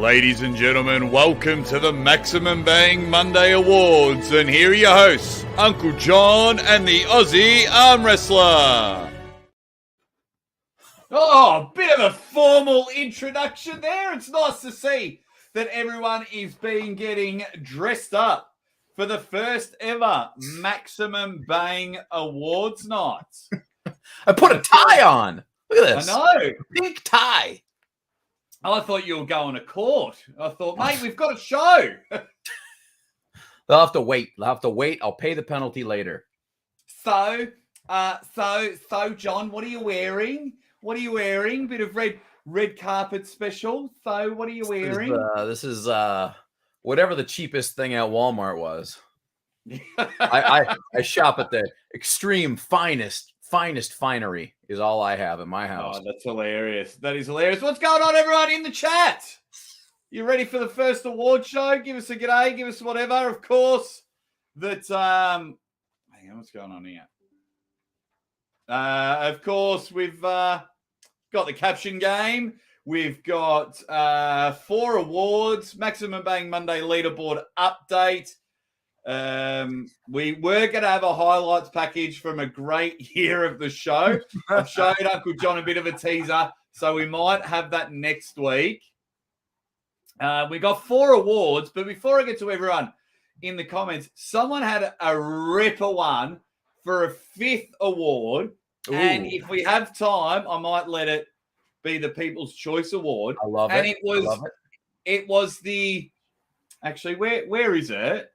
Ladies and gentlemen, welcome to the Maximum Bang Monday Awards, and here are your hosts, Uncle Jon and the Aussie Armwrestler. Oh, a bit of a formal introduction there. It's nice to see that everyone is getting dressed up for the first ever Maximum Bang Awards night. I put a tie on. Look at this. I know. Pink tie. I thought you were going to court. I thought, mate, we've got a show. They'll have to wait. I'll pay the penalty later. So, John, what are you wearing? Bit of red carpet special. So, what are you wearing? This is whatever the cheapest thing at Walmart was. I shop at the extreme finest finery is all I have at my house. Oh, that's hilarious. That is hilarious. What's going on, everyone, in the chat? You ready for the first award show? Give us a g'day. Give us whatever. Of course, hang on, what's going on here? Of course, we've got the caption game. We've got 4 awards. Maximum Bang Monday leaderboard update. We were going to have a highlights package from a great year of the show. I've showed Uncle Jon a bit of a teaser, so we might have that next week. We got 4 awards, but before I get to everyone in the comments, someone had a ripper one for a 5th award. Ooh. And if we have time, I might let it be the People's Choice Award. I love it. And it was the... Actually, where is it?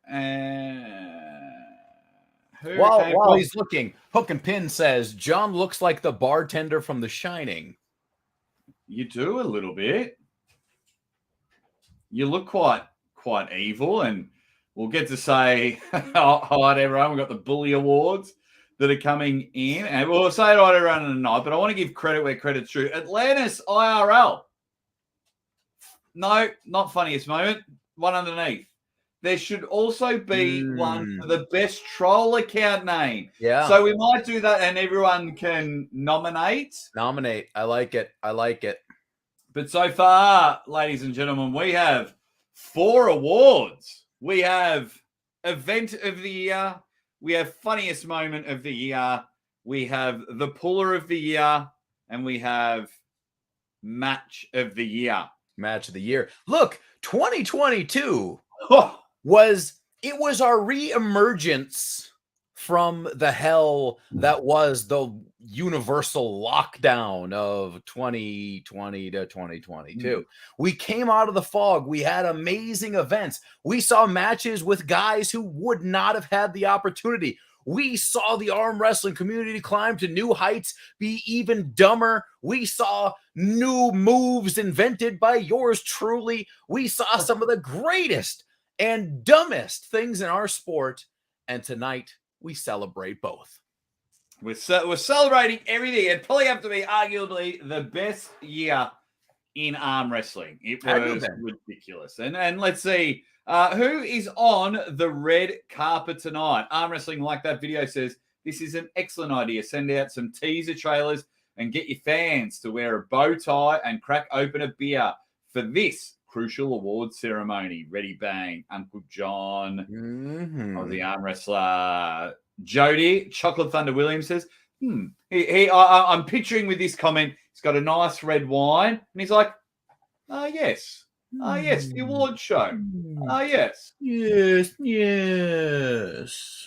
While he's looking, Hook and Pin says, John looks like the bartender from The Shining. You do a little bit. You look quite evil, and we'll get to say hi to everyone. We've got the Bully Awards that are coming in, and we'll say hi to everyone tonight, but I want to give credit where credit's due. Atlantis IRL. No, not funniest moment. One underneath. There should also be one for the best troll account name. Yeah. So we might do that and everyone can nominate. I like it. But so far, ladies and gentlemen, we have 4 awards. We have Event of the Year. We have Funniest Moment of the Year. We have The Puller of the Year. And we have Match of the Year. Match of the Year. Look, 2022 was our re-emergence from the hell that was the universal lockdown of 2020 to 2022. We came out of the fog. We had amazing events. We saw matches with guys who would not have had the opportunity. We saw the arm wrestling community climb to new heights, be even dumber. We saw new moves invented by yours truly. We saw some of the greatest and dumbest things in our sport. And tonight, we celebrate both. We're celebrating everything. It'd probably have to be arguably the best year in arm wrestling. It was ridiculous. And let's see. Who is on the red carpet tonight? Arm Wrestling Like That video says, this is an excellent idea. Send out some teaser trailers and get your fans to wear a bow tie and crack open a beer for this crucial award ceremony. Ready, bang. Uncle Jon of the Arm Wrestler. Jody, Chocolate Thunder Williams says, I'm picturing with this comment, he's got a nice red wine. And he's like, yes. Yes, the award show. Yes. Yes.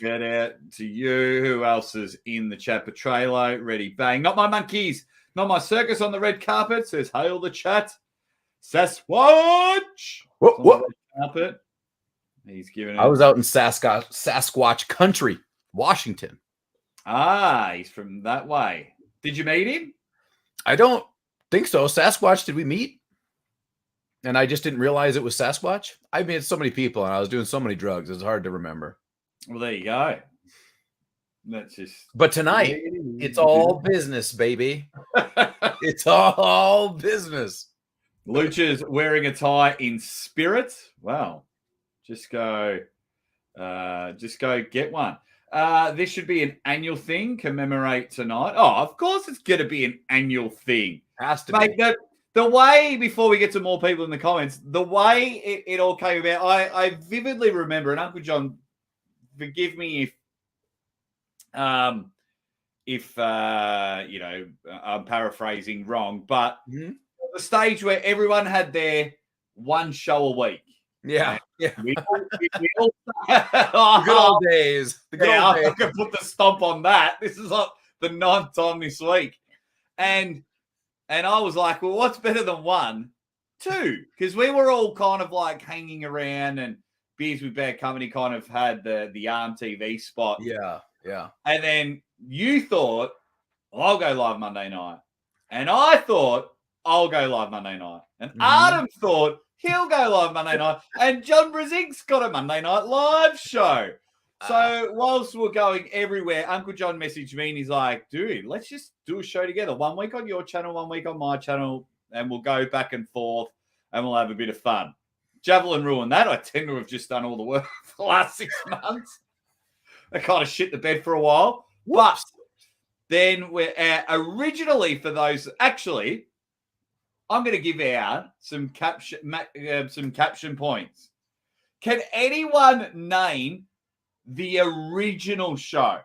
Get out to you. Who else is in the chat? Petrelo, ready, bang. Not my monkeys. Not my circus on the red carpet. Says, hail the chat. Sasquatch. What? Carpet. He's giving it. I was out in Sasquatch country, Washington. He's from that way. Did you meet him? I don't think so. Sasquatch, did we meet? And I just didn't realize it was Sasquatch. I met so many people and I was doing so many drugs. It's hard to remember. Well, there you go. That's just. But tonight, it's all business, baby. It's all business. Lucha's wearing a tie in spirit. Wow. Just go get one. This should be an annual thing. Commemorate tonight. Oh, of course it's going to be an annual thing. Has to be. the way, before we get to more people in the comments, the way it all came about, I vividly remember, and Uncle John, forgive me if I'm paraphrasing wrong, but the stage where everyone had their one show a week. Yeah. We all the good old days. The good old days. I can put the stomp on that. This is like the 9th time this week. And I was like, well, what's better than 1? 2, because we were all kind of like hanging around, and Beers with Bad Company kind of had the ARM TV spot. Yeah. And then you thought, well, I'll go live Monday night. And I thought, I'll go live Monday night. And Adam thought he'll go live Monday night. And John Brazink's got a Monday night live show. So whilst we're going everywhere, Uncle John messaged me and he's like, dude, let's just do a show together. 1 week on your channel, 1 week on my channel, and we'll go back and forth and we'll have a bit of fun. Javelin ruined that. I tend to have just done all the work for the last 6 months. I kind of shit the bed for a while. But then we're originally, for those, actually, I'm going to give out some caption points. Can anyone name the original show?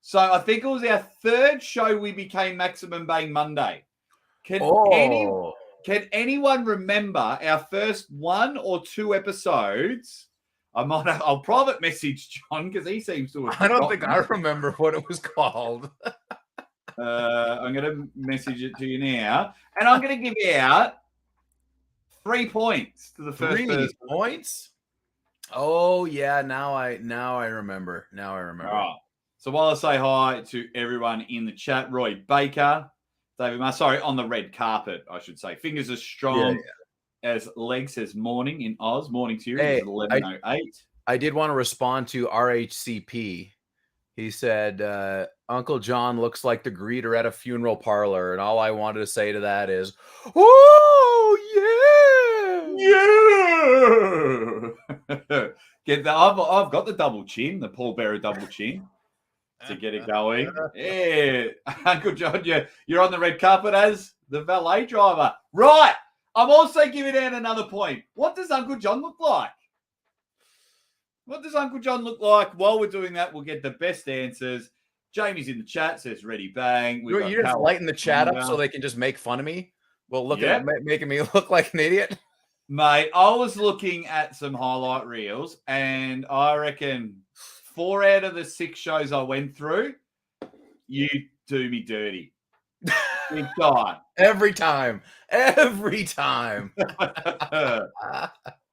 So I think it was our 3rd show we became Maximum Bang Monday. Can anyone remember our first 1 or 2 episodes? I'll private message John because he seems to have I don't think I remember what it was called. I'm going to message it to you now. And I'm going to give you out 3 points to the first 3 points? Oh, yeah. Now I remember. All right. So while I say hi to everyone in the chat, Roy Baker, David Marr, on the red carpet, I should say. Fingers as strong as legs says morning in Oz. Morning to you. It's 11:08. I did want to respond to RHCP. He said, Uncle John looks like the greeter at a funeral parlor. And all I wanted to say to that is, oh, yeah. I've got the double chin, the Paul Bearer double chin to get it going. Yeah. Uncle John, you're on the red carpet as the valet driver. Right. I'm also giving out another point. What does Uncle John look like? What does Uncle John look like? While we're doing that, we'll get the best answers. Jamie's in the chat, says ready bang. You're just lighting the chat up so they can just make fun of me? Well, making me look like an idiot? Mate, I was looking at some highlight reels, and I reckon 4 out of the 6 shows I went through, you do me dirty. Big time. Every time.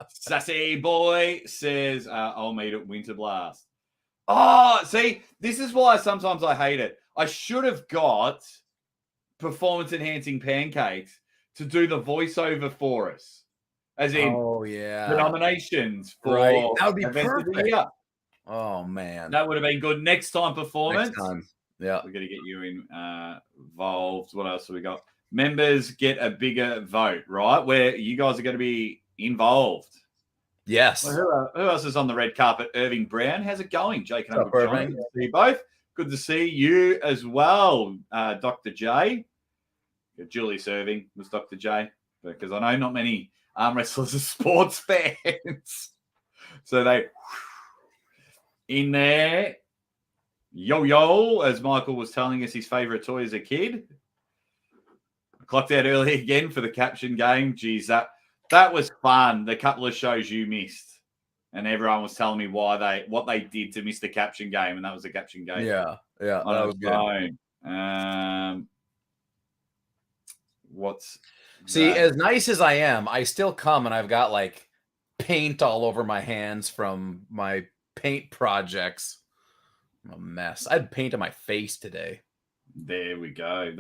Sassy boy says, I'll meet at Winter Blast. Oh, see, this is why sometimes I hate it. I should have got Performance Enhancing Pancakes to do the voiceover for us. As in, the nominations for that would be perfect. Oh, man. That would have been good. Next time performance. Next time. Yeah. We're going to get you involved. What else have we got? Members get a bigger vote, right? Where you guys are going to be involved. Yes. Well, who else is on the red carpet? Irving Brown. How's it going? Jake and Uncle John. Good to see you both. Good to see you as well, Dr. J. Julius Irving was Dr. J, because I know not many arm wrestlers are sports fans. So they in there. Yo, as Michael was telling us his favorite toy as a kid. I clocked out early again for the caption game. Geez, that was fun. The couple of shows you missed. And everyone was telling me what they did to miss the caption game, and that was the caption game. Yeah, that was good. See, as nice as I am, I still come and I've got like paint all over my hands from my paint projects. I'm a mess. I had paint on my face today. There we go.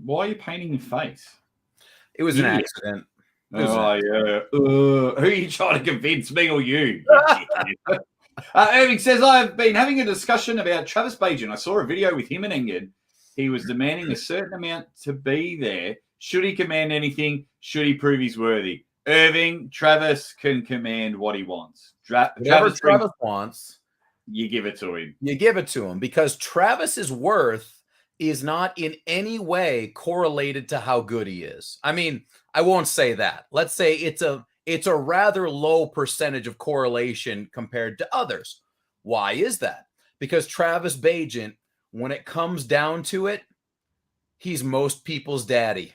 Why are you painting your face? It was an accident. Yeah. Who are you trying to convince, me or you? Irving says, I've been having a discussion about Travis Bajan. I saw a video with him and Engin. He was demanding a certain amount to be there. Should he command anything? Should he prove he's worthy? Irving, Travis can command what he wants. Whatever Travis wants, you give it to him. You give it to him because Travis's worth is not in any way correlated to how good he is. I mean, I won't say that. Let's say it's a rather low percentage of correlation compared to others. Why is that? Because Travis Bagent, when it comes down to it, he's most people's daddy.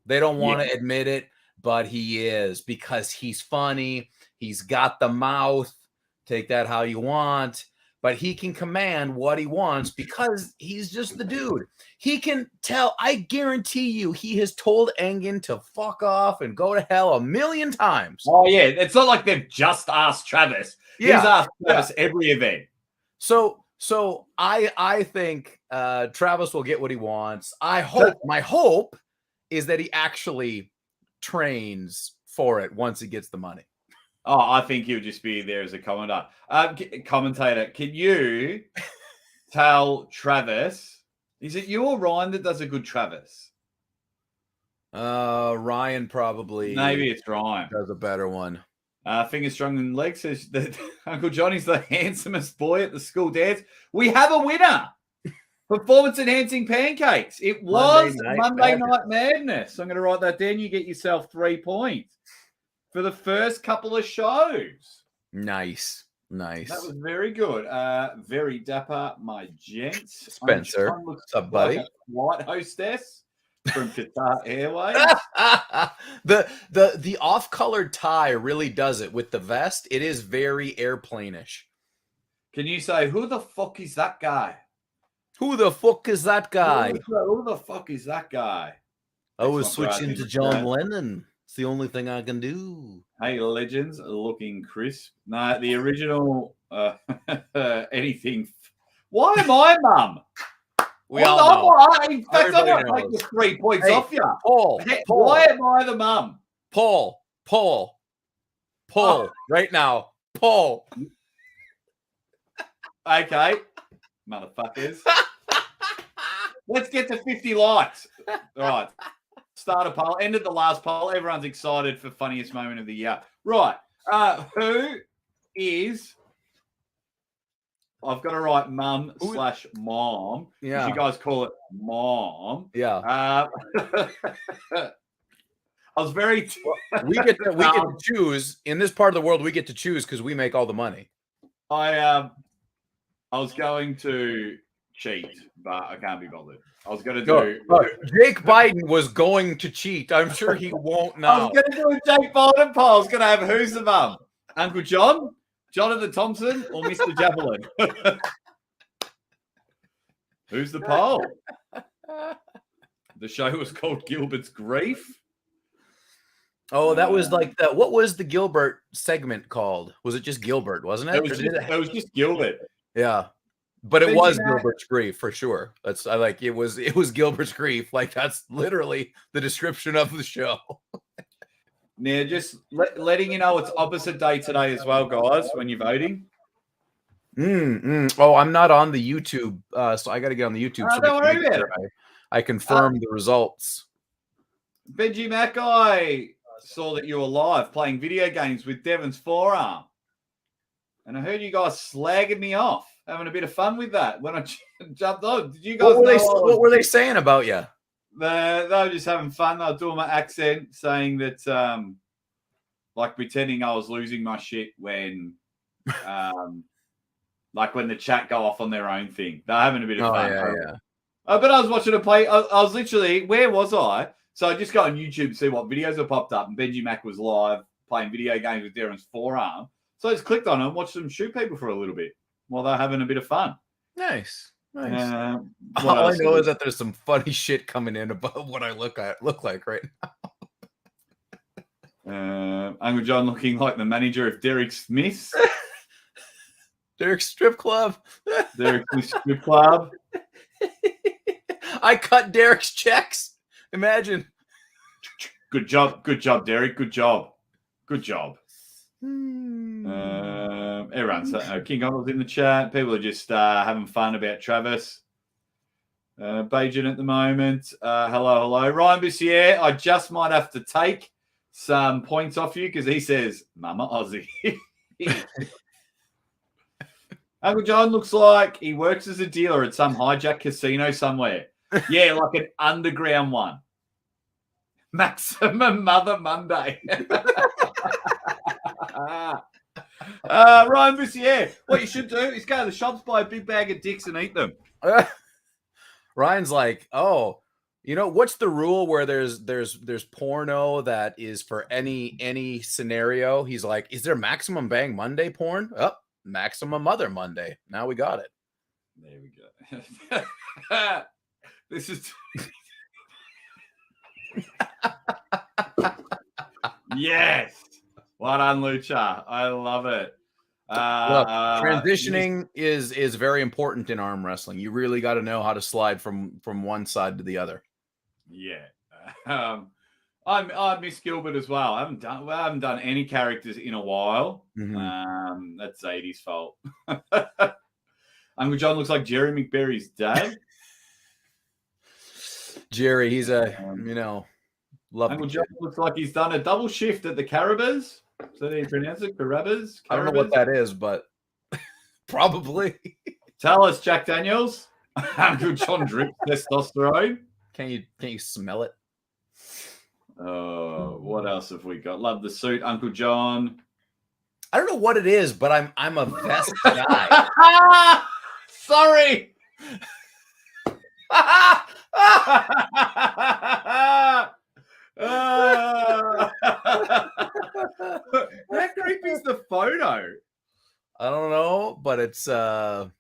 They don't want to admit it, but he is, because he's funny. He's got the mouth. Take that how you want. But he can command what he wants because he's just the dude. He can tell. I guarantee you he has told Engen to fuck off and go to hell a million times. Oh, yeah. It's not like they've just asked Travis. Yeah. He's asked Travis every event. So I think Travis will get what he wants. I hope. My hope is that he actually trains for it once he gets the money. Oh, I think he'll just be there as a commentator. Can you tell Travis? Is it you or Ryan that does a good Travis? Ryan probably. Maybe it's Ryan does a better one. Finger strong and legs says that Uncle Johnny's the handsomest boy at the school dance. We have a winner. Performance enhancing pancakes. It was Monday Night Madness. I'm going to write that down. You get yourself 3 points for the first couple of shows. Nice. That was very good. Very dapper, my gents. Spencer, what's up, buddy? Like white hostess from Qatar Airways. the off-colored tie really does it with the vest. It is very airplane-ish. Can you say, who the fuck is that guy? Who the fuck is that guy? Who the fuck is that guy? I was switching to John Lennon. It's the only thing I can do. Hey, legends, looking crisp. No, the original anything. Why am I mum? We all know. In fact, I'm going to take the 3 points off you. Paul. Why am I the mum? Paul. Right now. Paul. Okay. Motherfuckers. Let's get to 50 likes. All right. Start a poll. Ended the last poll. Everyone's excited for funniest moment of the year. Right. Who is... I've got to write mum/mom. Yeah. You guys call it mom. Yeah. I was very... we get to choose. In this part of the world, we get to choose because we make all the money. I was going to cheat, but I can't be bothered. I was going to do... Jake Biden was going to cheat. I'm sure he won't now. I was going to do a Jake Biden poll. I was going to have who's the mum? Uncle John, Jonathan Thompson, or Mr. Javelin? Who's the poll? The show was called Gilbert's Grief. Oh, that was like that. What was the Gilbert segment called? Was it just Gilbert, wasn't it? It was just Gilbert. Yeah. But it was Gilbert's Grief for sure. It was Gilbert's Grief. Like that's literally the description of the show. Now, just letting you know it's opposite day today as well, guys, when you're voting. Oh, I'm not on the YouTube, so I got to get on the YouTube. So don't worry about it. I confirm the results. Benji Mac, I saw that you were live playing video games with Devon's forearm. And I heard you guys slagging me off, having a bit of fun with that when I jumped on. Did you guys what were they saying about you? They were just having fun. They were doing my accent, saying that, like pretending I was losing my shit when, like when the chat go off on their own thing. They're having a bit of fun. Yeah. But I was watching a play. I was literally, where was I? So I just got on YouTube to see what videos have popped up, and Benji Mac was live playing video games with Darren's forearm. So I just clicked on it and watched them shoot people for a little bit while they're having a bit of fun. Nice. All I know is that there's some funny shit coming in about what I look like right now. Uncle John looking like the manager of Derek Smith's. Derek's strip club. Derek's strip club. I cut Derek's checks. Imagine. Good job, Derek. Good job. Everyone's King Kong in the chat. People are just having fun about Travis. Bajan at the moment. Hello. Ryan Bussier, I just might have to take some points off you because he says, Mama Aussie. Uncle John looks like he works as a dealer at some hijack casino somewhere. Yeah, like an underground one. Maximum Mother Monday. Ryan Bussier, what you should do is go to the shops, buy a big bag of dicks and eat them. Ryan's like, oh, what's the rule where there's porno that is for any scenario? He's like, is there Maximum Bang Monday porn? Oh, Maximum Mother Monday. Now we got it. There we go. This is yes. Well done, Lucha. I love it. Look, transitioning is very important in arm wrestling. You really got to know how to slide from one side to the other. Yeah. I miss Gilbert as well. I haven't done any characters in a while. Mm-hmm. That's Zadie's fault. Uncle John looks like Jerry McBerry's dad. Jerry, he's love Uncle John looks like he's done a double shift at the Caribas. Is that how you pronounce it? Caribas? I don't know what that is, but probably. Tell us, Jack Daniels. Uncle John drips testosterone. Can you smell it? What else have we got? Love the suit, Uncle John. I don't know what it is, but I'm a vest guy. Sorry. How creepy is the photo? I don't know, but it's the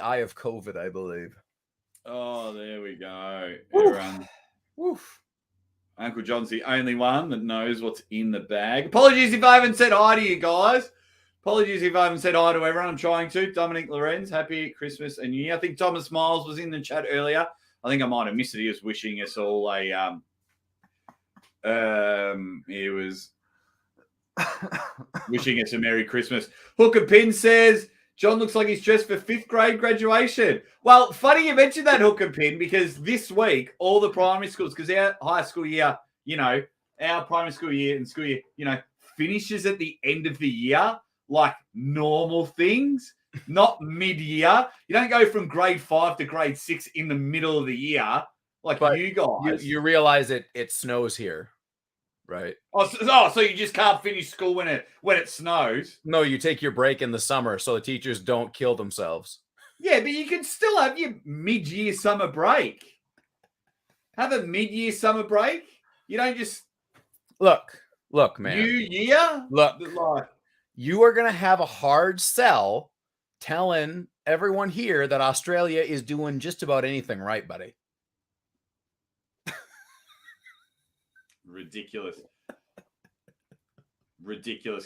eye of COVID, I believe. Oh, there we go. Woof. Uncle John's the only one that knows what's in the bag. Apologies if I haven't said hi to you guys. Apologies if I haven't said hi to everyone. I'm trying to. Dominic Lorenz, happy Christmas and New Year. I think Thomas Miles was in the chat earlier. I think I might have missed it. He was wishing us all a he was wishing us a Merry Christmas. Hooker Pin says John looks like he's dressed for 5th grade graduation. Well, funny you mentioned that, Hooker Pin, because this week all the primary schools, because our high school year, our primary school year and school year, finishes at the end of the year like normal things, not mid-year. You don't go from grade 5 to grade 6 in the middle of the year like you guys. You realize it snows here, right? So you just can't finish school when it snows? No, you take your break in the summer so the teachers don't kill themselves. Yeah, but you can still have your mid-year summer break. Have a mid-year summer break. You don't just look, man. New year. Look, you are gonna have a hard sell telling everyone here that Australia is doing just about anything right, buddy. Ridiculous.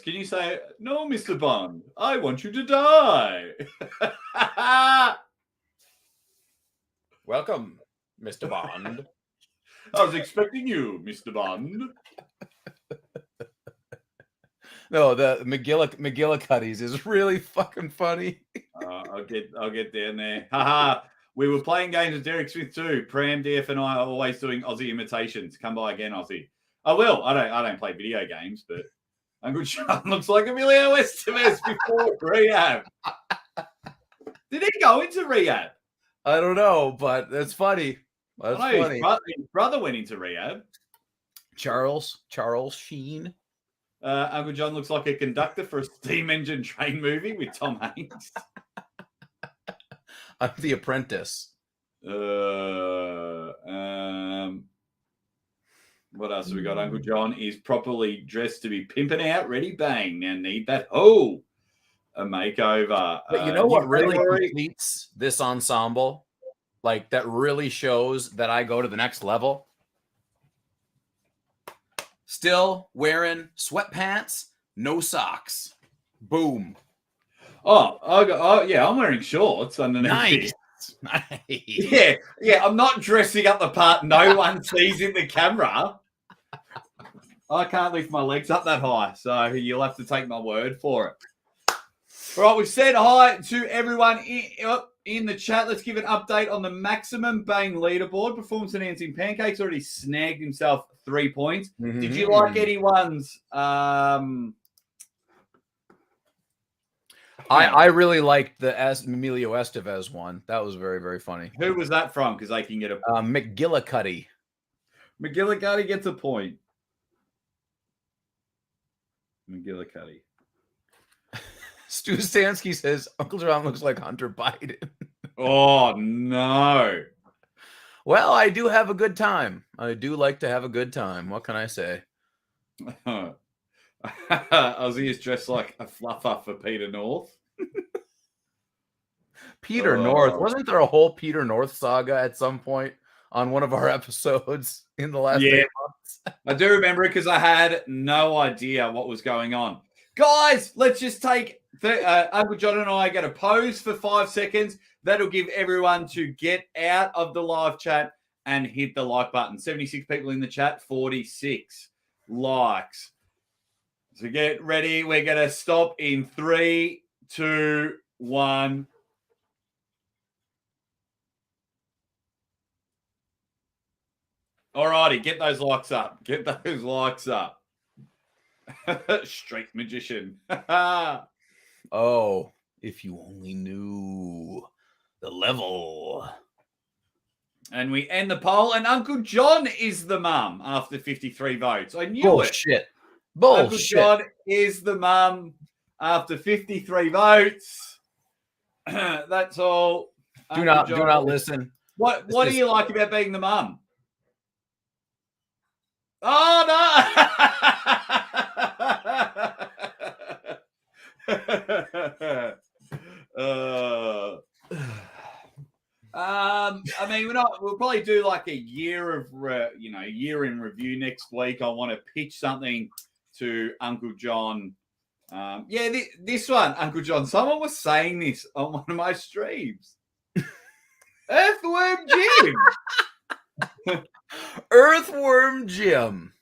Can you say, no, Mr. Bond, I want you to die? Welcome, Mr. Bond. I was expecting you, Mr. Bond. No, the McGillicuddies is really fucking funny. I'll get down there. Haha. We were playing games with Derek Smith too. Pram, DF, and I are always doing Aussie imitations. Come by again, Aussie. I will. I don't play video games, but Uncle John looks like Emilio Estevez before rehab. Did he go into rehab? I don't know, but that's funny. That's funny. His brother went into rehab. Charles Sheen. Uncle John looks like a conductor for a steam engine train movie with Tom Hanks. I'm The Apprentice. What else have we got? Uncle John is properly dressed to be pimping out, ready, bang. Now need that. A makeover. But you know what really completes this ensemble? Like that really shows that I go to the next level? Still wearing sweatpants, no socks. Boom. I'm wearing shorts underneath. Nice. Yeah. I'm not dressing up the part no one sees in the camera. I can't lift my legs up that high, so you'll have to take my word for it. All right, we've said hi to everyone in the chat. Let's give an update on the Maximum Bang leaderboard. Performance enhancing Pancakes already snagged himself 3 points. Mm-hmm. Did you like anyone's? I I really liked the Emilio Estevez one. That was very, very funny. Who was that from? Because I can get a McGillicuddy. McGillicuddy gets a point. McGillicuddy. Stu Stansky says Uncle John looks like Hunter Biden. Oh no. Well, I do have a good time. I do like to have a good time. What can I say? Ozzy is dressed like a fluffer for Peter North. Peter North. Wasn't there a whole Peter North saga at some point on one of our episodes in the last 8 months? I do remember it because I had no idea what was going on. Guys, let's just take Uncle John and I get a pose for 5 seconds. That'll give everyone to get out of the live chat and hit the like button. 76 people in the chat, 46 likes. So get ready. We're going to stop in 3, 2, 1. All righty, get those likes up. Get those likes up. Street magician. Oh, if you only knew the level. And we end the poll, and Uncle John is the mum after 53 votes. I knew Bullshit. it. Uncle John is the mum after 53 votes. That's all. Do not listen. What do you like about being the mum? Oh no! I mean, we'll probably do like a year of, year in review next week. I want to pitch something to Uncle John. This one, Uncle John. Someone was saying this on one of my streams. Earthworm Jim. Earthworm Jim.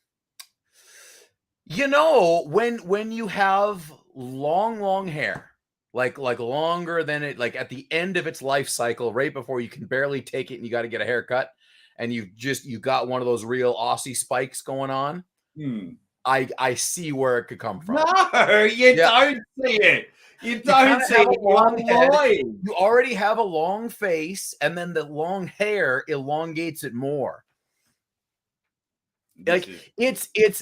You know, when you have long hair, like longer than it, like at the end of its life cycle, right before you can barely take it and you got to get a haircut, and you got one of those real Aussie spikes going on. I see where it could come from. No, you don't see it. You don't see it. Long head. You already have a long face, and then the long hair elongates it more. Like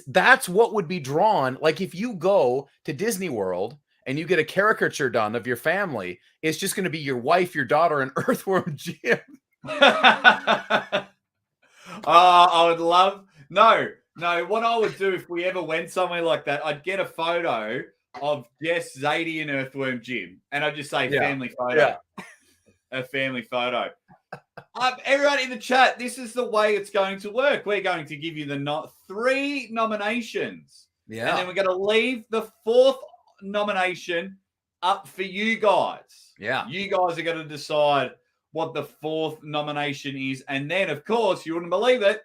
that's what would be drawn. Like if you go to Disney World and you get a caricature done of your family, it's just going to be your wife, your daughter, and Earthworm Jim. I would love no. What I would do if we ever went somewhere like that, I'd get a photo of Jess, Zadie, and Earthworm Jim, and I'd just say family photo. A family photo. Everyone in the chat, this is the way it's going to work. We're going to give you the 3 nominations. Yeah. And then we're going to leave the 4th nomination up for you guys. Yeah. You guys are going to decide what the 4th nomination is. And then, of course, you wouldn't believe it,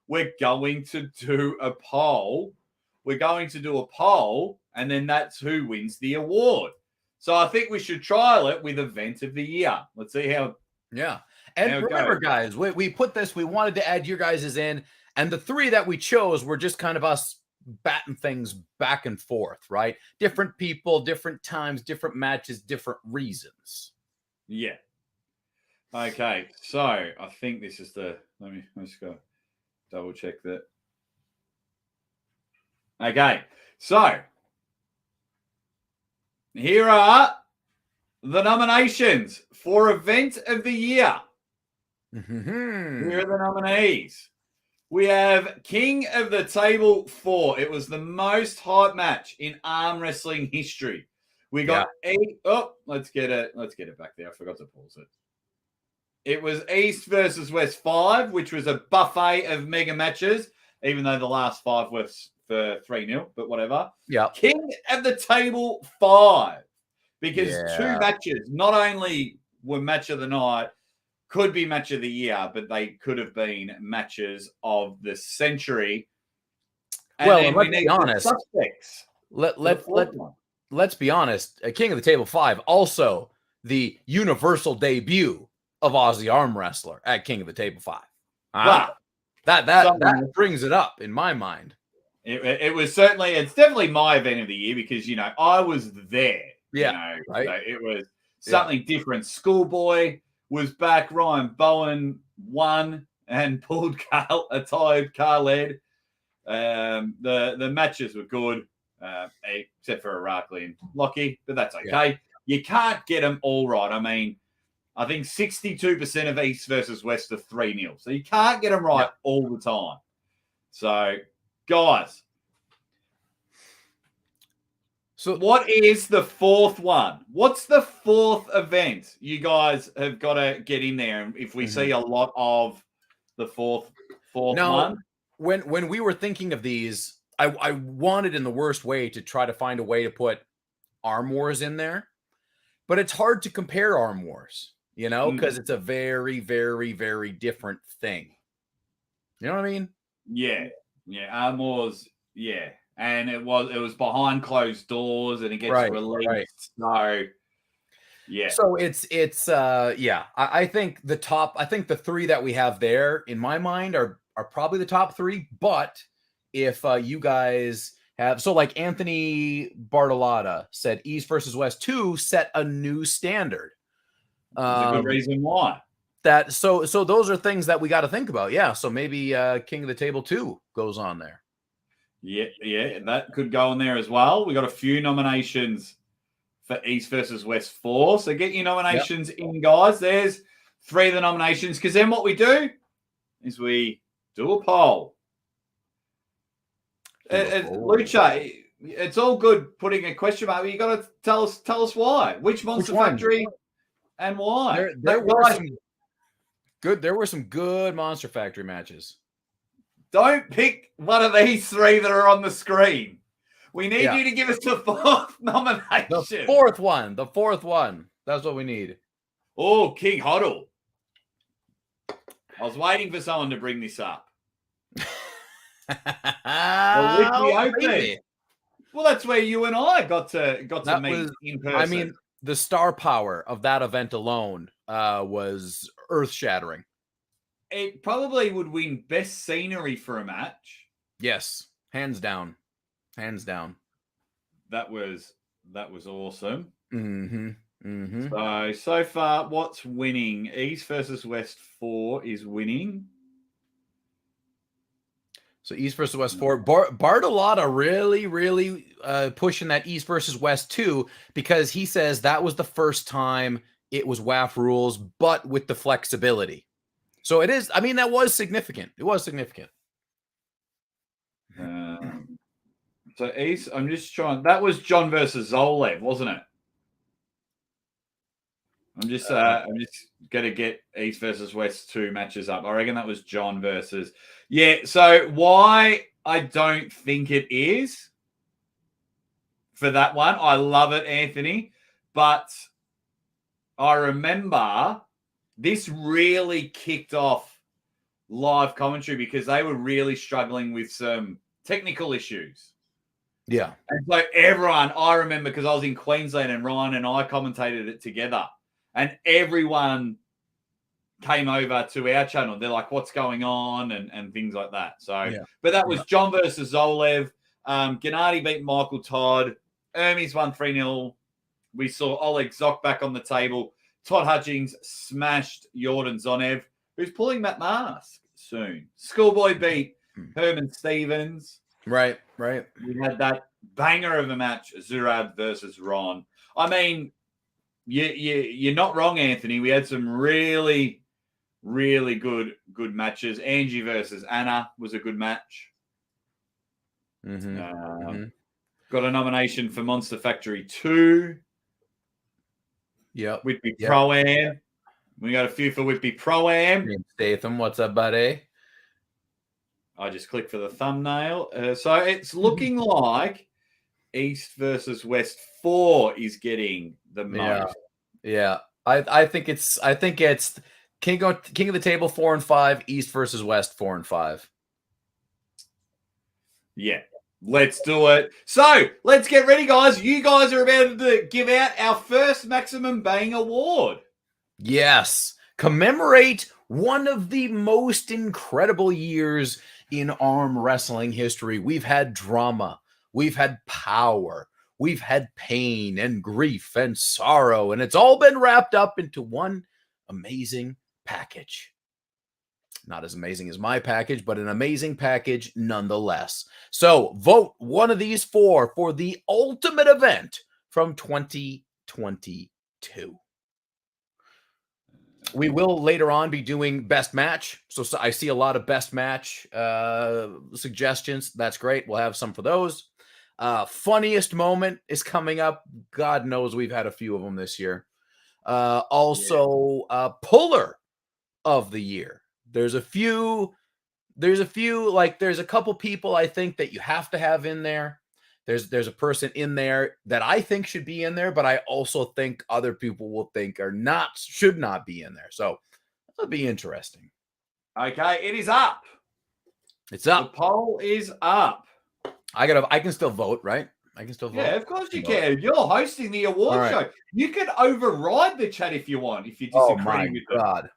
we're going to do a poll. And then that's who wins the award. So I think we should trial it with Event of the Year. Let's see how. Yeah. And remember, guys, we put this, we wanted to add your guys' in, and the 3 that we chose were just kind of us batting things back and forth, right? Different people, different times, different matches, different reasons. Yeah. Okay. So I think this is let's go double check that. Okay. So here are the nominations for Event of the Year. Here are the nominees. We have King of the Table 4. It was the most hype match in arm wrestling history. We got let's get it back there. I forgot to pause it. It was East versus West 5, which was a buffet of mega matches, even though the last 5 were for 3-0, but whatever. Yeah. King of the Table 5. Because 2 matches not only were match of the night, could be match of the year, but they could have been matches of the century. And well, let's be honest. Suspects. Let's be honest. King of the Table 5, also the universal debut of Aussie Armwrestler at King of the Table 5. That brings it up in my mind. It was it's definitely my event of the year because, I was there. Yeah, right. So it was something different. Schoolboy was back. Ryan Bowen won and pulled a tired Khaled. The matches were good, except for Irakli and Lockie, but that's okay. Yeah. You can't get them all right. I mean, I think 62% of East versus West are 3-0. So you can't get them right all the time. So, guys, what is the fourth one? What's the fourth event you guys have got to get in there? And if we see a lot of the fourth one? When we were thinking of these, I wanted in the worst way to try to find a way to put Arm Wars in there. But it's hard to compare Arm Wars, because it's a very, very, very different thing. You know what I mean? Yeah. Arm Wars, yeah. And it was behind closed doors and it gets released. Right. So, yeah. So it's I think the three that we have there in my mind are probably the top three. But if you guys have, so like Anthony Bartolotta said, East versus West 2 set a new standard. There's a good reason why. So those are things that we got to think about. Yeah. So maybe King of the Table 2 goes on there. Yeah, that could go in there as well. We got a few nominations for East versus West 4. So get your nominations in, guys. There's 3 of the nominations, because then what we do is we do a poll. Lucha, it's all good putting a question mark, but you got to tell us why. Which Monster Factory and why? There were some good Monster Factory matches. Don't pick one of these 3 that are on the screen. We need you to give us the 4th nomination. The fourth one. That's what we need. Oh, King Huddle. I was waiting for someone to bring this up. Well, that's where you and I got to meet in person. I mean, the star power of that event alone was earth-shattering. It probably would win best scenery for a match. Yes, hands down. That was awesome. Mm-hmm. So far, what's winning? East versus West 4 is winning. So East versus West 4. Bartolotta really pushing that East versus West 2, because he says that was the first time it was WAF rules, but with the flexibility. So it is. I mean, that was significant. It was significant. So East, I'm just trying. That was John versus Zolev, wasn't it? I'm just gonna get East versus West 2 matches up. I reckon that was John versus. Yeah. So why I don't think it is for that one. I love it, Anthony, but I remember this really kicked off live commentary because they were really struggling with some technical issues. Yeah. And so everyone, I remember, because I was in Queensland and Ryan and I commentated it together, and everyone came over to our channel. They're like, what's going on? And things like that. So, but that was John versus Zolev. Gennady beat Michael Todd. Hermes won 3-0. We saw Oleg Zok back on the table. Todd Hutchings smashed Jordan Zonev, who's pulling that mask soon. Schoolboy beat Herman Stevens. Right. We had that banger of a match, Zurab versus Ron. I mean, you're not wrong, Anthony. We had some really, really good matches. Angie versus Anna was a good match. Got a nomination for Monster Factory 2. Yep. Whitby Pro-Am. We got a few for Whitby Pro-Am. Statham, what's up, buddy? I just clicked for the thumbnail. So it's looking like East versus West 4 is getting the most. Yeah. I think it's King of the Table 4 and 5, East versus West 4 and 5. Yeah. Let's do it. So let's get ready, guys. You guys are about to give out our first Maximum Bang Award. Yes. Commemorate one of the most incredible years in arm wrestling history. We've had drama. We've had power. we've had pain and grief and sorrow, and it's all been wrapped up into one amazing package. Not as amazing as my package, but an amazing package nonetheless. So vote one of these four for the ultimate event from 2022. We will later on be doing best match. So I see a lot of best match suggestions. That's great. We'll have some for those. Funniest moment is coming up. God knows we've had a few of them this year. Puller of the year. There's a couple people I think that you have to have in there. There's a person in there that I think should be in there, but I also think other people will think should not be in there. So that'll be interesting. Okay, it is up. It's up. The poll is up. I can still vote, right? I can still vote. Yeah, of course you can. You're hosting the award show. You can override the chat if you want, if you disagree with them.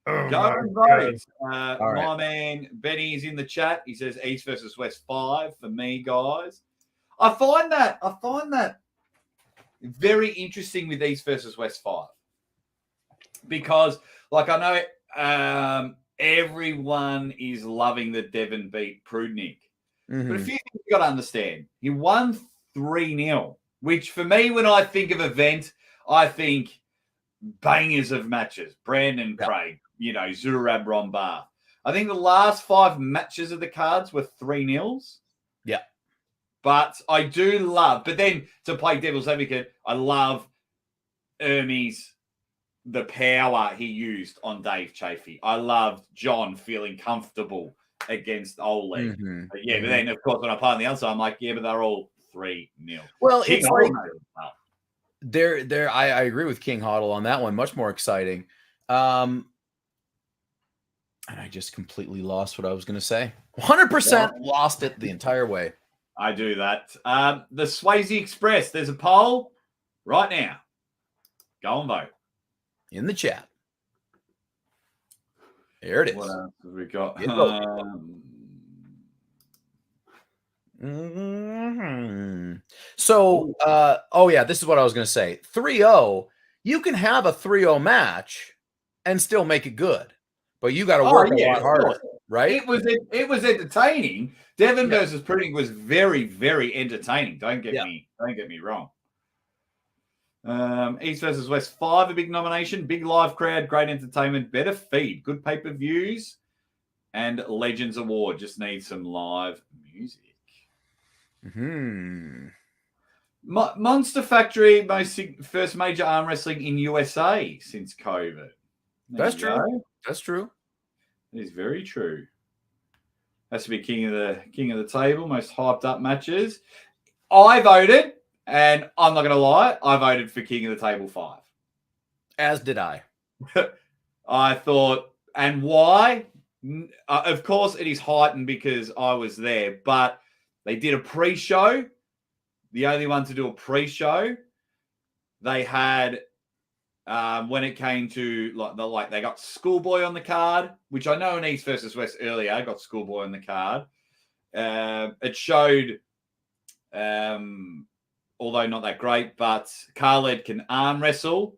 Go and vote. My man Benny is in the chat. He says East versus West 5 for me, guys. I find that very interesting with East versus West 5 because, like, I know everyone is loving the Devon beat Prudnik, but a few things you got to understand. He won 3-0, which for me, when I think of event, I think bangers of matches. Brandon Craig, Zurab Rombar. I think the last 5 matches of the cards were 3-0s. Yeah. But I do love, but then to play devil's advocate, I love the power he used on Dave Chafee. I loved John feeling comfortable against Ole. But then, of course, when I play on the outside, I'm like, yeah, but they're all 3-0. Well, King it's like I agree with King Hoddle on that one. Much more exciting. And I just completely lost what I was going to say. 100% lost it the entire way. I do that. The Swayze Express. There's a poll right now. Go and vote. In the chat. There it is. What else have we got? So, this is what I was going to say. 3-0, you can have a 3-0 match and still make it good. But you got to work a lot harder, right? It was entertaining. Devon versus Prudnik was very, very entertaining. Don't get me wrong. East versus West 5, a big nomination, big live crowd, great entertainment, better feed, good pay-per-views, and Legends Award. Just need some live music. Monster Factory, first major arm wrestling in USA since COVID. That's true. That's true. It is very true. Has to be king of the table, most hyped up matches. I voted, and I'm not going to lie, I voted for King of the Table 5. As did I. I thought, and why? Of course, it is heightened because I was there, but they did a pre-show. The only one to do a pre-show. They had, when it came to they got Schoolboy on the card, which I know in East versus West earlier, I got Schoolboy on the card. It showed, although not that great, but Khaled can arm wrestle.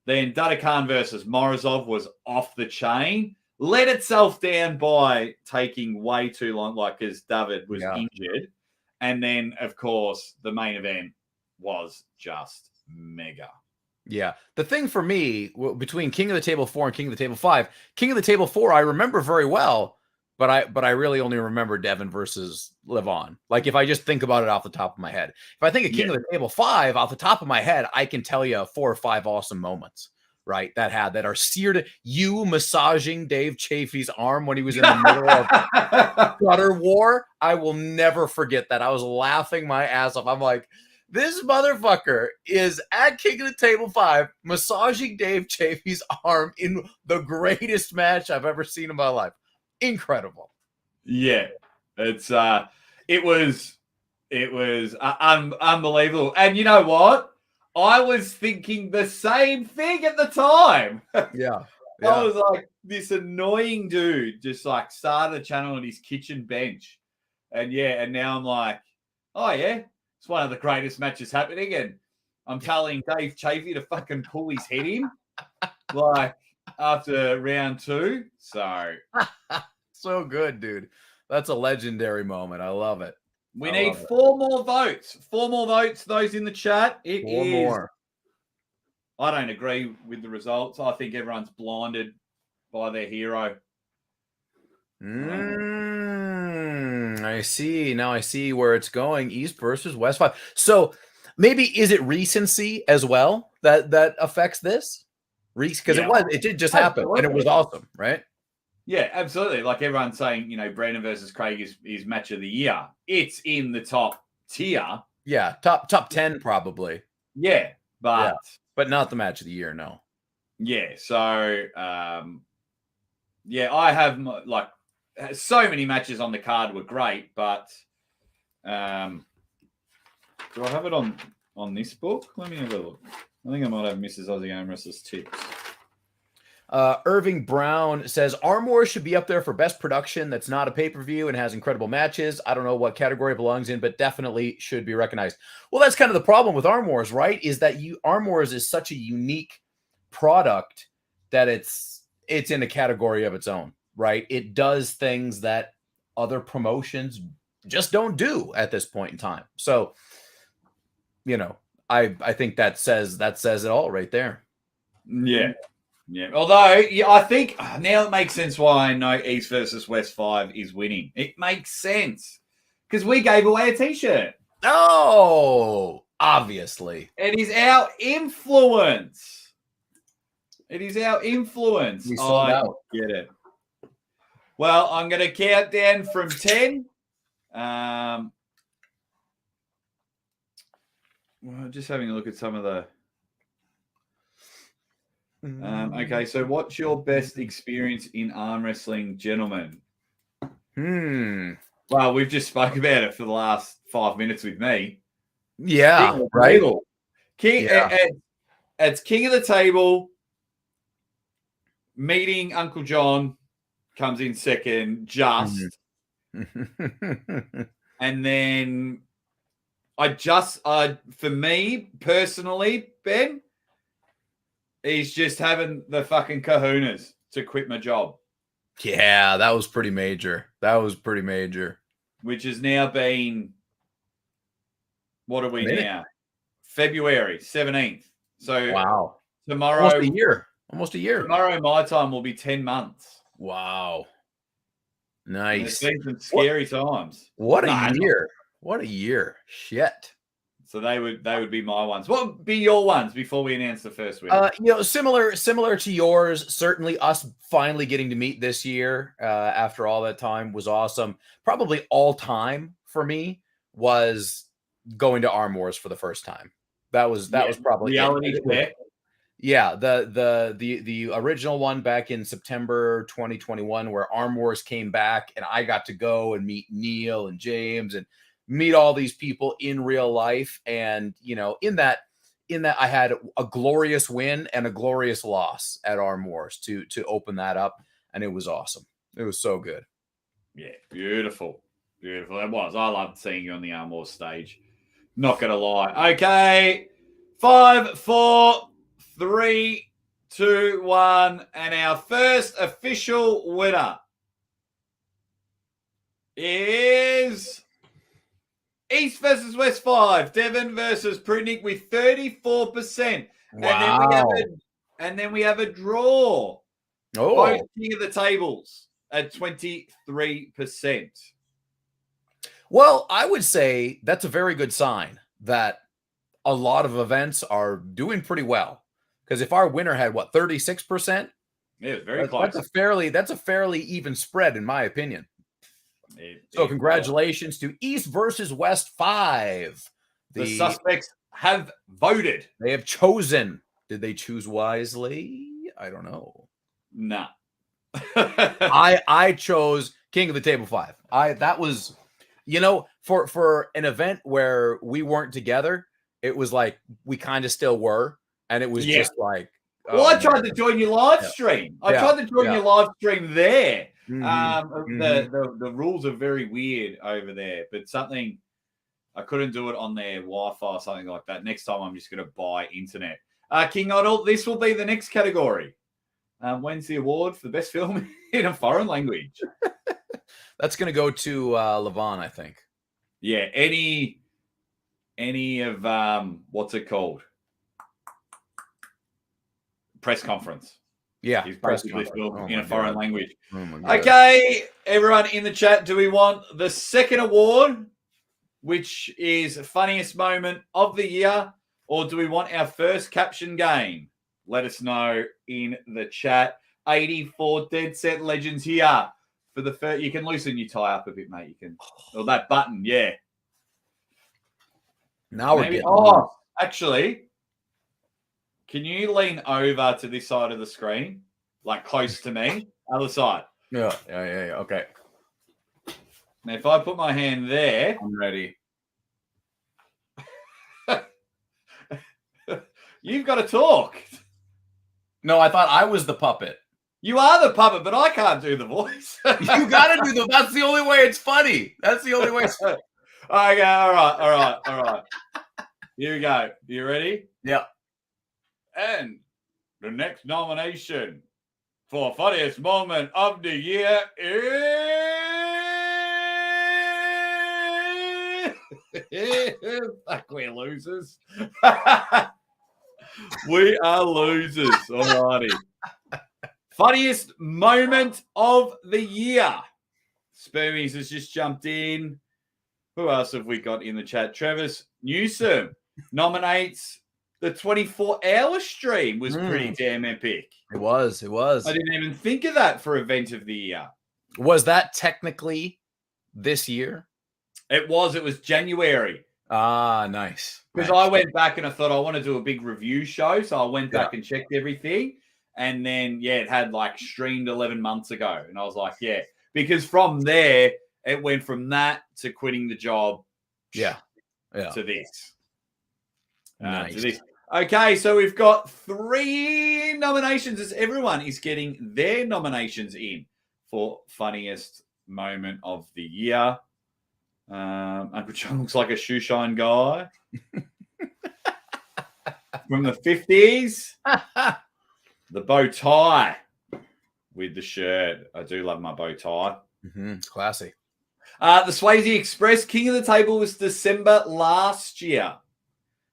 Then Dada Khan versus Morozov was off the chain. Let itself down by taking way too long, because David was injured. And then, of course, the main event was just mega. Yeah. The thing for me, between King of the Table 4 and King of the Table 5, King of the Table 4, I remember very well, but I really only remember Devon versus Levon. Like, if I just think about it off the top of my head. If I think of King of the Table 5, off the top of my head, I can tell you 4 or 5 awesome moments, right? That are seared. You massaging Dave Chafee's arm when he was in the middle of Gutter War. I will never forget that. I was laughing my ass off. I'm like, this motherfucker is at King of the Table 5 massaging Dave Chafee's arm in the greatest match I've ever seen in my life. Incredible. Yeah, it was unbelievable. And you know what? I was thinking the same thing at the time. Yeah. I was like, this annoying dude just started a channel on his kitchen bench. And now I'm like, oh yeah. it's one of the greatest matches happening, and I'm telling Dave Chafee to fucking pull his head in, like after round 2. So good, dude. That's a legendary moment. I love it. We need 4 more votes. 4 more votes. Those in the chat. Four more. I don't agree with the results. I think everyone's blinded by their hero. I see. Now I see where it's going. East versus West 5. So maybe is it recency as well that affects this? Because it did just happen and it was awesome, right? Yeah, absolutely. Like everyone's saying, Brandon versus Craig is match of the year. It's in the top tier. Yeah, top 10 probably. Yeah, but not the match of the year, no. Yeah, so I have like so many matches on the card were great, but do I have it on this book? Let me have a look. I think I might have Mrs. Aussie Armwrestler's tips. Irving Brown says Arm Wars should be up there for best production that's not a pay-per-view and has incredible matches. I don't know what category it belongs in, but definitely should be recognized. Well, that's kind of the problem with Arm Wars, right? Is that Arm Wars is such a unique product that it's in a category of its own, right? It does things that other promotions just don't do at this point in time. So, I think that says it all right there. Yeah. Yeah, although I think now it makes sense why I know East versus West 5 is winning. It makes sense because we gave away a T-shirt. Oh, obviously. It is our influence. We sold out. Get it. Well, I'm going to count down from 10. Just having a look at some of the... okay, so what's your best experience in arm wrestling, gentlemen? Well, we've just spoke about it for the last 5 minutes with me. Yeah, right. It's King of the Table. Meeting Uncle John comes in second, just. And then for me personally, Ben, he's just having the fucking kahunas to quit my job. Yeah, that was pretty major. Which has now been, what are we now? February 17th. So wow. Tomorrow. Almost a year. Tomorrow my time will be 10 months. Wow. Nice. It's been some scary times. What a year. What a year. Shit. So they would be my ones. What would be your ones before we announce the first winner? Similar to yours. Certainly, us finally getting to meet this year after all that time was awesome. Probably all time for me was going to Arm Wars for the first time. That was probably reality check. Yeah, the original one back in September 2021, where Arm Wars came back, and I got to go and meet Neil and James and meet all these people in real life. And in that I had a glorious win and a glorious loss at Arm Wars to open that up, and it was awesome. It was so good. Yeah, beautiful it was. I loved seeing you on the Arm Wars stage, not gonna lie. Okay, 5, 4, 3, 2, 1, and our first official winner is East versus West 5, Devon versus Prudnik with 34%. Wow. And then we have a draw. Oh. Both King of the Tables at 23%. Well, I would say that's a very good sign that a lot of events are doing pretty well. Because if our winner had 36%, it was very close. That's a fairly even spread, in my opinion. So congratulations to East versus West 5. The suspects have voted. They have chosen. Did they choose wisely? I don't know. Nah. I chose King of the Table 5. That was, for an event where we weren't together, it was like we kind of still were. And it was just like... Well, I tried to join your live stream. I tried to join your live stream there. The rules are very weird over there, but something I couldn't do it on their Wi-Fi or something like that. Next time, I'm just going to buy internet. King Idol, this will be the next category. When's the award for the best film in a foreign language? That's going to go to Levon, I think. Yeah, any of what's it called? Press conference. Yeah, he's basically filmed in a foreign language. Oh okay, everyone in the chat, do we want the second award, which is funniest moment of the year, or do we want our first caption game? Let us know in the chat. 84 Dead Set Legends here for the first. You can loosen your tie up a bit, mate. You can, or that button, yeah. Now we're getting. Actually, can you lean over to this side of the screen, like close to me, other side? Yeah. Okay. Now, if I put my hand there, I'm ready. You've got to talk. No, I thought I was the puppet. You are the puppet, but I can't do the voice. You got to do the. That's the only way it's funny. That's the only way. Okay, all right. Here we go. You ready? Yeah. And the next nomination for funniest moment of the year is... Fuck, we're losers. We are losers. Alrighty. Funniest moment of the year. Spermies has just jumped in. Who else have we got in the chat? Travis Newsom nominates the 24-hour stream. Was pretty damn epic. It was. I didn't even think of that for event of the year. Was that technically this year? It was January. Ah, nice. Because I went back and I thought I want to do a big review show. So I went back and checked everything. And then, it had like streamed 11 months ago. And I was like, yeah. Because from there, it went from that to quitting the job. Yeah. To this. Nice. To this. Okay, so we've got 3 nominations as everyone is getting their nominations in for funniest moment of the year. Uncle John looks like a shoe shine guy from the 50s. The bow tie with the shirt. I do love my bow tie. It's classy. The Swayze Express King of the Table was December last year.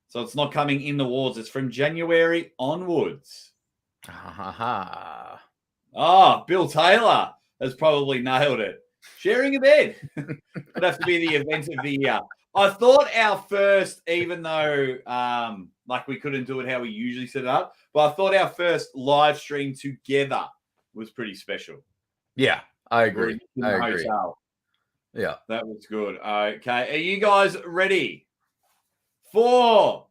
So it's not coming in the awards. It's from January onwards. Bill Taylor has probably nailed it. Sharing a bed. Would have to be the event of the year. I thought our first, even though we couldn't do it how we usually set it up, but I thought our first live stream together was pretty special. Yeah, I agree. Hotel. Yeah. That was good. Okay. Are you guys ready for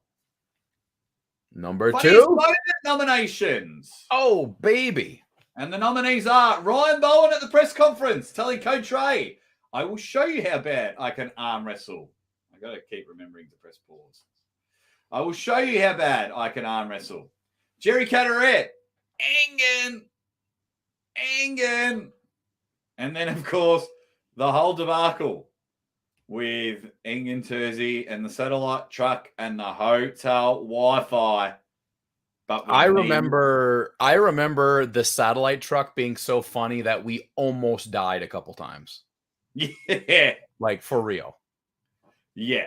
number 2 nominations? Oh, baby. And the nominees are Ryan Bowen at the press conference telling Coach Ray, I will show you how bad I can arm wrestle. I got to keep remembering to press pause. I will show you how bad I can arm wrestle. Jerry Catterett, Engen. And then, of course, the whole debacle with Engen Terzi and the satellite truck and the hotel Wi-Fi. But I remember the satellite truck being so funny that we almost died a couple times. Yeah. Like, for real. Yeah.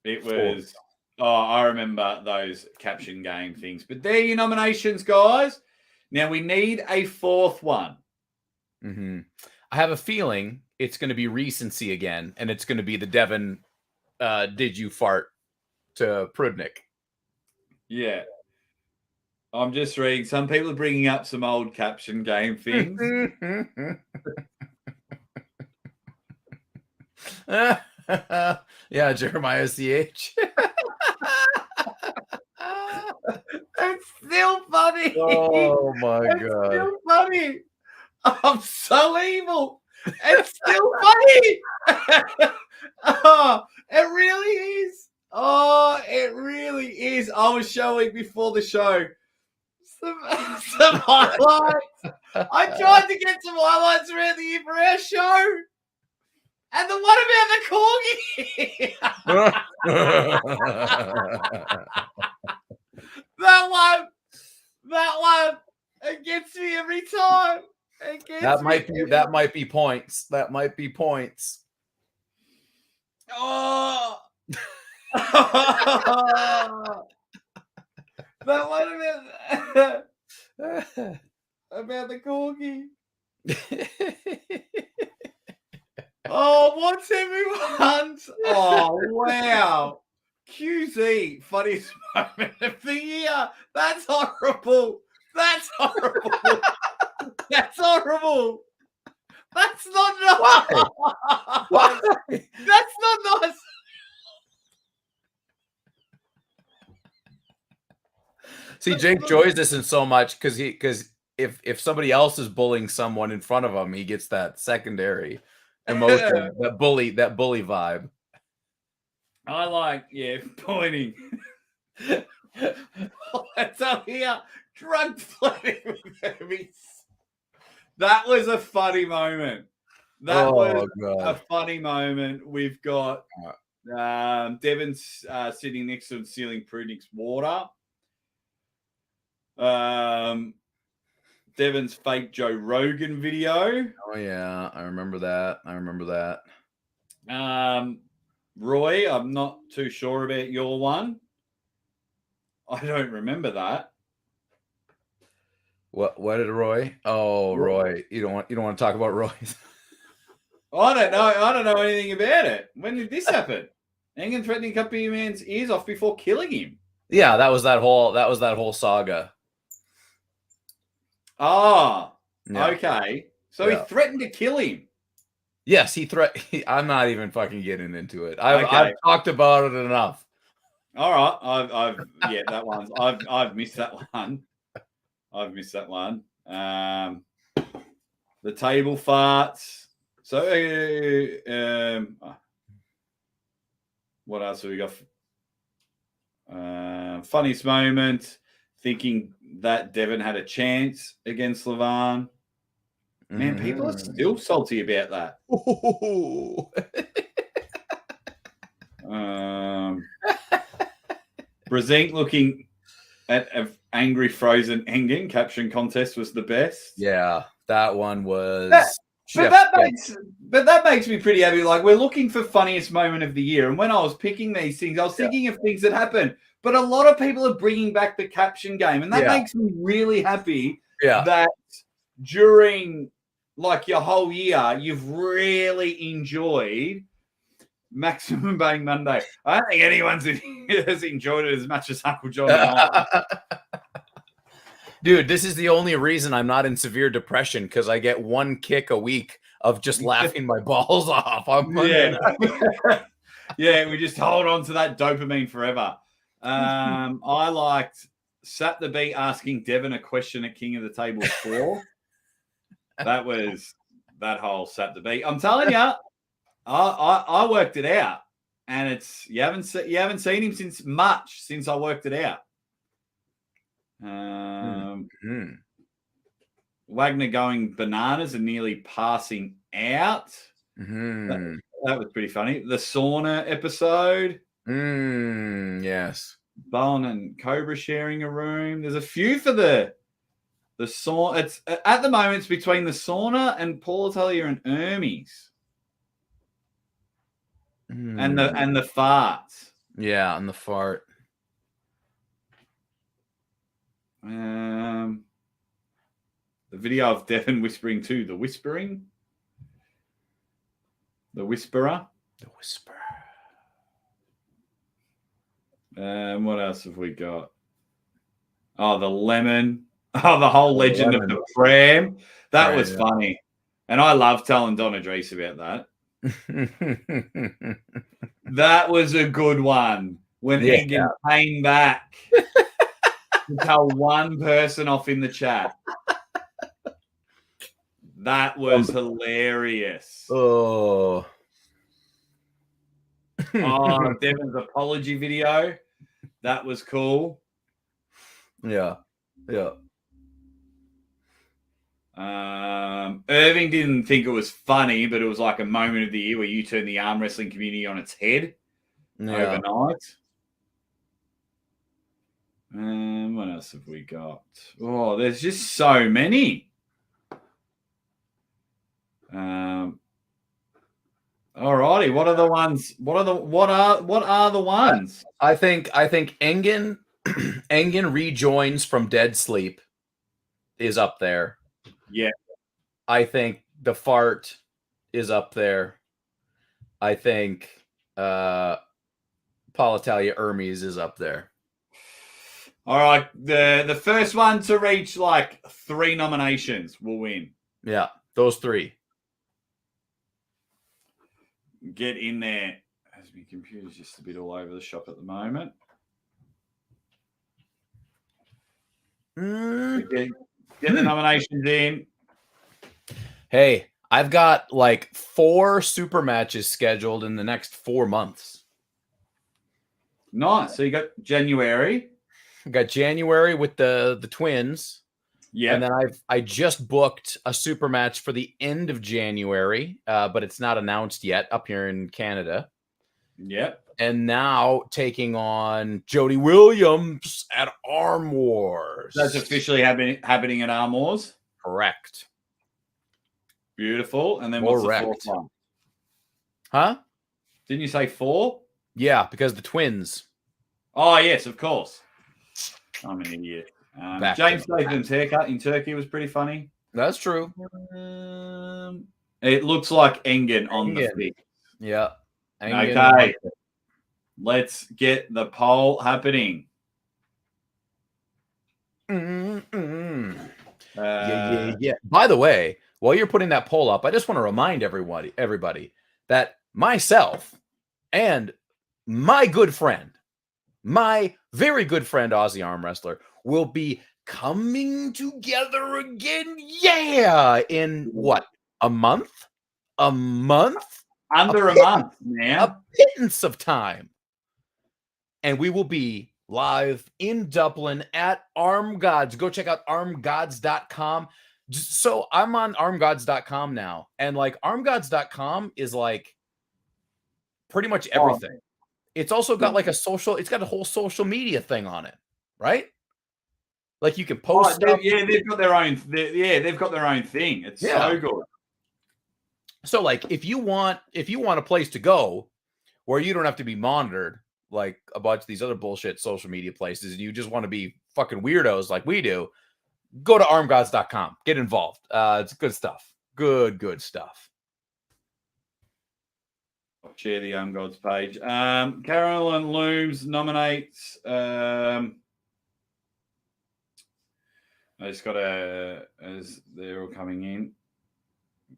It was... I remember those caption game things. But there are your nominations, guys. Now, we need a 4th one. Mm-hmm. I have a feeling it's going to be recency again, and it's going to be the Devin did you fart to Prudnick. Yeah. I'm just reading. Some people are bringing up some old caption game things. Yeah, Jeremiah CH. It's still funny. Oh, my God. It's still funny. I'm so evil. It's still funny. Oh, it really is. Oh, it really is. I was showing before the show some highlights. I tried to get some highlights around the year for our show. And the one about the corgi. That one, it gets me every time. That might be points. That might be points. Oh. That one about the corgi. Oh, what's everyone's? Oh, wow. QZ, funniest moment of the year. That's horrible. That's horrible. That's horrible. That's not nice. Why? That's not nice. See, Jake enjoys this in so much because if somebody else is bullying someone in front of him, he gets that secondary emotion, that bully vibe. I like, pointing. That's up here. Drug flirting with Hermes. That was a funny moment. That was a funny moment. We've got Devon's sitting next to him stealing Prudnick's water. Devon's fake Joe Rogan video. Oh yeah, I remember that. Roy, I'm not too sure about your one. I don't remember that. What did Roy? Oh, Roy. You don't want to talk about Roy. I don't know anything about it. When did this happen? Engen threatening to cut a man's ears off before killing him. Yeah, that was that whole saga. Oh, yeah. Okay. So he threatened to kill him. Yes, I'm not even fucking getting into it. I've talked about it enough. All right. I've missed that one. The table farts. So, what else have we got? Funniest moment, thinking that Devon had a chance against Levan. Man, people are still salty about that. Brzezinski looking at an angry frozen Engen caption contest was the best. Yeah, that one was. But that makes me pretty happy. Like, we're looking for funniest moment of the year, and when I was picking these things, I was thinking of things that happened. But a lot of people are bringing back the caption game, and that makes me really happy. Yeah. That during like your whole year, you've really enjoyed Maximum Bang Monday. I don't think anyone's has enjoyed it as much as Uncle John and I. Dude, this is the only reason I'm not in severe depression, because I get one kick a week of just laughing my balls off on Monday night. Yeah, we just hold on to that dopamine forever. I liked Sat the Beat asking Devon a question at King of the Table 4. That was that whole Sat the Beat. I'm telling you, I worked it out, and it's you haven't seen him since I worked it out. Wagner going bananas and nearly passing out. That was pretty funny. The sauna episode. Yes. Bowen and Cobra sharing a room. There's a few for the sauna. It's at the moment it's between the sauna and Paul Atelier and Hermes. And the farts. Yeah, and the fart. The video of Devon whispering to the whispering. The whisperer. The whisperer. What else have we got? Oh, the lemon. Oh, the whole legend of the pram. That was funny. And I love telling Don Idris about that. That was a good one. When Engen came back to tell one person off in the chat. That was hilarious. Oh, Devon's apology video. That was cool. Yeah. Irving didn't think it was funny, but it was like a moment of the year where you turn the arm wrestling community on its head overnight. What else have we got? Oh, there's just so many. Alrighty, what are the ones? What are the ones? I think Engen Engen rejoins from dead sleep is up there. Yeah. I think the fart is up there. I think Paul Italia Hermes is up there. All right, the first one to reach like 3 nominations will win. Yeah, those 3. Get in there. As my computer's just a bit all over the shop at the moment. Get the nominations in. Hey, I've got like 4 super matches scheduled in the next 4 months. Nice. So you got January. I got January with the twins. Yeah. And then I just booked a super match for the end of January, but it's not announced yet up here in Canada. Yep. And now taking on Jody Williams at Arm Wars. That's officially happening at Arm Wars? Correct. Beautiful. And then what's the 4th one? Huh? Didn't you say 4? Yeah, because the twins. Oh, yes, of course. I'm an idiot. James Statham's haircut in Turkey was pretty funny. That's true. It looks like Engen on the feet. Yeah. Engen. Okay. Let's get the poll happening. Yeah. By the way, while you're putting that poll up, I just want to remind everybody that myself and my good friend, my very good friend, Aussie Armwrestler, will be coming together again. Yeah. In what? A month? A month? Under a month, man. A pittance of time. And we will be live in Dublin at Arm Gods. Go check out armgods.com. So I'm on armgods.com now. And like armgods.com is like pretty much everything. It's also got like it's got a whole social media thing on it, right? Like you can post stuff. Yeah, they've got their own. They've got their own thing. It's so good. So like if you want a place to go where you don't have to be monitored like a bunch of these other bullshit social media places and you just want to be fucking weirdos like we do, go to armgods.com. Get involved. It's good stuff. Good stuff. I'll share the Gods page. Carolyn Looms nominates. I just got as they're all coming in.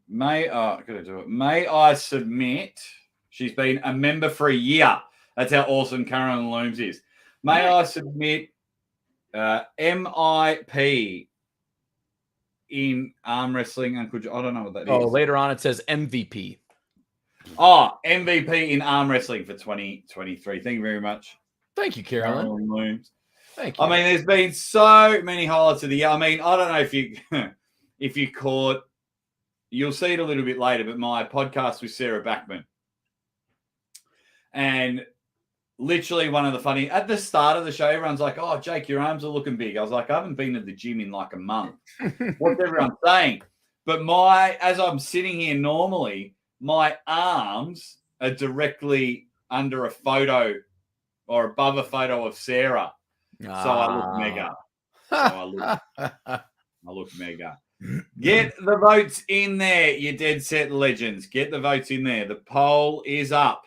May I submit? She's been a member for a year. That's how awesome Carolyn Looms is. May I submit MIP in arm wrestling? Uncle John, I don't know what that is. Oh, later on it says MVP. Oh, MVP in arm wrestling for 2023. Thank you very much. Thank you, Carolyn Looms. Thank you. I mean, there's been so many highlights of the year. I mean, I don't know if you caught. You'll see it a little bit later, but my podcast with Sarah Backman. And literally one of the funny, at the start of the show, everyone's like, oh, Jake, your arms are looking big. I was like, I haven't been to the gym in like a month. What's everyone saying? But as I'm sitting here normally, my arms are directly under a photo or above a photo of Sarah. So I look mega. I look mega. Get the votes in there, you dead set legends. Get the votes in there. The poll is up.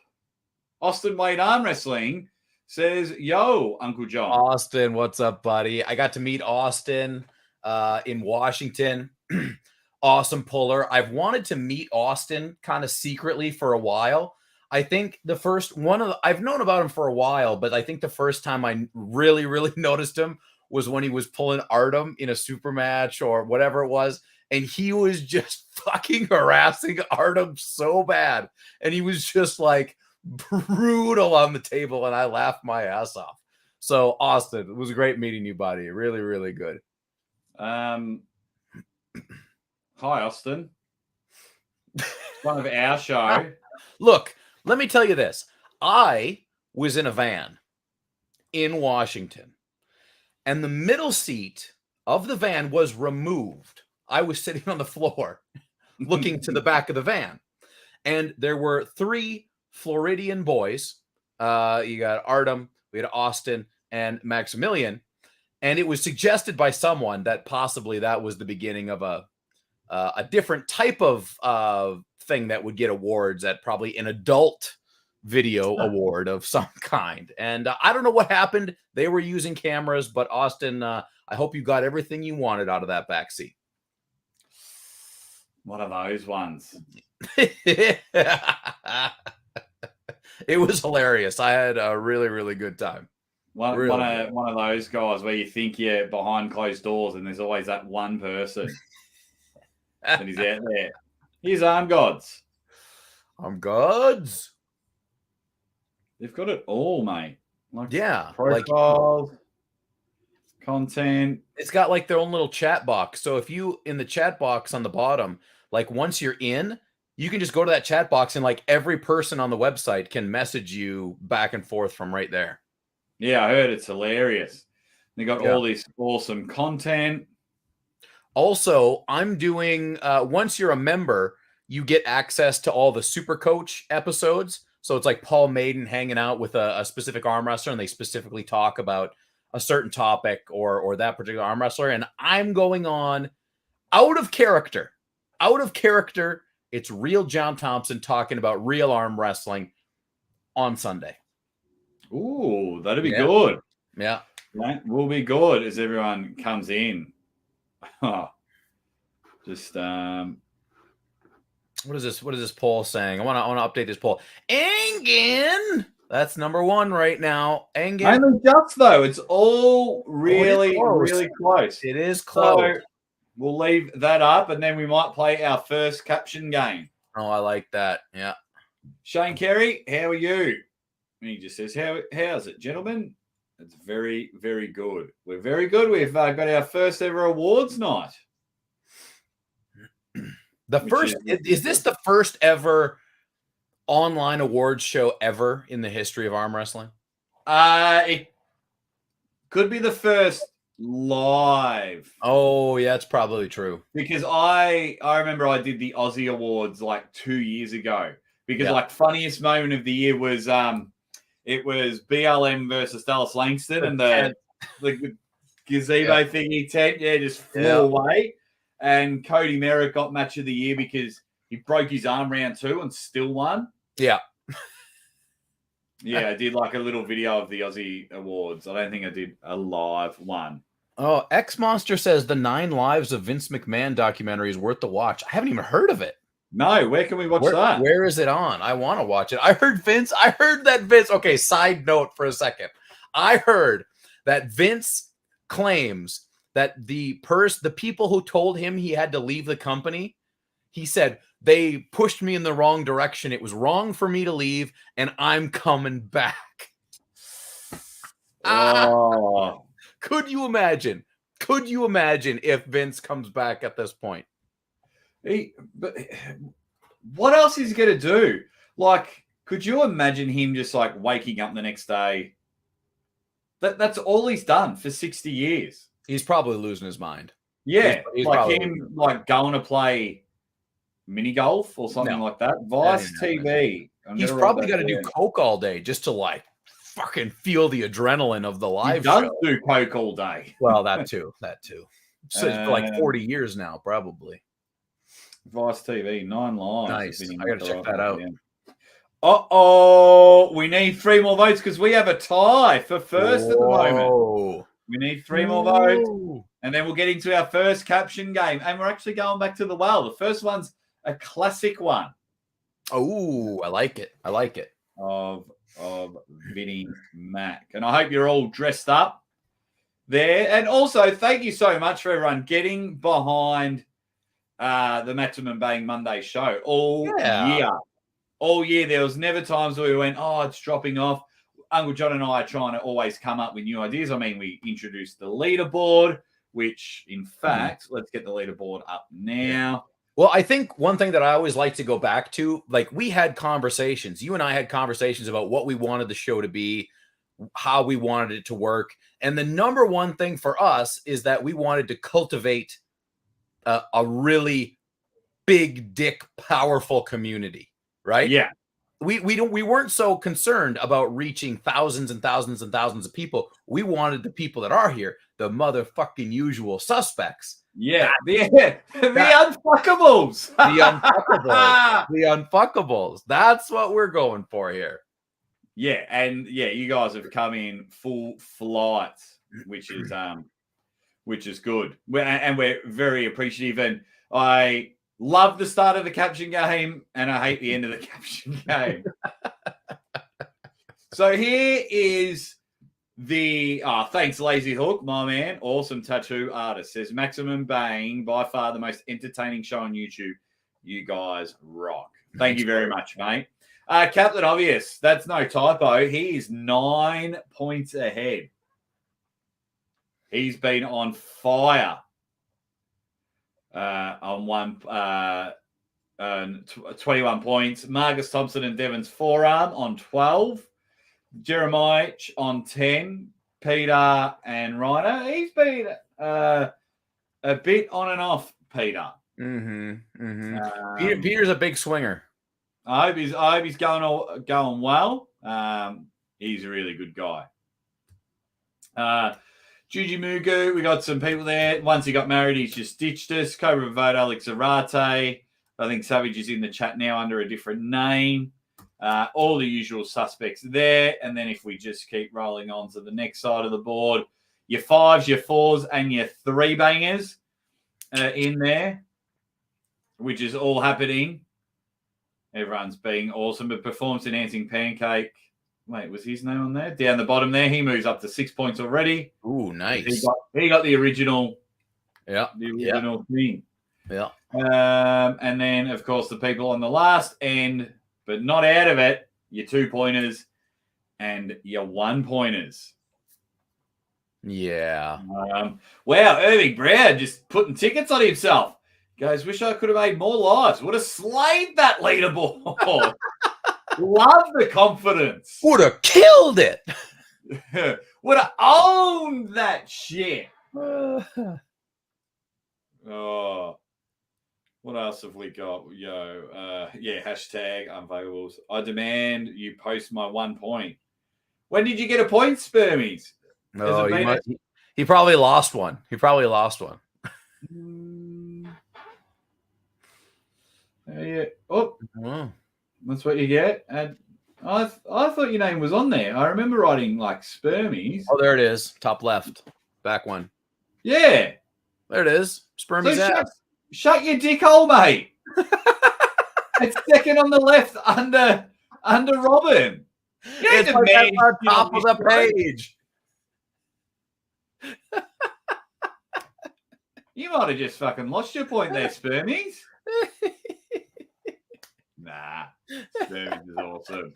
Austin Wade Arm Wrestling says, yo, Uncle John. Austin, what's up, buddy? I got to meet Austin in Washington. Awesome puller. I've wanted to meet Austin kind of secretly for a while. I think I've known about him for a while, but I think the first time I really, really noticed him was when he was pulling Artem in a super match or whatever it was. And he was just fucking harassing Artem so bad. And he was just like brutal on the table. And I laughed my ass off. So Austin, it was great meeting you, buddy. Really, really good. Hi, Austin. One of our show. Look, let me tell you this. I was in a van in Washington, and the middle seat of the van was removed. I was sitting on the floor looking to the back of the van, and there were 3 Floridian boys. You got Artem, we had Austin, and Maximilian, and it was suggested by someone that possibly that was the beginning of a different type of thing that would get awards at probably an adult video award of some kind. And I don't know what happened. They were using cameras, but Austin, I hope you got everything you wanted out of that backseat. One of those ones. It was hilarious. I had a really, really good time. One of those guys where you think you're behind closed doors and there's always that one person and he's out there. Here's Arm Gods. Arm Gods. They've got it all, mate. Like profiles, content. It's got like their own little chat box. So if you in the chat box on the bottom, like once you're in, you can just go to that chat box and like every person on the website can message you back and forth from right there. Yeah, I heard it's hilarious. They got all this awesome content. Also, I'm doing, once you're a member, you get access to all the Super Coach episodes. So it's like Paul Maiden hanging out with a specific arm wrestler, and they specifically talk about a certain topic or that particular arm wrestler. And I'm going on out of character. It's real John Thompson talking about real arm wrestling on Sunday. Ooh, that'd be good. Yeah. That will be good as everyone comes in. Just what is this poll saying? I want to update this poll. Engen, that's number 1 right now. Engen. Mainly just though, it's all really close. It is close. So we'll leave that up, and then we might play our first caption game. Oh, I like that. Yeah. Shane Carey, how are you? And he just says, how's it, gentlemen? It's very, very good. We're very good. We've got our first ever awards night. Is this the first ever online awards show ever in the history of arm wrestling? It could be the first live. Oh, yeah, that's probably true. Because I remember I did the Aussie Awards like 2 years ago. Because like funniest moment of the year was it was BLM versus Dallas Langston and the gazebo thingy tent, just flew away. And Cody Merritt got match of the year because he broke his arm round 2 and still won. Yeah. I did like a little video of the Aussie Awards. I don't think I did a live one. Oh, X Monster says the 9 Lives of Vince McMahon documentary is worth the watch. I haven't even heard of it. No, where can we watch that? Where is it on? I want to watch it. I heard that Vince. Okay, side note for a second. I heard that Vince claims that the people who told him he had to leave the company, he said, they pushed me in the wrong direction. It was wrong for me to leave, and I'm coming back. Oh. Could you imagine? Could you imagine if Vince comes back at this point? But what else is he going to do? Like, could you imagine him just like waking up the next day? That's all he's done for 60 years. He's probably losing his mind. Yeah, he's like him, like going to play mini golf or something like that. Vice TV. He's probably got to do coke all day just to like fucking feel the adrenaline of the live show. He does do coke all day. Well, that too. So for like 40 years now, probably. Vice TV, 9 lives. Nice. I got to check that out. Uh-oh. We need 3 more votes because we have a tie for first at the moment. We need 3 more votes. And then we'll get into our first caption game. And we're actually going back to the well. The first one's a classic one. Oh, I like it. Of Vinnie Mac. And I hope you're all dressed up there. And also, thank you so much for everyone getting behind the Maximum Bang Monday show all year. All year. There was never times where we went, oh, it's dropping off. Uncle John and I are trying to always come up with new ideas. I mean, we introduced the leaderboard. which, in fact, let's get the leaderboard up now. Well, I think one thing that I always like to go back to, like we had conversations, you and I had conversations about what we wanted the show to be, how we wanted it to work. And the number one thing for us is that we wanted to cultivate a really big dick, powerful community, right? Yeah. We weren't so concerned about reaching thousands and thousands and thousands of people. We wanted the people that are here, the motherfucking usual suspects. Yeah, the unfuckables. The unfuckables. The unfuckables. That's what we're going for here. Yeah, and you guys have come in full flight, which is good. And we're very appreciative. And I love the start of the caption game, and I hate the end of the caption game. So here is the thanks, Lazy Hook, my man. Awesome tattoo artist. Says Maximum Bang, by far the most entertaining show on YouTube. You guys rock. Thank you very much, mate. Captain Obvious, that's no typo. He is 9 points ahead. He's been on fire. On 21 points. Marcus Thompson and Devon's forearm on 12. Jeremiah on 10. Peter and Ryder. He's been a bit on and off, Peter. Peter's a big swinger. I hope he's going well. He's a really good guy. Juji Mugu, we got some people there. Once he got married, he's just ditched us. Cobra Vote, Alex Arate. I think Savage is in the chat now under a different name. All the usual suspects there. And then if we just keep rolling on to the next side of the board, your 5s, your 4s, and your 3 bangers in there, which is all happening. Everyone's being awesome. But performance-enhancing pancake. Wait, was his name on there? Down the bottom there. He moves up to 6 points already. Ooh, nice. He got the original. Yeah. The original thing. Yeah. And then, of course, the people on the last end, but not out of it, your 2-pointers and your 1-pointers. Yeah. Wow, Irving Brown just putting tickets on himself. Goes, wish I could have made more lives. Would have slayed that leaderboard. Love the confidence. Would have killed it. Would have owned that shit. Oh, what else have we got? Hashtag unfuckables. I demand you post my 1 point. When did you get a point, Spermies? No, he probably lost one. Yeah. Oh. That's what you get. And I thought your name was on there. I remember writing like Spermies. Oh, there it is. Top left. Back one. Yeah. There it is. Spermies so shut your dick hole, mate. It's second on the left under Robin. It's like at the top of the page. You might have just fucking lost your point there, Spermies. Nah, Spermies is awesome.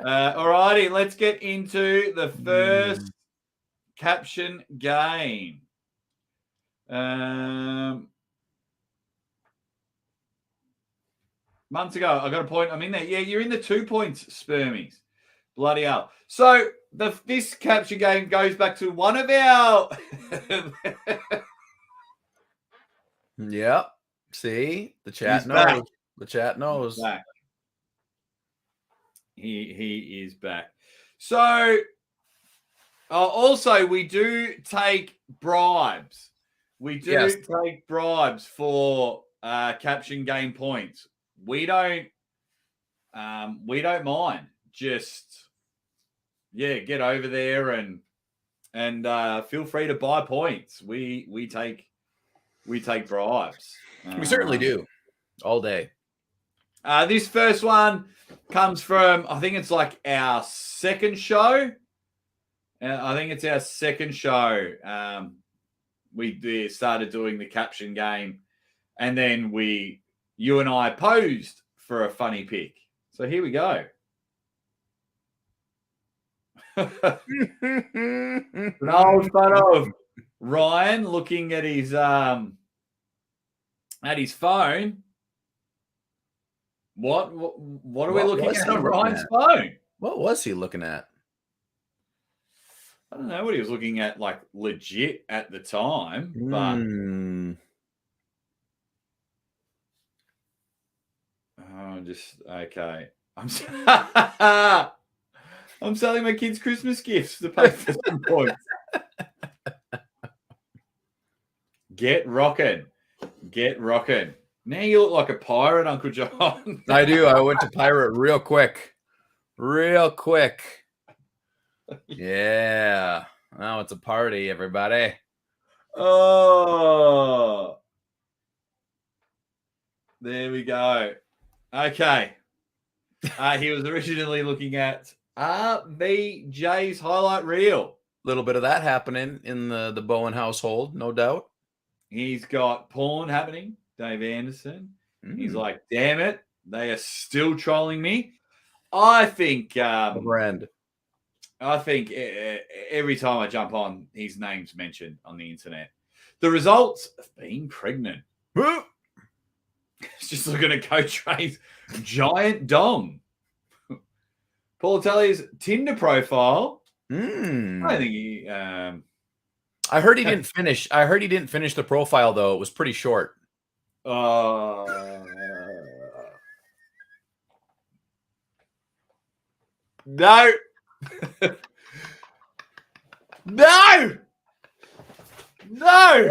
Alrighty, let's get into the first caption game. Months ago, I got a point. I'm in there. Yeah, you're in the 2 points, Spermies. Bloody hell. So this capture game goes back to one of our... Yep. See? The chat knows. Back. The chat knows. He's back. He is back. So also, we do take bribes. We do take bribes for caption game points. We don't mind. Just get over there and feel free to buy points. We take bribes. We certainly do. All day. This first one comes from, I think it's like our second show. I think it's our second show. We started doing the caption game, and then you and I posed for a funny pic. So here we go. An old photo of Ryan looking at his phone. What are we looking at on Ryan's phone? What was he looking at? I don't know what he was looking at, like legit at the time, but okay. I'm selling my kids Christmas gifts to pay for some points. Get rocking. Now you look like a pirate, Uncle John. I do. I went to pirate real quick. Yeah. Now it's a party, everybody. Oh. There we go. Okay. He was originally looking at RBJ's highlight reel. A little bit of that happening in the Bowen household, no doubt. He's got porn happening, Dave Anderson. He's like, damn it, they are still trolling me. I think every time I jump on, his name's mentioned on the internet. The results of being pregnant. It's just looking at Coach Ray's giant dong. Paul Telly's Tinder profile. I think he. I heard he didn't finish. I heard he didn't finish the profile though. It was pretty short. No. No. No.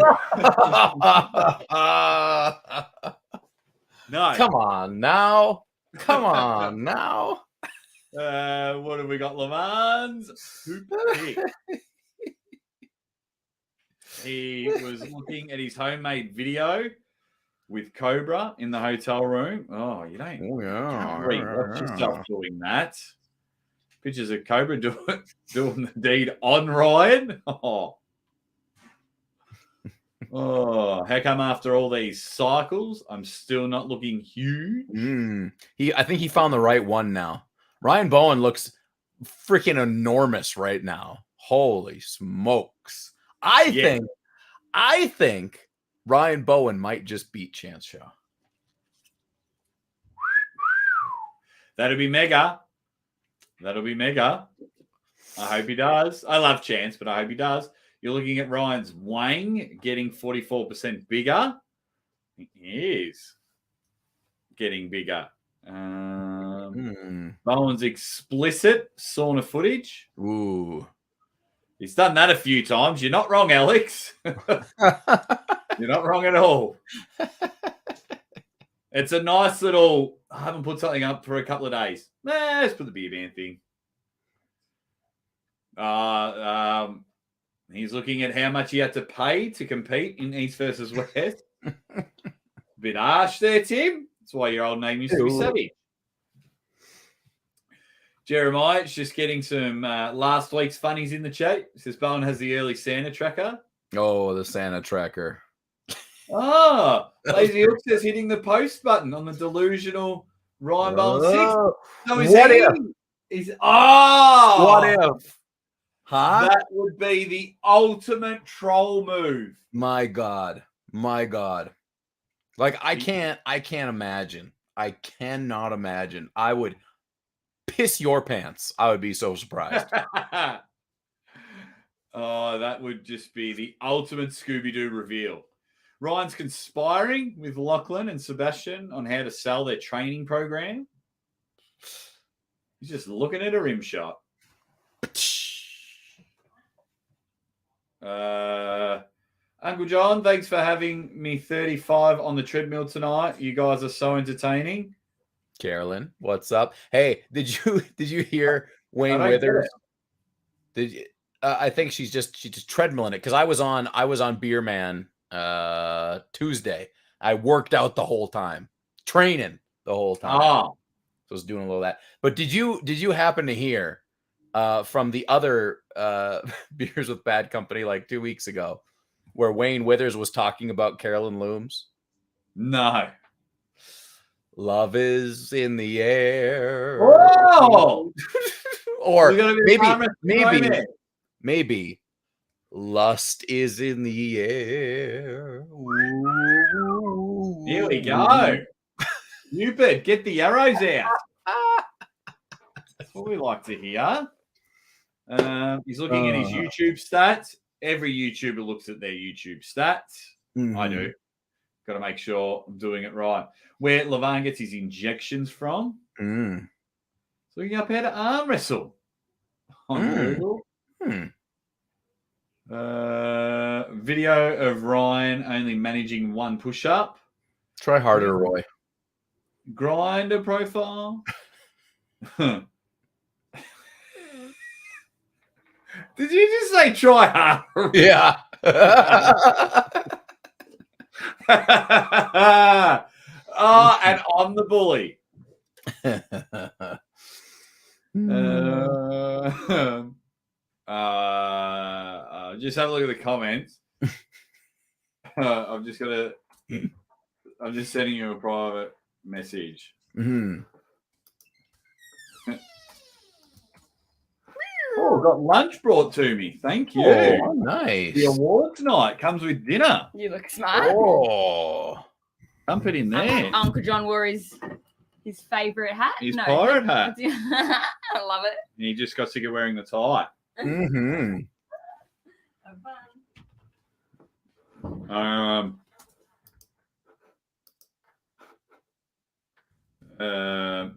Come on now. What have we got? Lemans. He was looking at his homemade video with Cobra in the hotel room. Oh, you don't watch yourself doing that. Pictures of Cobra doing the deed on Ryan. Oh, how come after all these cycles, I'm still not looking huge? I think he found the right one now. Ryan Bowen looks freaking enormous right now. Holy smokes. I think Ryan Bowen might just beat Chance Shaw. That'll be mega. I hope he does. I love Chance, but I hope he does. You're looking at Ryan's wang getting 44% bigger. He is getting bigger. Bowen's explicit sauna footage. Ooh. He's done that a few times. You're not wrong, Alex. You're not wrong at all. It's a nice little, I haven't put something up for a couple of days. Let's put the beer band thing. He's looking at how much he had to pay to compete in East versus West. Bit harsh there, Tim. That's why your old name used to be Savage. Jeremiah's just getting some last week's funnies in the chat. It says Bowen has the early Santa tracker. Oh, the Santa tracker. Oh, Lazy Hook says hitting the post button on the delusional Ryan Bowen 6. So what if? Huh? That would be the ultimate troll move. My God. Like I can't imagine. I cannot imagine. I would piss your pants. I would be so surprised. Oh, that would just be the ultimate Scooby-Doo reveal. Ryan's conspiring with Lachlan and Sebastian on how to sell their training program. He's just looking at a rim shot. Uncle John, thanks for having me 35 on the treadmill tonight. You guys are so entertaining. Carolyn, what's up? Hey, did you hear Wayne Withers? Did you? I think she's just treadmilling it because I was on Beer Man Tuesday. I worked out the whole time, training the whole time. So I was doing a little of that. But did you happen to hear from the other Beers with Bad Company like 2 weeks ago, where Wayne Withers was talking about Carolyn Looms? No. Love is in the air. Whoa! Or maybe Lust is in the air. Ooh. Here we go. Cupid, get the arrows out. That's what we like to hear. He's looking at his YouTube stats. Every YouTuber looks at their YouTube stats. Mm-hmm. I do. Got to make sure I'm doing it right. Where Levan gets his injections from. So looking up how to arm wrestle on Google. Video of Ryan only managing one push-up. Try harder, Roy. Grinder profile. Did you just say try harder? Yeah. And I'm the bully. Just have a look at the comments. I'm just sending you a private message. Oh, got lunch brought to me. Thank you. Oh, nice. The awards night comes with dinner. You look smart. Oh, dump it in there. Uncle John wore his favorite hat. His pirate hat. I love it. And he just got sick of wearing the tie.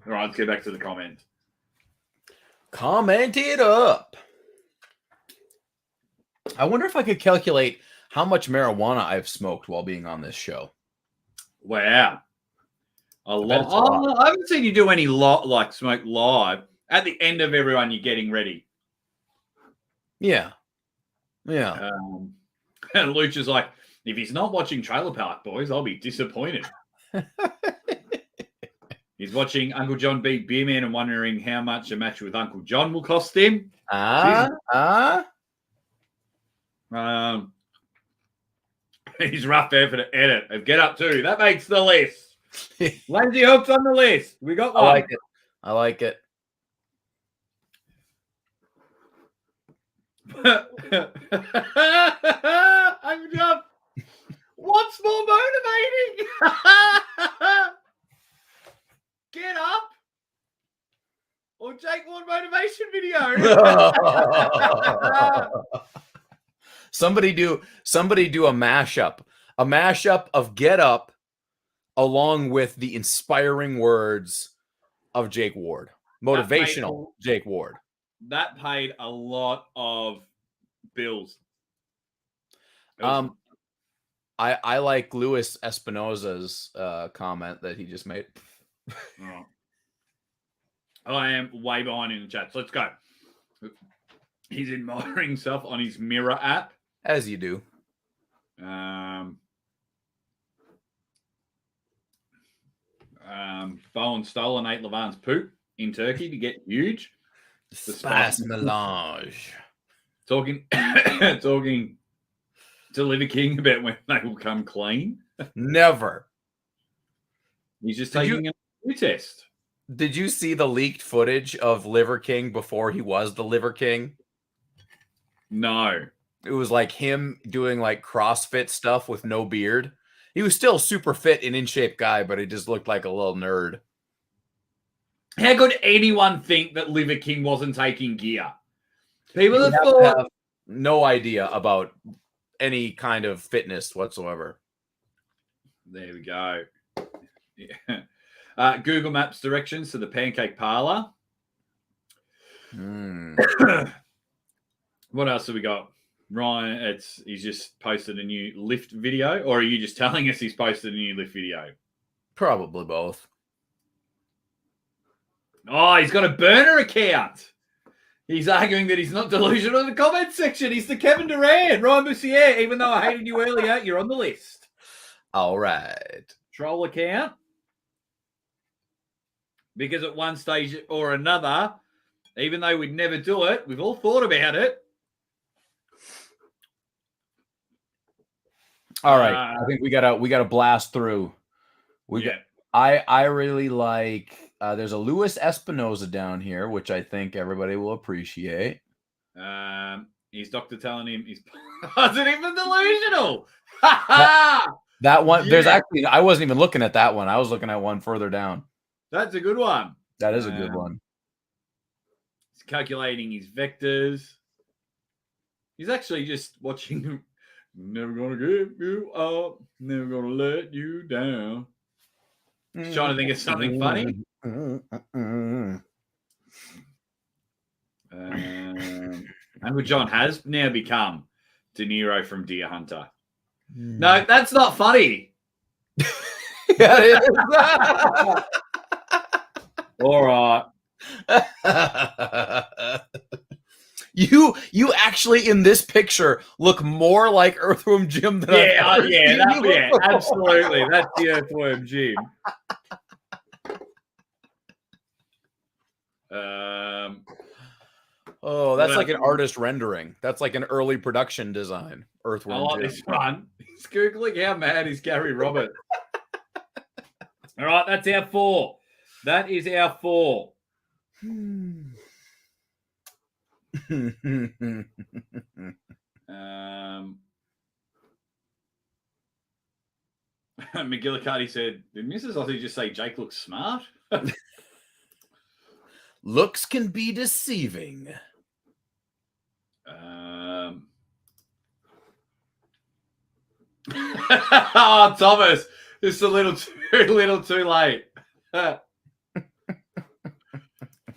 Right, let's get back to the comments. Comment it up. I wonder if I could calculate how much marijuana I've smoked while being on this show. Wow. A lot. Oh, I haven't seen you do any smoke live. At the end of everyone, you're getting ready. Yeah. And Luch is like, if he's not watching Trailer Park Boys, I'll be disappointed. He's watching Uncle John beat Beerman and wondering how much a match with Uncle John will cost him. He's rough there for the edit of Get Up 2. That makes the list. Lindsay Hook's on the list. We got one. I like it. Uncle John, what's more motivating? Get Up or Jake Ward motivation video? Somebody do a mashup of Get Up along with the inspiring words of Jake Ward, motivational Jake Ward. That paid a lot of bills. I like Luis Espinoza's comment that he just made. Oh. I am way behind in the chat. So let's go. He's admiring himself on his Mirror app. As you do. Bowen stole and ate Levan's poop in Turkey to get huge. The spice melange. Talking to Liver King about when they will come clean. Never. He's just taking a new test. Did you see the leaked footage of Liver King before he was the Liver King? No. It was like him doing like CrossFit stuff with no beard. He was still super fit and in shape guy, but he just looked like a little nerd. How could anyone think that Liver King wasn't taking gear? People have thought no idea about any kind of fitness whatsoever. There we go. Yeah. Google Maps directions to the Pancake Parlor. What else have we got? Ryan, he's just posted a new lift video, or are you just telling us he's posted a new lift video? Probably both. Oh, he's got a burner account. He's arguing that he's not delusional in the comment section. He's the Kevin Durant, Ryan Bussier. Even though I hated you earlier, you're on the list. All right. Troll account. Because at one stage or another, even though we'd never do it, we've all thought about it. All right. I think we gotta blast through. I really like there's a Luis Espinoza down here, which I think everybody will appreciate. Is Doctor telling him he's wasn't even delusional? Ha ha! That one, Yeah. there's actually, I wasn't even looking at that one. I was looking at one further down. That's a good one. That is a good one. He's calculating his vectors. He's actually just watching. Never gonna give you up. Never gonna let you down. He's trying to think of something funny. Uncle John has now become De Niro from Deer Hunter. No, that's not funny. Yeah, it is. All right. You actually in this picture look more like Earthworm Jim than I've ever seen you. Absolutely. That's the Earthworm Jim. Oh, that's like an artist rendering. That's like an early production design. Earthworm I like Jim. this one. He's Googling how mad is Gary Roberts. All right, that's our 4. That is our 4. McGillicuddy said, did Mrs. Aussie just say Jake looks smart? Looks can be deceiving. Oh, Thomas, it's a little too late.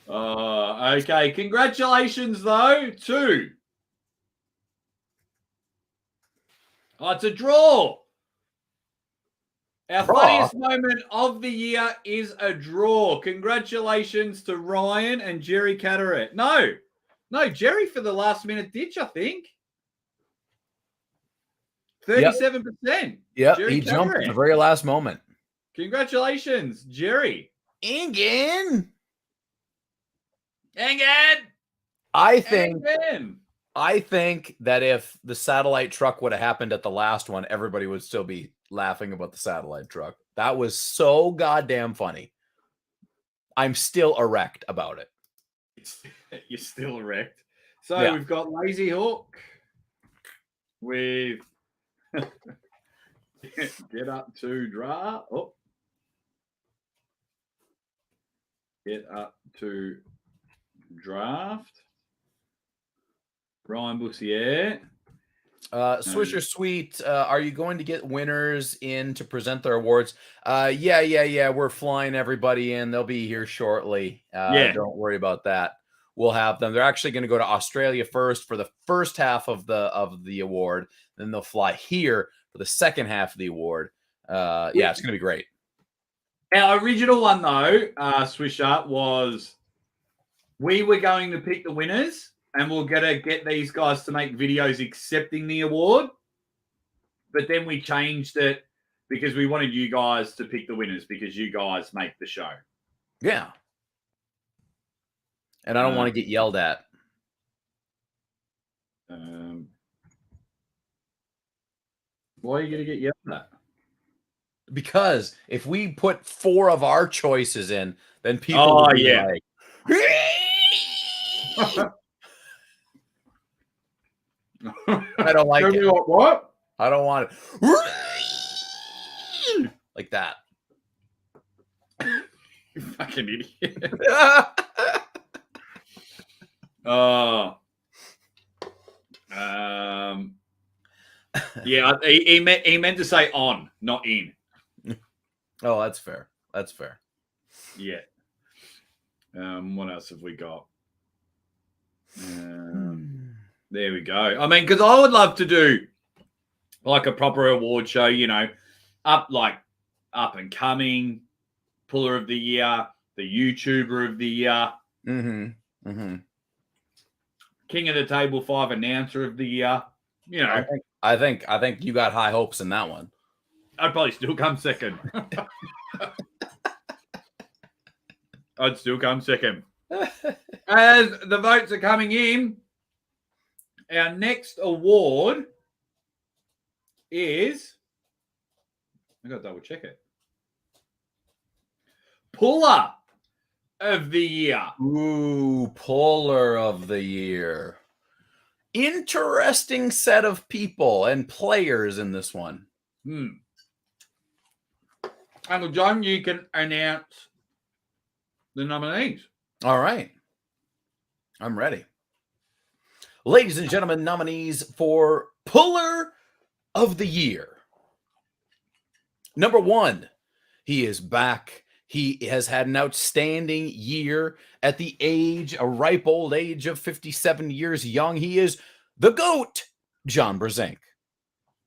Okay. Congratulations, though, to... Oh, it's a draw. Our funniest moment of the year is a draw. Congratulations to Ryan and Jerry Cataract. No, Jerry for the last minute ditch, I think. 37%. Yep, Jerry he jumped at Cataract. the very last moment. Congratulations, Jerry. Ingen. I think that if the satellite truck would have happened at the last one, everybody would still be laughing about the satellite truck. That was so goddamn funny. I'm still erect about it. You're still erect. So we've got Lazy Hook with get up to draft. Oh. Get up to draft. Ryan Bussier. Swisher Sweet, are you going to get winners in to present their awards? Yeah. We're flying everybody in. They'll be here shortly. Don't worry about that. We'll have them. They're actually going to go to Australia first for the first half of the award. Then they'll fly here for the second half of the award. It's going to be great. Our original one, though, Swisher, was we were going to pick the winners. And we're going to get these guys to make videos accepting the award. But then we changed it because we wanted you guys to pick the winners because you guys make the show. Yeah. And I don't want to get yelled at. Why are you going to get yelled at? Because if we put 4 of our choices in, then people will be like... I don't like it. What? I don't want it. Like that. You fucking idiot. He meant to say on, not in. Oh, that's fair. Yeah. What else have we got? There we go. I mean, because I would love to do like a proper award show, up and coming, puller of the year, the YouTuber of the year, King of the Table 5 announcer of the year. I think you got high hopes in that one. I'd probably still come second. As the votes are coming in, our next award is, I got to double check it, Puller of the Year. Ooh, Puller of the Year. interesting set of people and players in this one. Uncle John, you can announce the nominees. All right. I'm ready. Ladies and gentlemen, nominees for Puller of the Year. Number 1, he is back. He has had an outstanding year at the age, a ripe old age of 57 years young. He is the GOAT, John Brzenk.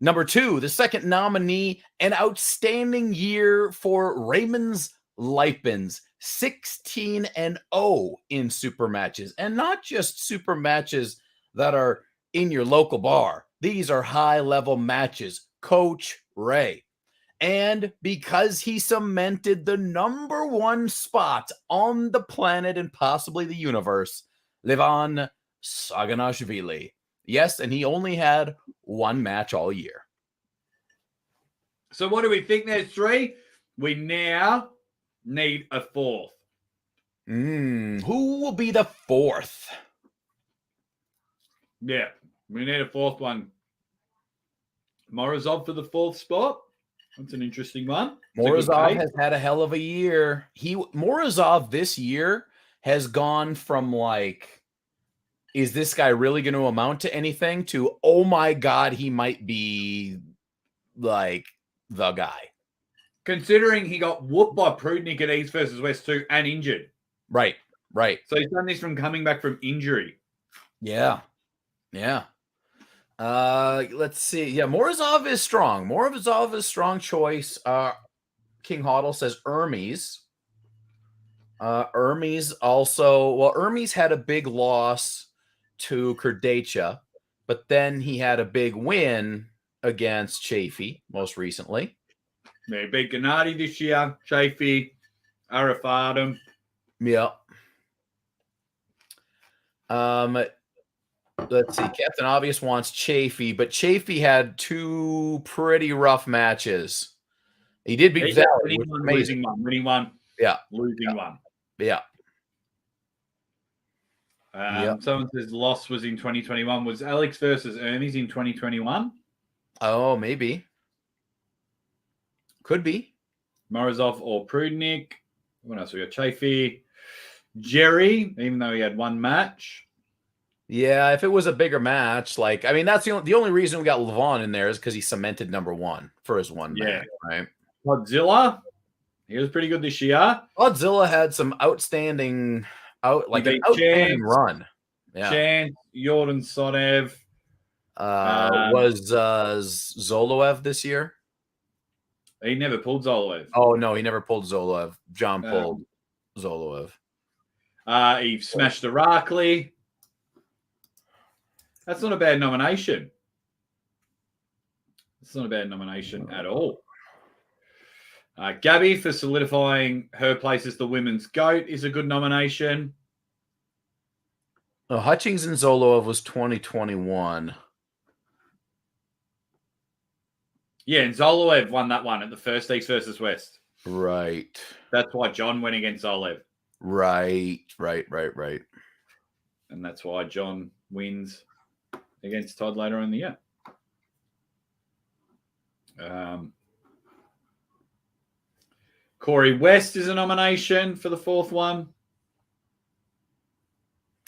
Number 2, the second nominee, an outstanding year for Raymond's Lipins, 16-0 in super matches, and not just super matches that are in your local bar. These are high-level matches. Coach Ray. And because he cemented the number 1 spot on the planet and possibly the universe, Levan Saganashvili. Yes, and he only had 1 match all year. So what do we think? There's 3. We now need a 4th. Who will be the 4th? Yeah, we need a 4th one. Morozov for the 4th spot. That's an interesting one. Morozov has had a hell of a year. Morozov this year has gone from like, is this guy really going to amount to anything, to, oh my God, he might be like the guy. Considering he got whooped by Prudnik at East versus West 2 and injured. Right. So he's done this from coming back from injury. Yeah. Let's see. Yeah, Morozov is strong. Morozov is strong choice. King Hoddle says Hermes. Hermes also, well, Hermes had a big loss to Kurdacha, but then he had a big win against Chafee most recently. They beat Gennady this year, Chafee, Arafardum. Yeah. Let's see. Captain Obvious wants Chafee, but Chafee had 2 pretty rough matches. He did beat Valley, which was amazing. Winning one. Yeah. Losing one. Yeah. Someone says loss was in 2021. Was Alex versus Hermes in 2021? Oh, maybe. Could be. Morozov or Prudnik. What else? We got Chafee. Jerry, even though he had 1 match. Yeah, if it was a bigger match, like, I mean, that's the only reason we got Levon in there is because he cemented number 1 for his 1 match, right? Godzilla, he was pretty good this year. Godzilla had some outstanding, outstanding run. Yeah. Chance, Jordan Sonev. Was Zoloev this year? He never pulled Zoloev. Oh, no, he never pulled Zoloev. John pulled Zoloev. He smashed Irakli. That's not a bad nomination. It's not a bad nomination at all. Gabby for solidifying her place as the women's GOAT is a good nomination. Hutchings and Zoloev was 2021. Yeah, and Zoloev won that one at the first East versus West. Right. That's why John went against Zoloev. Right. And that's why John wins against Todd later in the year. Corey West is a nomination for the 4th one.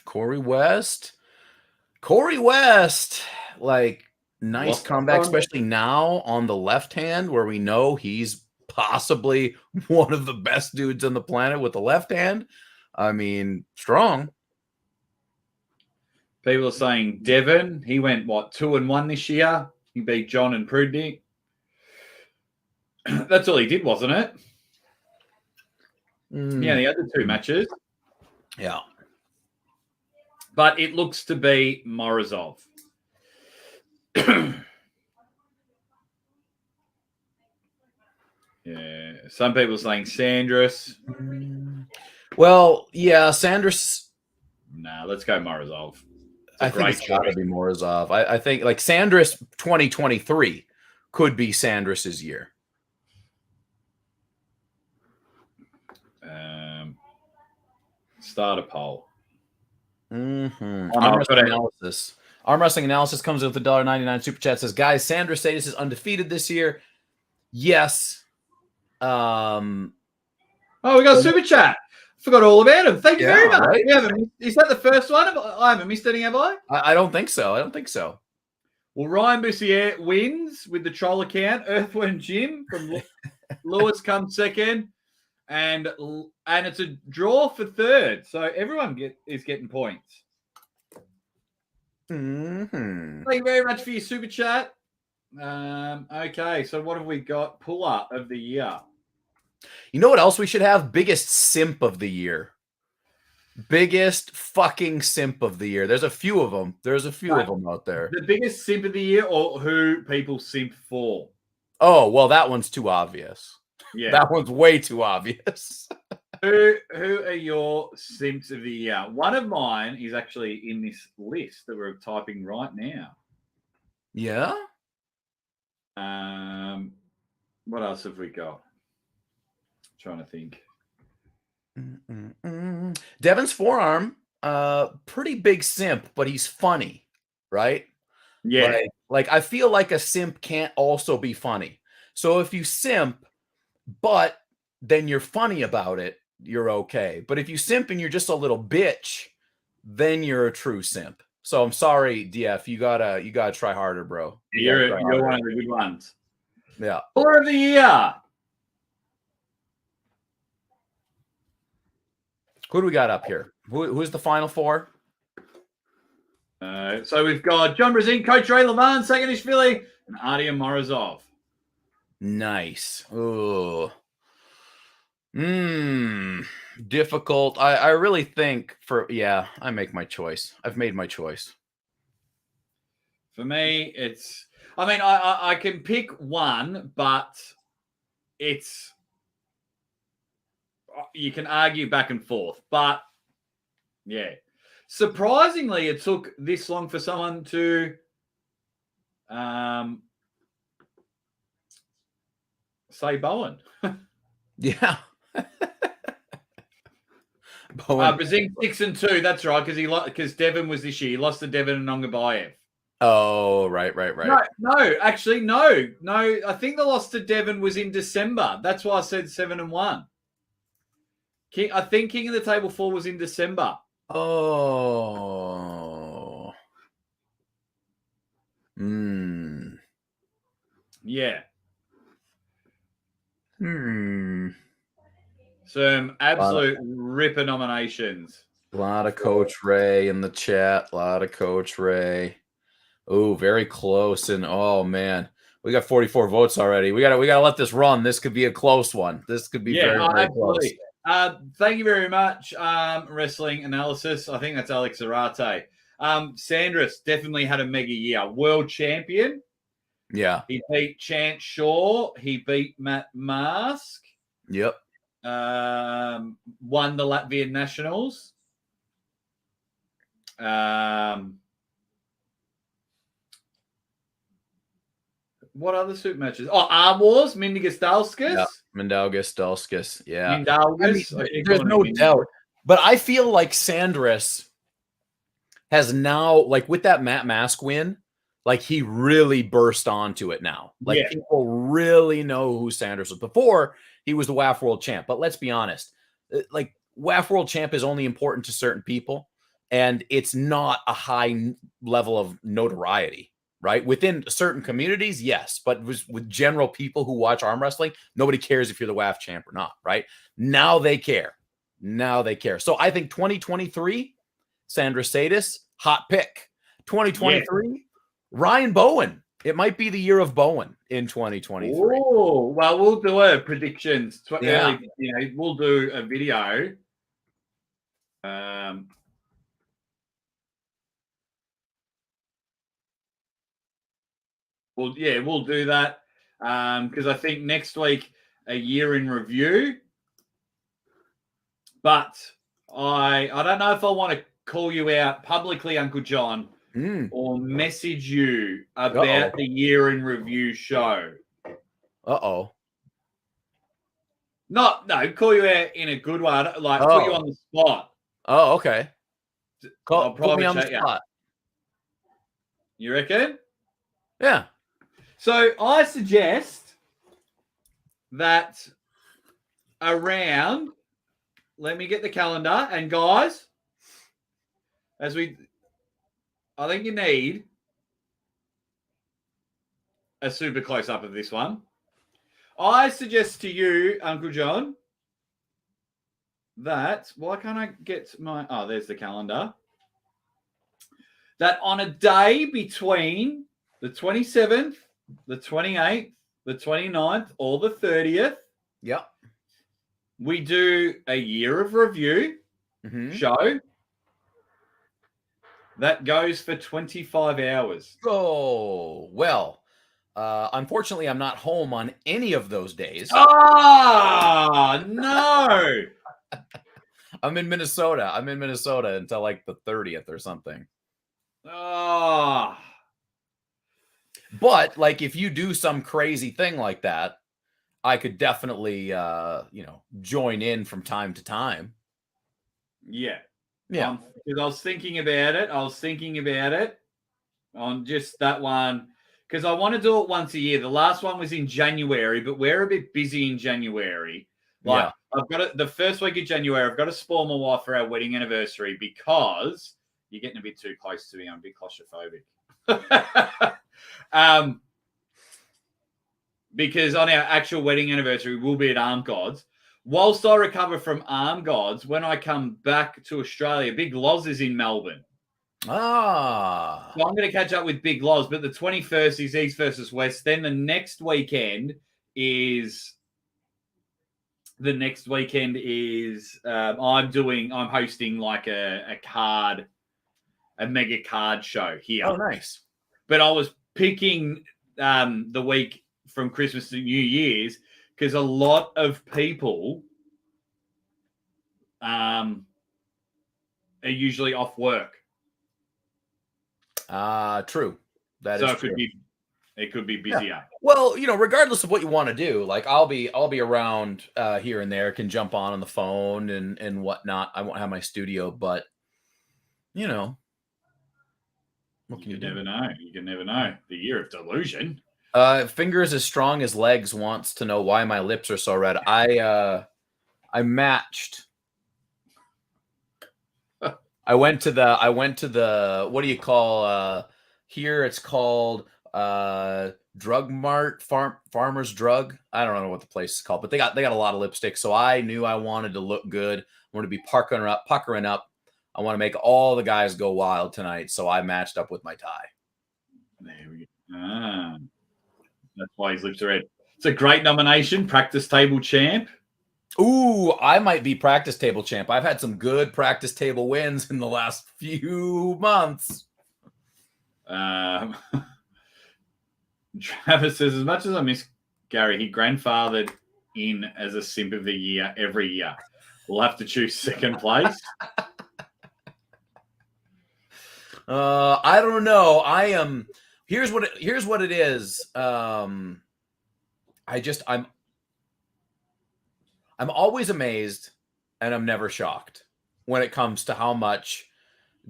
Corey West, like, nice comeback, especially now on the left hand, where we know he's possibly one of the best dudes on the planet with the left hand. I mean, strong. People are saying Devon. He went, 2-1 this year? He beat John and Prudnik. That's all he did, wasn't it? Yeah, the other 2 matches. Yeah. But it looks to be Morozov. Yeah. Some people are saying Sandras. Well, yeah, Sandras. Nah, let's go Morozov. I think it's got to be Morozov. I think like Sandras 2023 could be Sandras's year. Start a poll. Analysis. Arm Wrestling Analysis comes in with a $1.99 super chat. Says, guys, Sandra Sadis is undefeated this year. Yes. We got a super chat. Forgot all about him. Thank you very much. Right? Is that the first one? I haven't missed any, have I? I don't think so. Well, Ryan Bussier wins with the troll account. Earthworm Jim from Lewis comes second. And it's a draw for third. So everyone is getting points. Mm-hmm. Thank you very much for your super chat. Okay, so what have we got? Pull-up of the year. You know what else we should have? Biggest simp of the year. Biggest fucking simp of the year. There's a few of them. There's a few of them out there. The biggest simp of the year, or who people simp for? Oh, well, that one's too obvious. Yeah, that one's way too obvious. Who are your simps of the year? One of mine is actually in this list that we're typing right now. Yeah. What else have we got? Trying to think. Devin's forearm, pretty big simp, but he's funny, right? Yeah. Like I feel like a simp can't also be funny. So if you simp, but then you're funny about it, you're okay. But if you simp and you're just a little bitch, then you're a true simp. So I'm sorry, DF, you gotta try harder, bro. You're one of the good ones. Yeah. Player of the year. Who do we got up here? Who's the final four? So we've got John Brazin, Coach Ray Levan, Saganishvili, and Artyom Morozov. Nice. Oh. Difficult. I really think I make my choice. I've made my choice. For me, I can pick one, but you can argue back and forth. But yeah, surprisingly, it took this long for someone to say Bowen. Yeah. Bowen. Brazing 6-2. That's right, because Devon was this year. He lost to Devon and Nongabayev. Oh, right. No, actually, no. I think the loss to Devon was in December. That's why I said 7-1. I think King of the Table 4 was in December. Oh. Yeah. Some absolute ripper nominations. A lot of Coach Ray in the chat. A lot of Coach Ray. Oh, very close. And oh man, we got 44 votes already. We gotta let this run. This could be a close one. This could be very close. Thank you very much, Wrestling Analysis. I think that's Alex Zarate. Sandras definitely had a mega year. World champion. Yeah. He beat Chance Shaw. He beat Matt Mask. Yep. Won the Latvian Nationals. What other super matches? Oh, Arm Wars, Mindaugas Dalskis. Yeah, Mindaugas Dalskis. Yeah. Mindaugas. There's no doubt. But I feel like Sandras has now, like with that Matt Mask win, like he really burst onto it now. Like people really know who Sandras was. Before, he was the WAF World Champ. But let's be honest, like WAF World Champ is only important to certain people, and it's not a high level of notoriety, right? Within certain communities, yes, but with general people who watch arm wrestling, nobody cares if you're the WAF Champ or not, right? Now they care. So I think 2023, Sandra Sadis, hot pick. 2023, Ryan Bowen. It might be the year of Bowen in 2023. Oh, well, we'll do a predictions. We'll do a video. We'll do that because I think next week a year in review. But I don't know if I want to call you out publicly, Uncle John, or message you about the year in review show. No, call you out in a good way. Like put you on the spot. Oh, okay. I'll put me on the spot. You reckon? Yeah. So I suggest that around, let me get the calendar, and guys, I think you need a super close up of this one. I suggest to you, Uncle John, that, why can't I get there's the calendar. That on a day between the 27th, the 28th, the 29th, or the 30th, Yep. we do a year of review show that goes for 25 hours. Oh, well, unfortunately, I'm not home on any of those days. Ah, no. I'm in Minnesota. Until like the 30th or something. Oh. But like, if you do some crazy thing like that, I could definitely, join in from time to time. Yeah. Yeah. Because I was thinking about it on just that one. Because I want to do it once a year. The last one was in January, but we're a bit busy in January. Like, I've got it the first week of January. I've got to spoil my wife for our wedding anniversary because you're getting a bit too close to me. I'm a bit claustrophobic. Because on our actual wedding anniversary, we'll be at Arm Gods. Whilst I recover from Arm Gods, when I come back to Australia, Big Loz is in Melbourne. Ah. So I'm going to catch up with Big Loz, but the 21st is East versus West. Then the next weekend is I'm hosting like a mega card show here. Oh, nice. But I was picking the week from Christmas to New Year's because a lot of people are usually off work. True. That so is it true. It could be busier. Yeah. Well, regardless of what you want to do, like I'll be around here and there, can jump on the phone and whatnot. I won't have my studio, but what can you do? Never know. You can never know. The year of delusion. Fingers as strong as legs wants to know why my lips are so red. I matched. I went to the what do you call here? It's called Drug Mart, Farmer's Drug. I don't know what the place is called, but they got a lot of lipstick. So I knew I wanted to look good. I wanted to be puckering up. I want to make all the guys go wild tonight. So I matched up with my tie. There we go. That's why his lips are red. It's a great nomination. Practice table champ. Ooh, I might be practice table champ. I've had some good practice table wins in the last few months. Travis says, as much as I miss Gary, he grandfathered in as a simp of the year every year. We'll have to choose second place. I don't know. I am. Here's what it is. I'm always amazed, and I'm never shocked when it comes to how much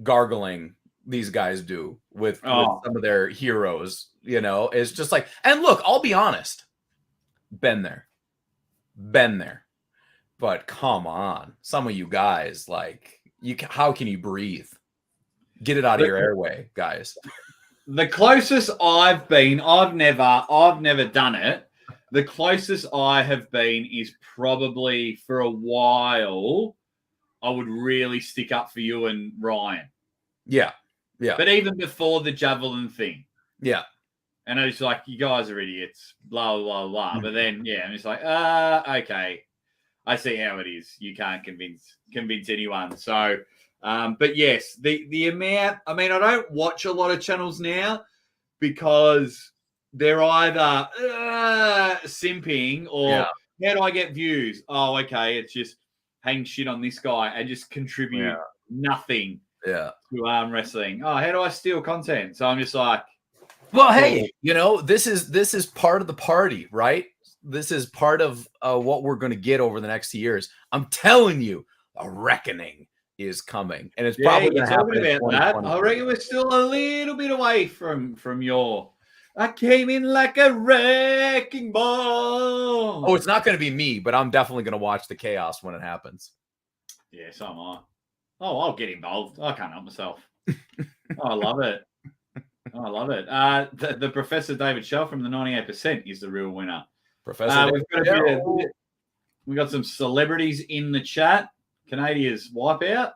gargling these guys do with some of their heroes. It's just like, and look, I'll be honest, been there, but come on, some of you guys, like, how can you breathe? Get it out of your airway, guys. The closest I've been, I've never done it. The closest I have been is probably for a while. I would really stick up for you and Ryan. Yeah. But even before the javelin thing. Yeah. And I was like, you guys are idiots, blah, blah, blah. But then, I'm just like, okay. I see how it is. You can't convince anyone. So, but yes, the amount, I mean, I don't watch a lot of channels now because they're either simping or how do I get views? Oh, okay. It's just hang shit on this guy and just contribute nothing to arm wrestling. Oh, how do I steal content? So I'm just like, well, hey, this is part of the party, right? This is part of what we're going to get over the next years. I'm telling you, a reckoning is coming, and it's Yeah, probably you're going to happen talking in about that. I 2023. reckon we're still a little bit away from your. I came in like a wrecking ball. Oh, it's not going to be me, but I'm definitely going to watch the chaos when it happens. Yeah, so am I. Oh, I'll get involved. I can't help myself. I love it. I love it. The Professor David Shell from the 98% is the real winner. Professor, we've got some celebrities in the chat. Canadia's Wipeout.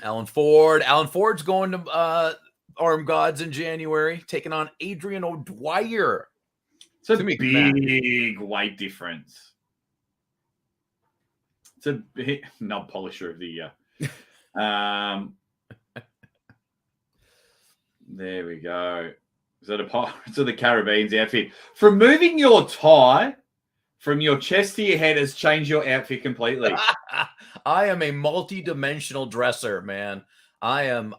Alan Ford. Alan Ford's going to Armed Gods in January, taking on Adrian O'Dwyer. It's a big weight difference. It's a big nub polisher of the year. There we go. Is that a Pirates of the Caribbean's outfit? From moving your tie from your chest to your head has changed your outfit completely. I am a multi-dimensional dresser, man. I am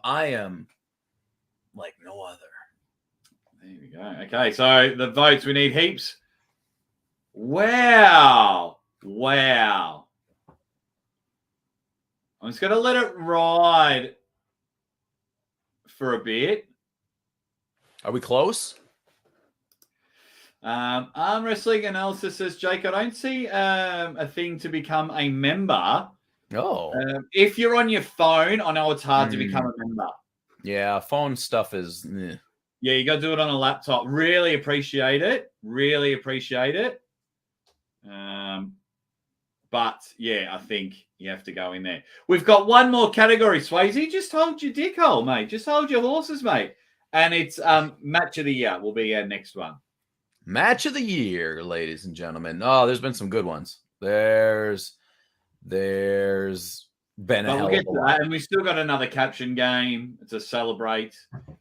like no other. There we go. Okay, so the votes, we need heaps. Wow. I'm just going to let it ride for a bit. Are we close? Arm wrestling analysis says, Jake, I don't see a thing to become a member. Oh. If you're on your phone, I know it's hard to become a member. Yeah, phone stuff is... Yeah, you got to do it on a laptop. Really appreciate it. But, yeah, I think you have to go in there. We've got one more category, Swayze. Just hold your dick hole, mate. Just hold your horses, mate. And it's Match of the Year will be our next one. Match of the Year, ladies and gentlemen. Oh, there's been some good ones. There's been a hell of a lot. And we still got another caption game to celebrate.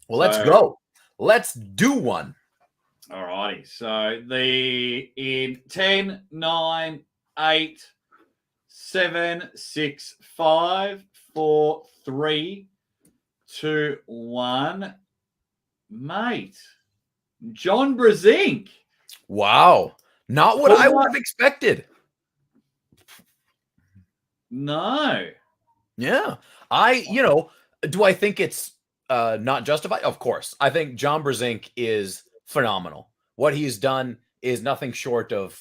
Well, let's go. Let's do one. All righty. So in 10, 9, 8, 7, 6, 5, 4, 3, 2, 1. Mate. John Brzenk. Wow. Not what I would have expected. No. Yeah. Do I think it's not justified? Of course. I think John Brzenk is phenomenal. What he's done is nothing short of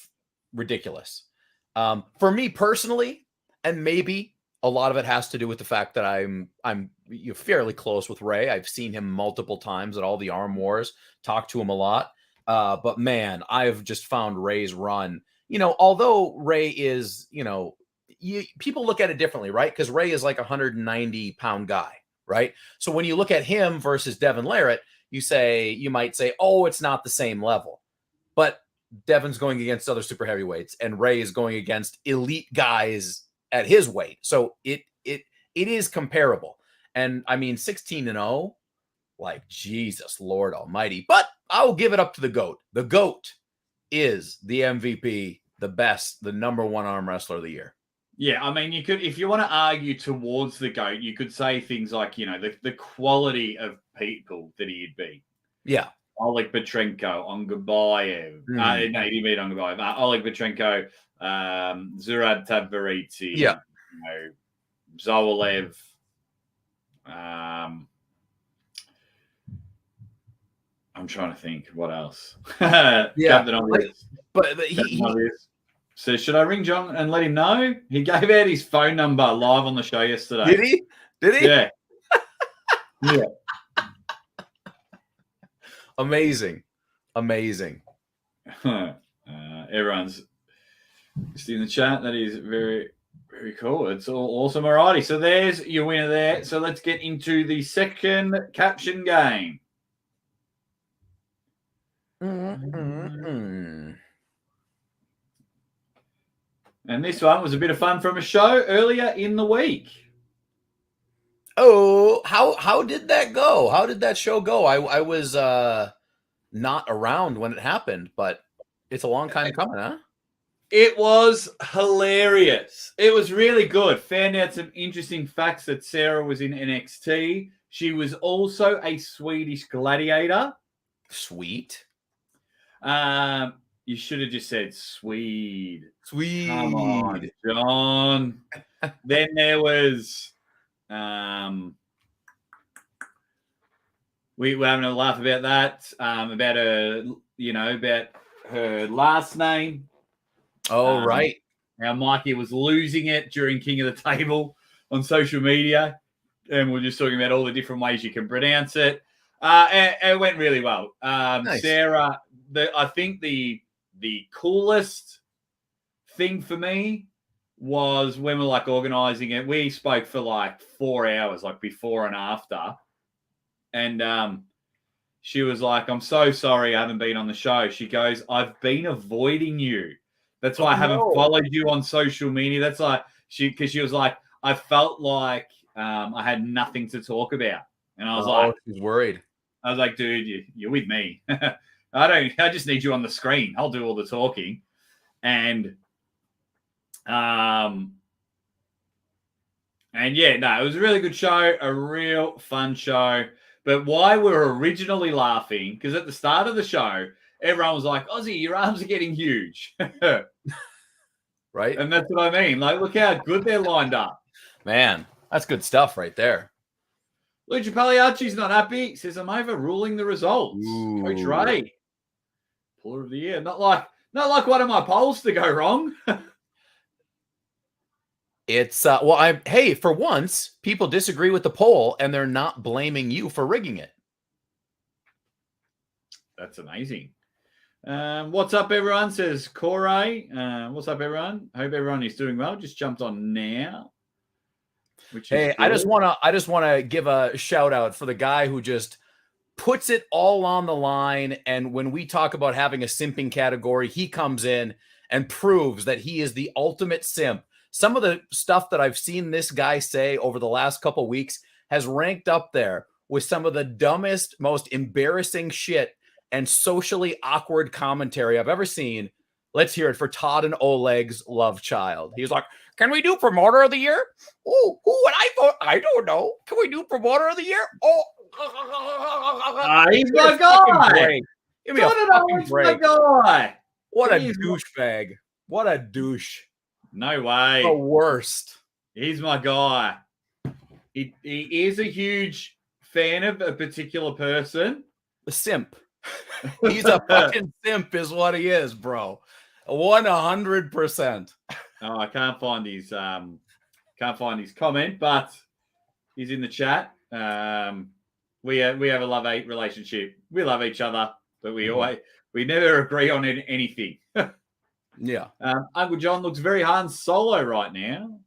ridiculous. For me personally, and maybe a lot of it has to do with the fact that I'm fairly close with Ray. I've seen him multiple times at all the Arm Wars, talked to him a lot. But man, I've just found Ray's run, although Ray is, people look at it differently, right? Because Ray is like a 190-pound guy, right? So when you look at him versus Devin Larratt, you might say, oh, it's not the same level. But Devin's going against other super heavyweights, and Ray is going against elite guys at his weight. So it is comparable. And I mean, 16-0, like Jesus Lord Almighty. But I'll give it up to the GOAT. The GOAT is the MVP, the best, the number one arm wrestler of the year. Yeah, I mean, you could, if you want to argue towards the GOAT, you could say things like, the quality of people that he'd beat. Yeah. Oleg Petrenko, Ongabayev. No, he didn't beat Ongabayev. Oleg Petrenko, Zurab Tabariti. Yeah. Zoalev. I'm trying to think what else. Yeah. But So should I ring John and let him know? He gave out his phone number live on the show yesterday. Did he? Yeah. Yeah. Amazing. Everyone's just in the chat. That is very, very cool. It's all awesome. Alrighty. So there's your winner there. So let's get into the second caption game. Mm-hmm. And this one was a bit of fun from a show earlier in the week. Oh, how did that go? How did that show go? I was not around when it happened, but it's a long time coming, huh? It was hilarious. It was really good. Found out some interesting facts that Sarah was in NXT. She was also a Swedish gladiator. Sweet. You should have just said Swede. Swede. Come on, John. Then there was We were having a laugh about that, about her last name. Oh, right. How Mikey was losing it during King of the Table on social media. And we're just talking about all the different ways you can pronounce it. And it went really well. Nice. Sarah, I think the coolest thing for me was when we were like organizing it. We spoke for like 4 hours, like before and after. And she was like, I'm so sorry I haven't been on the show. She goes, I've been avoiding you. That's why I haven't followed you on social media. That's like, because she was like, I felt like I had nothing to talk about. And I was like, she's worried. I was like, dude, you're with me. I just need you on the screen. I'll do all the talking. And yeah, no, it was a really good show, a real fun show. But why we were originally laughing, because at the start of the show, everyone was like, Aussie, your arms are getting huge. Right. And that's what I mean. Like, look how good they're lined up. Man, that's good stuff right there. Lucha Pagliacci's not happy. He says, I'm overruling the results. Ooh. Coach Ray, puller of the year. Not like one of my polls to go wrong. It's hey, for once, people disagree with the poll and they're not blaming you for rigging it. That's amazing. What's up, everyone? Says Corey. What's up, everyone? Hope everyone is doing well. Just jumped on now. Hey, I just want to give a shout out for the guy who just puts it all on the line. And when we talk about having a simping category, he comes in and proves that he is the ultimate simp. Some of the stuff that I've seen this guy say over the last couple weeks has ranked up there with some of the dumbest, most embarrassing shit and socially awkward commentary I've ever seen. Let's hear it for Todd and Oleg's love child. He's like, can we do promoter of the year? Oh, who would I vote? I don't know. Can we do promoter of the year? Oh, he's my guy. Give me a fucking break. My guy. What a douchebag. What a douche. No way. The worst. He's my guy. He is a huge fan of a particular person. The simp. He's a fucking simp is what he is, bro. 100%. Oh, I can't find his comment, but he's in the chat. We have a love-hate relationship. We love each other, but we never agree on anything. Yeah. Uncle John looks very Han Solo right now.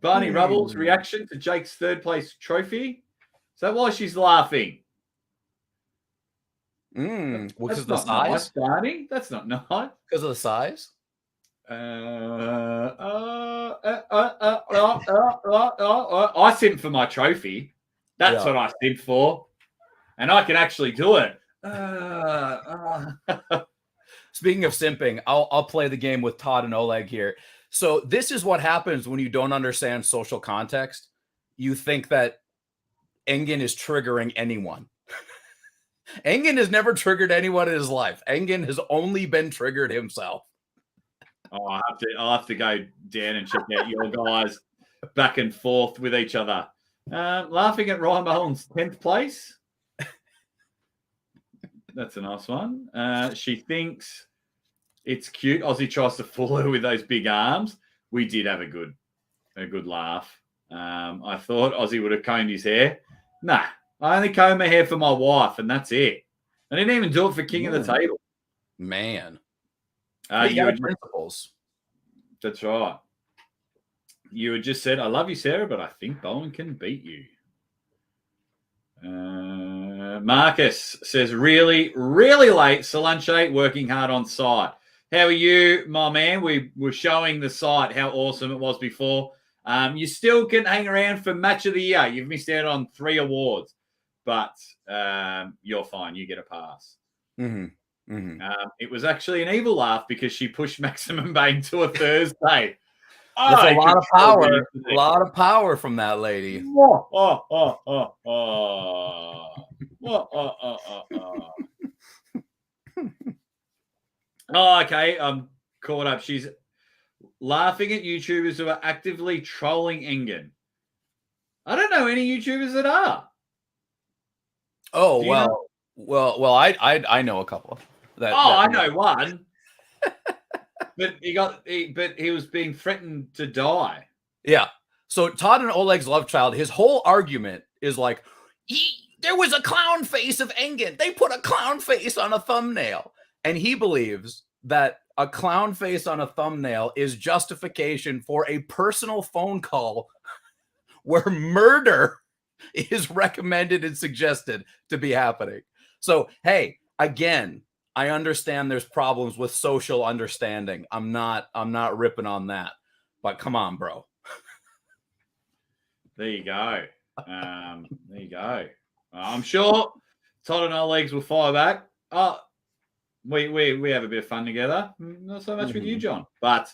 Barney Rubble's reaction to Jake's third place trophy. Is that why she's laughing? Because of the size? Nice, Barney. That's not nice. Because of the size? I simp for my trophy. That's what I simp for. And I can actually do it. Speaking of simping, I'll play the game with Todd and Oleg here. So this is what happens when you don't understand social context. You think that Engen is triggering anyone. Engen has never triggered anyone in his life. Engen has only been triggered himself. Oh, I'll have to go down and check out your guys back and forth with each other. Laughing at Ryan Mullins' 10th place. That's a nice one. She thinks it's cute. Aussie tries to fool her with those big arms. We did have a good laugh. I thought Aussie would have combed his hair. Nah, I only comb my hair for my wife, and that's it. I didn't even do it for King of the Table. Man. You had principles. That's right. You had just said, I love you, Sarah, but I think Bowen can beat you. Marcus says, really, really late. Solanche working hard on site. How are you, my man? We were showing the site how awesome it was before. You still can hang around for Match of the Year. You've missed out on 3 awards, but you're fine. You get a pass. Mm-hmm. Mm-hmm. It was actually an evil laugh because she pushed Maximum Bane to a Thursday. There's a lot of power. A lot of power from that lady. Oh, okay. I'm caught up. She's laughing at YouTubers who are actively trolling Engen. I don't know any YouTubers that are. Oh, well, I know a couple. I know one. But he was being threatened to die. Yeah. So Todd and Oleg's love child, his whole argument is like, there was a clown face of Engen. They put a clown face on a thumbnail. And he believes that a clown face on a thumbnail is justification for a personal phone call where murder is recommended and suggested to be happening. So, hey, again, I understand there's problems with social understanding. I'm not ripping on that. But come on, bro. There you go. There you go. I'm sure Todd and Oleg's will fire back. We have a bit of fun together. Not so much with you, John. But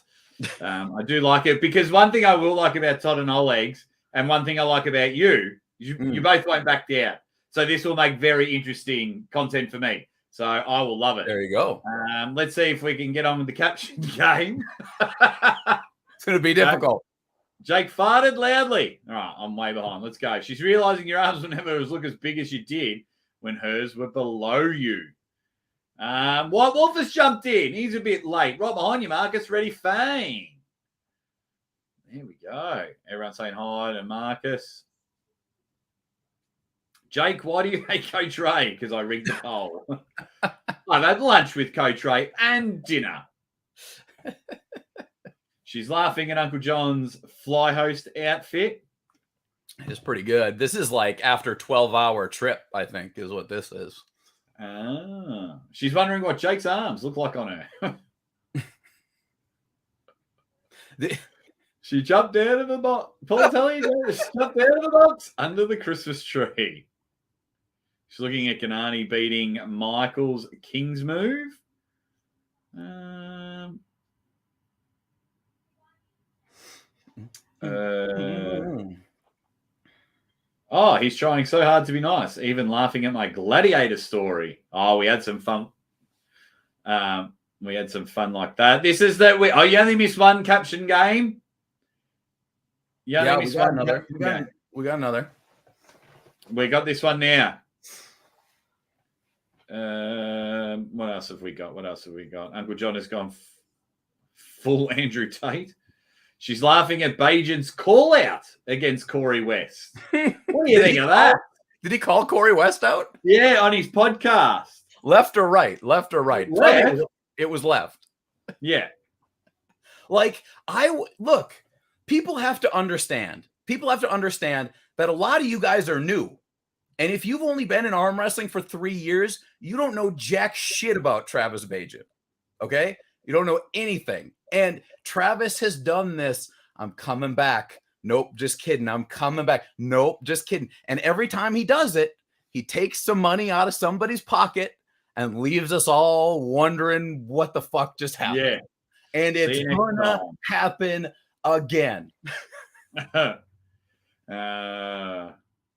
I do like it because one thing I will like about Todd and Oleg's and one thing I like about you both won't back down. So this will make very interesting content for me. So I will love it. There you go. Let's see if we can get on with the caption game. It's going to be difficult. Jake farted loudly. All right, I'm way behind. Let's go. She's realizing your arms will never look as big as you did when hers were below you. White Wolf has jumped in. He's a bit late. Right behind you, Marcus. Ready, Fang. There we go. Everyone saying hi to Marcus. Jake, why do you hate Coach Ray? Because I rigged the poll. I've had lunch with Coach Ray and dinner. She's laughing at Uncle John's fly host outfit. It's pretty good. This is like after 12-hour trip, I think, is what this is. She's wondering what Jake's arms look like on her. She jumped out of the box. Paul telling you, she jumped out of the box under the Christmas tree. She's looking at Kanani beating Michael's King's move. He's trying so hard to be nice, even laughing at my gladiator story. We had some fun. We had some fun like that. This is that you only missed one caption game. We got another. We got another. We got this one now. What else have we got? Uncle John has gone full Andrew Tate. She's laughing at Bajan's call out against Corey West. What do you think of that? Did he call Corey West out? Yeah, on his podcast. Left or right? Left. Left. It was left. Yeah. Like, look, people have to understand that a lot of you guys are new. And if you've only been in arm wrestling for 3 years, you don't know jack shit about Travis Bajan. Okay? You don't know anything. And Travis has done this. I'm coming back. Nope, just kidding. I'm coming back. Nope, just kidding. And every time he does it, he takes some money out of somebody's pocket and leaves us all wondering what the fuck just happened. Yeah. And it's gonna happen again.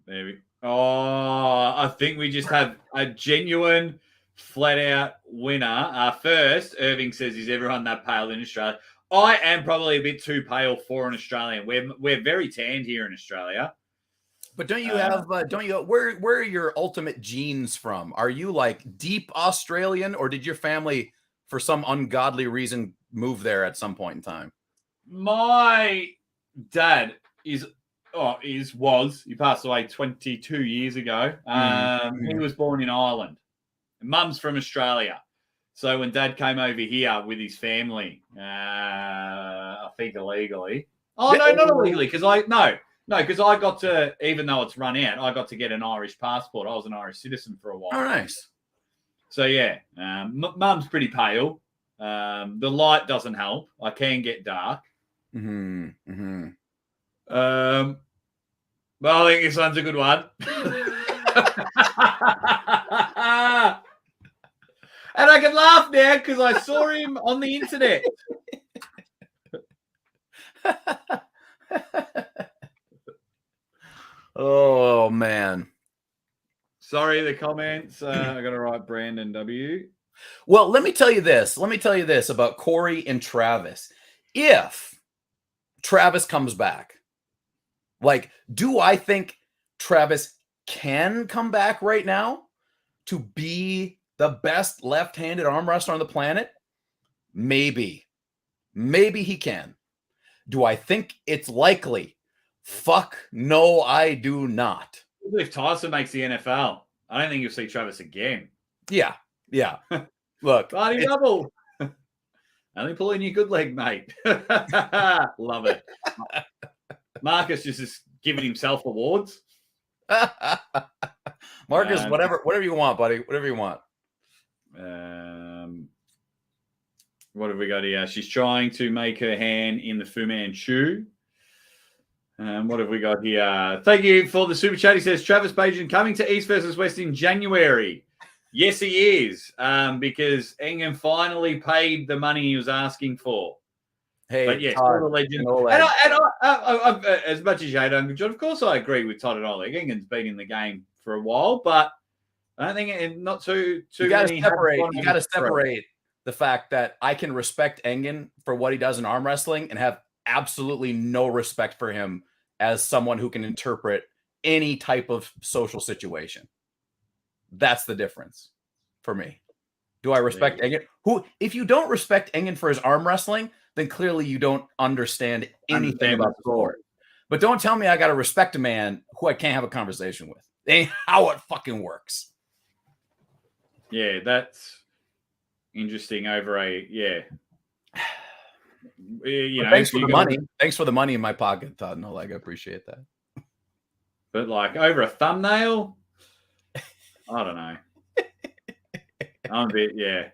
Maybe. I think we just have a genuine flat out winner. First, Irving says, is everyone that pale in Australia? I am probably a bit too pale for an Australian. We're very tanned here in Australia. But don't you have, where are your ultimate genes from? Are you like deep Australian, or did your family, for some ungodly reason, move there at some point in time? My dad he passed away 22 years ago. He was born in Ireland. Mum's from Australia. So when Dad came over here with his family, I think illegally. Oh, no, not illegally, because I got to, even though it's run out, I got to get an Irish passport. I was an Irish citizen for a while. Oh, nice. So, yeah, Mum's pretty pale. The light doesn't help. I can get dark. Well, I think this one's a good one. And I can laugh now because I saw him on the internet. Oh, man. Sorry, the comments. I got to write Brandon W. Well, let me tell you this. About Corey and Travis. if Travis comes back, like, do I think Travis can come back right now to be the best left-handed arm wrestler on the planet? Maybe. Maybe he can. Do I think it's likely? Fuck no, I do not. If Tyson makes the NFL, I don't think you'll see Travis again. Yeah. Look. Party double. Only pulling your good leg, mate. Love it. Marcus just giving himself awards. Marcus, whatever you want, buddy. Whatever you want. What have we got here? She's trying to make her hand in the Fu Manchu. What have we got here? Thank you for the super chat. He says, Travis Bajan coming to East versus West in January. Yes, he is, because Engen finally paid the money he was asking for. Hey, but yes, Todd, all the legend. and I, as much as you hate Uncle John, of course I agree with Todd and Oleg. Engen's been in the game for a while, but I don't think not too you got many. You got to separate the fact that I can respect Engen for what he does in arm wrestling and have absolutely no respect for him as someone who can interpret any type of social situation. That's the difference for me. Do I respect Engen? If you don't respect Engen for his arm wrestling, then clearly you don't understand anything about the sport. But don't tell me I got to respect a man who I can't have a conversation with. It ain't how it fucking works. Yeah, that's interesting over thanks for the money. Thanks for the money in my pocket, Todd. No, I appreciate that. But like over a thumbnail, I don't know. I'm a bit,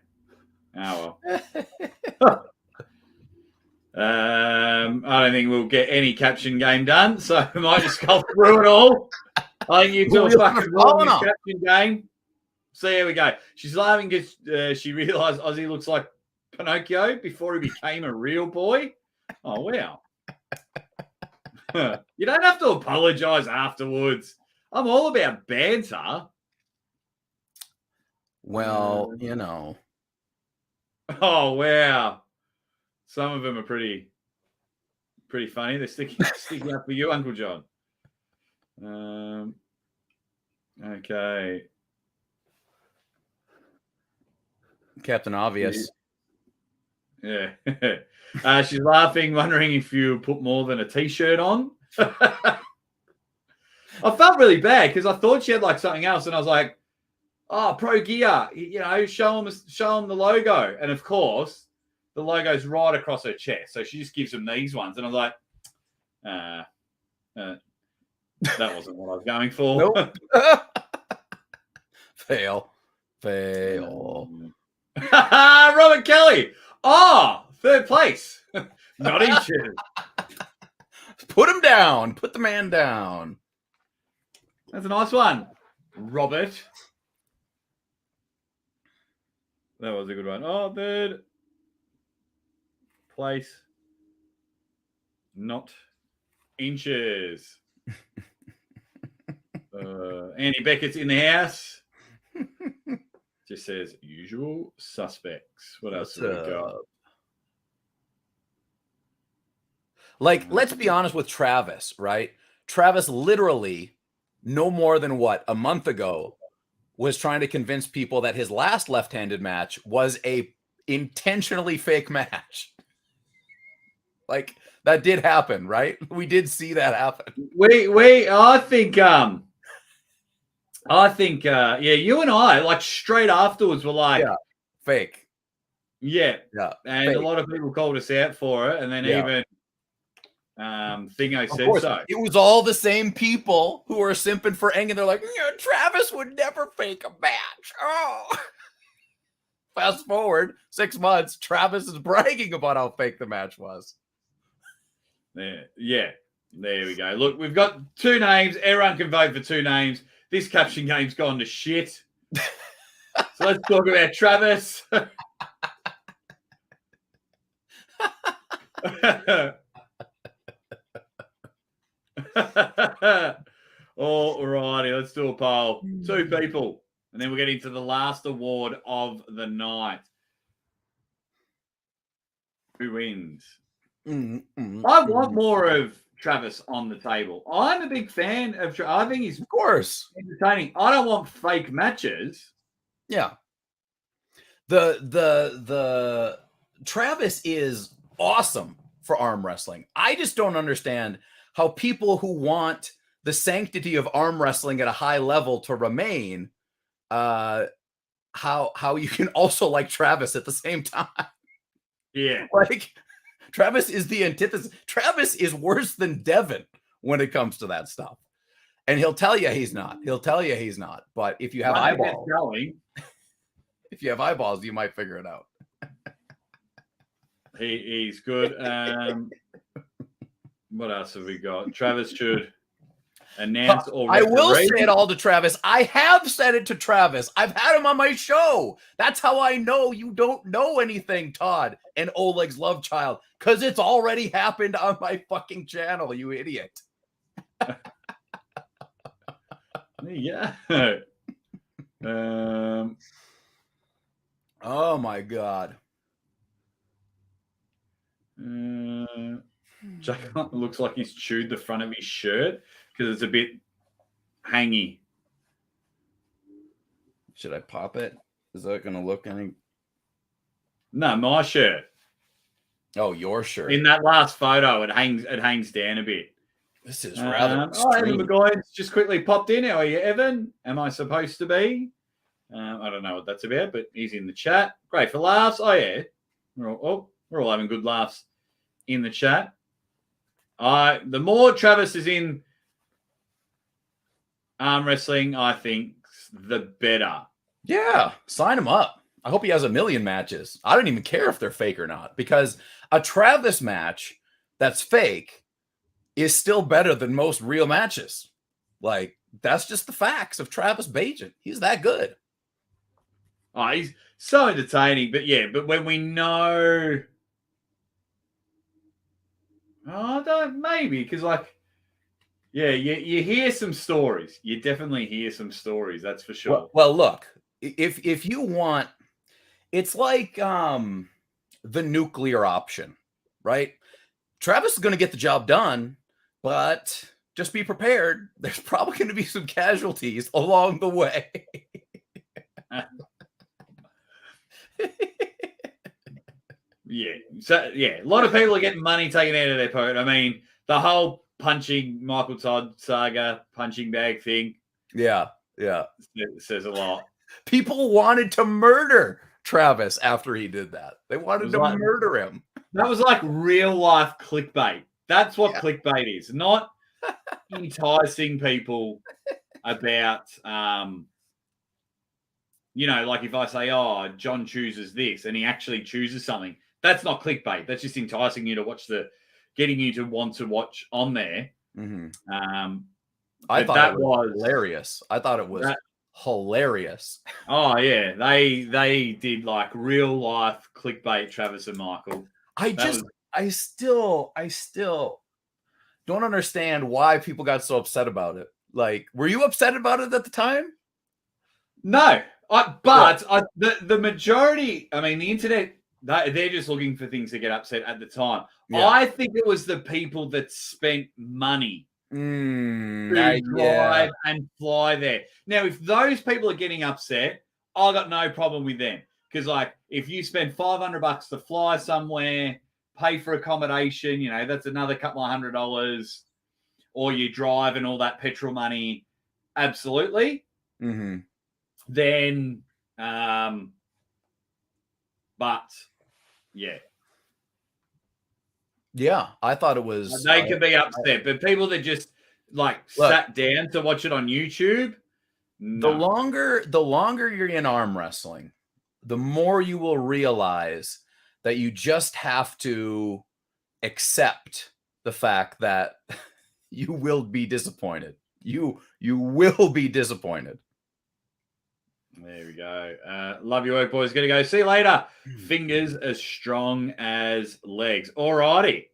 Oh well. I don't think we'll get any caption game done, so we might just go through it all. I think you two are fucking wrong this caption game. So here we go. She's laughing because she realised Aussie looks like Pinocchio before he became a real boy. Oh, wow. You don't have to apologise afterwards. I'm all about banter. Well, Oh, wow. Some of them are pretty funny. They're sticking up for you, Uncle John. Okay. Captain Obvious. Yeah. She's laughing, wondering if you put more than a T-shirt on. I felt really bad because I thought she had like something else, and I was like, "Oh, Pro Gear, show them the logo." And of course, the logo's right across her chest, so she just gives them these ones, and I was like, "That wasn't what I was going for." Nope. Fail. Robert Kelly. Oh, third place. Not inches. Put him down. Put the man down. That's a nice one, Robert. That was a good one. Oh, third place. Not inches. Andy Beckett's in the house. Just says usual suspects. What else have we got? Like, let's be honest with Travis, right? Travis literally, no more than a month ago, was trying to convince people that his last left-handed match was a intentionally fake match. Like, that did happen, right? We did see that happen. I think, you and I, like, straight afterwards were like, fake. Yeah. And fake. A lot of people called us out for it. And then even Thingo said so. It was all the same people who were simping for Engen. They're like, Travis would never fake a match. Oh. Fast forward 6 months, Travis is bragging about how fake the match was. Yeah. There we go. Look, we've got 2 names. Everyone can vote for 2 names. This caption game's gone to shit. So let's talk about Travis. All righty, let's do a poll. 2 people. And then we'll get into the last award of the night. Who wins? I want more of Travis on the table. I'm a big fan of I think he's, of course, entertaining. I don't want fake matches. Yeah. The Travis is awesome for arm wrestling. I just don't understand how people who want the sanctity of arm wrestling at a high level to remain, how you can also like Travis at the same time. Yeah. Like, Travis is the antithesis. Travis is worse than Devin when it comes to that stuff. And he'll tell you he's not. But if you have eyeballs, if you have eyeballs, you might figure it out. He's good. What else have we got? Travis should announce or I will say it all to Travis. I have said it to Travis. I've had him on my show. That's how I know you don't know anything, Todd and Oleg's love child, because it's already happened on my fucking channel, you idiot. Yeah. Oh my God. Jack looks like he's chewed the front of his shirt because it's a bit hangy. Should I pop it? Is that going to look any? No, my shirt. Oh, your shirt. In that last photo, it hangs down a bit. This is rather extreme. Evan McGoy's just quickly popped in. How are you, Evan? Am I supposed to be? I don't know what that's about, but he's in the chat. Great for laughs. Oh, yeah. We're all having good laughs in the chat. The more Travis is in arm wrestling, I think, the better. Yeah, sign him up. I hope he has 1 million matches. I don't even care if they're fake or not, because a Travis match that's fake is still better than most real matches. Like, that's just the facts of Travis Bajan. He's that good. Oh, he's so entertaining. But yeah, but when we know, maybe, because like, yeah, you hear some stories. You definitely hear some stories. That's for sure. Well, look, if you want, it's like the nuclear option, right? Travis is going to get the job done, but just be prepared. There's probably going to be some casualties along the way. Yeah. So yeah, a lot of people are getting money taken out of their pocket. I mean, the whole punching Michael Todd saga, punching bag thing. Yeah. It says a lot. People wanted to murder Travis after he did that. They wanted to murder him. That was like real life clickbait. That's what clickbait is, not enticing people about, like if I say, oh, John chooses this and he actually chooses something, that's not clickbait. That's just enticing you to watch getting you to want to watch on there. Mm-hmm. I thought it was hilarious. I thought it was hilarious. Oh yeah. They did like real life clickbait, Travis and Michael. I still don't understand why people got so upset about it. Like, were you upset about it at the time? No, the majority, I mean, the internet, they're just looking for things to get upset at the time. Yeah. I think it was the people that spent money to drive and fly there. Now, if those people are getting upset, I got no problem with them. Because, like, if you spend $500 to fly somewhere, pay for accommodation, that's another couple of $100, or you drive and all that petrol money, absolutely. Mm-hmm. Then, but yeah. Yeah, I thought it was. They could be upset, but people that just sat down to watch it on YouTube. No. The longer you're in arm wrestling, the more you will realize that you just have to accept the fact that you will be disappointed. You will be disappointed. There we go. Love your work, boys. Gonna go. See you later. Fingers as strong as legs. Alrighty.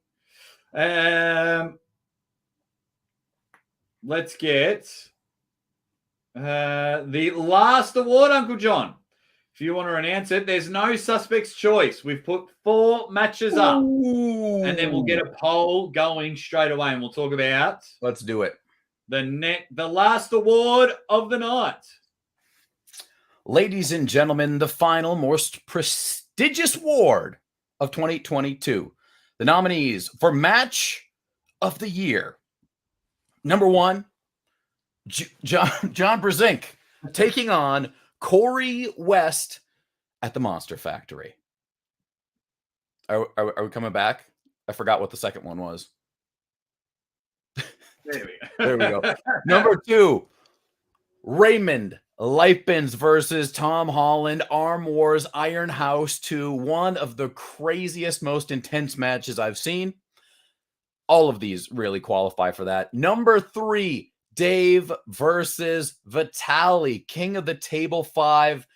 Let's get the last award, Uncle John. if you want to announce it, there's no suspect's choice. We've put 4 matches up, and then we'll get a poll going straight away, and we'll talk about. Let's do it. The last award of the night. Ladies and gentlemen, the final, most prestigious award of 2022. The nominees for Match of the Year. Number 1, John Brzenk taking on Corey West at the Monster Factory. Are we coming back? I forgot what the second one was. There we go. There we go. Number 2, Raymond Lipens versus Tom Holland, Arm Wars Iron House 2, one of the craziest, most intense matches I've seen. All of these really qualify for that. Number 3, Dave versus Vitaly, King of the Table 5.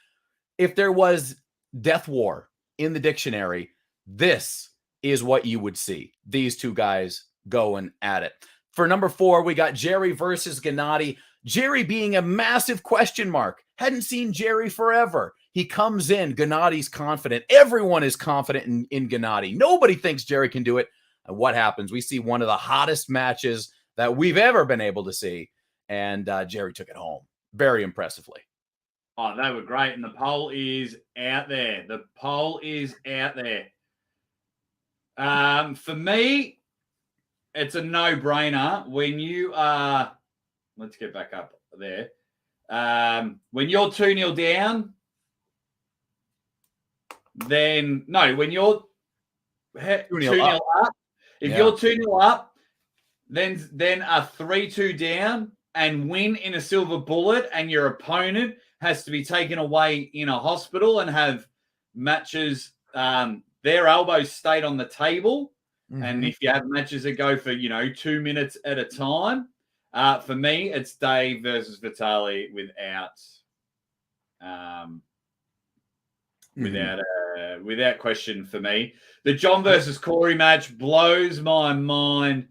If there was Death War in the dictionary, this is what you would see. These two guys going at it. For number 4, we got Jerry versus Gennady. Jerry being a massive question mark. Hadn't seen Jerry forever. He comes in. Gennady's confident. Everyone is confident in Gennady. Nobody thinks Jerry can do it. And what happens? We see one of the hottest matches that we've ever been able to see. And Jerry took it home very impressively. Oh, they were great. And the poll is out there. The poll is out there. For me, it's a no-brainer. When you are, let's get back up there. When you're 2-0 down, then, no, when you're 2-0 up, if you're 2-0 up, then a 3-2 down and win in a silver bullet, and your opponent has to be taken away in a hospital and have matches, their elbows stayed on the table. Mm-hmm. And if you have matches that go for, 2 minutes at a time, for me, it's Dave versus Vitaly without question for me. The Jon versus Corey match blows my mind.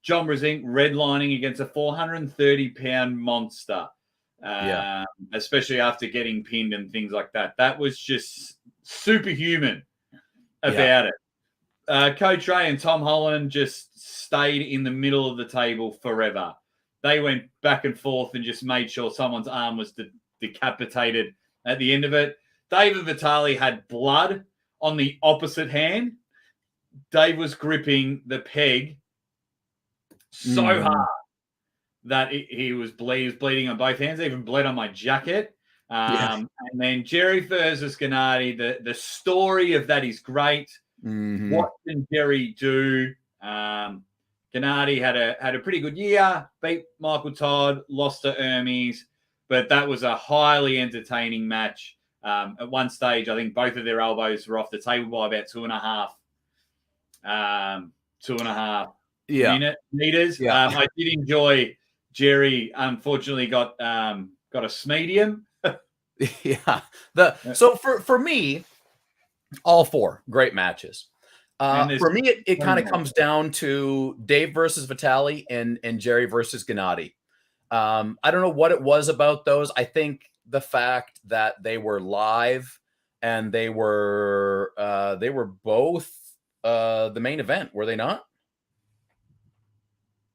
Jon Brzenk redlining against a 430-pound monster, especially after getting pinned and things like that. That was just superhuman about it. Coach Ray and Tom Holland just stayed in the middle of the table forever. They went back and forth and just made sure someone's arm was decapitated at the end of it. Dave and Vitaly had blood on the opposite hand. Dave was gripping the peg so hard that he was bleeding on both hands, even bled on my jacket. And then Jerry versus Gennady, the story of that is great. Mm-hmm. What can Jerry do? Gennady had a pretty good year, beat Michael Todd, lost to Hermes, but that was a highly entertaining match. At one stage, I think both of their elbows were off the table by about 2.5 meters. Yeah. I did enjoy Jerry. Unfortunately, got a medium. So for me, all 4 great matches. For me, it kind of comes down to Dave versus Vitaly and Jerry versus Gennady. I don't know what it was about those. I think the fact that they were live and they were both the main event, were they not?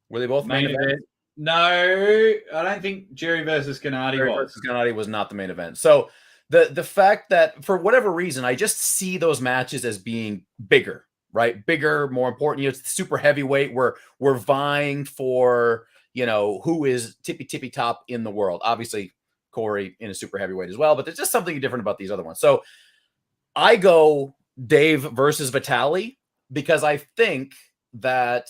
Were they both main event? No, I don't think Jerry versus Gennady Gennady was not the main event. So the fact that for whatever reason, I just see those matches as being bigger, right? Bigger, more important. It's super heavyweight. We're vying for, who is tippy top in the world. Obviously, Corey in a super heavyweight as well, but there's just something different about these other ones. So I go Dave versus Vitaly because I think that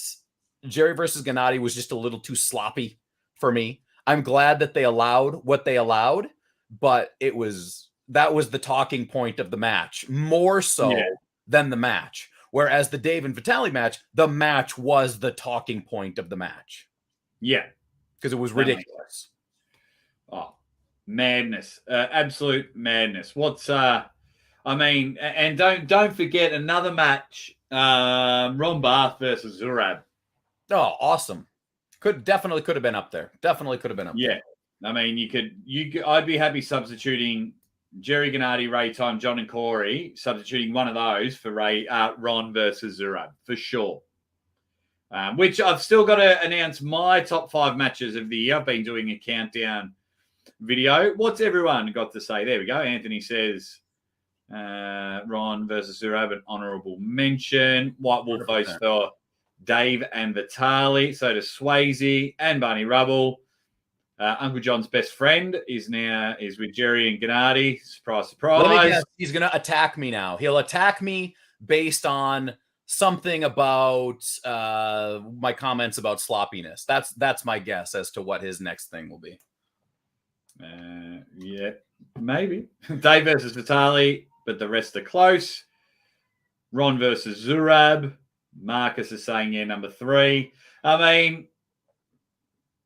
Jerry versus Gennady was just a little too sloppy for me. I'm glad that they allowed what they allowed, but that was the talking point of the match more so than the match. Whereas the Dave and Vitaly match, the match was the talking point of the match. Yeah. Because it was ridiculous. Oh, madness. Absolute madness. And don't forget another match, Ron Barth versus Zurab. Oh, awesome. Definitely could have been up there. Yeah. I mean, I'd be happy substituting Jerry Gennady, Ray Time, John and Corey, substituting one of those for Ron versus Zurab, for sure. Which I've still got to announce my top 5 matches of the year. I've been doing a countdown video. What's everyone got to say? There we go. Anthony says Ron versus Zurab, an honourable mention. White Wolf votes for Dave and Vitali. So does Swayze and Barney Rubble. Uncle John's best friend is with Jerry and Gennady. Surprise, surprise. Let me guess, he's going to attack me now. He'll attack me based on something about my comments about sloppiness. That's my guess as to what his next thing will be. Yeah, maybe. Dave versus Vitali, but the rest are close. Ron versus Zurab. Marcus is saying, yeah, number 3. I mean,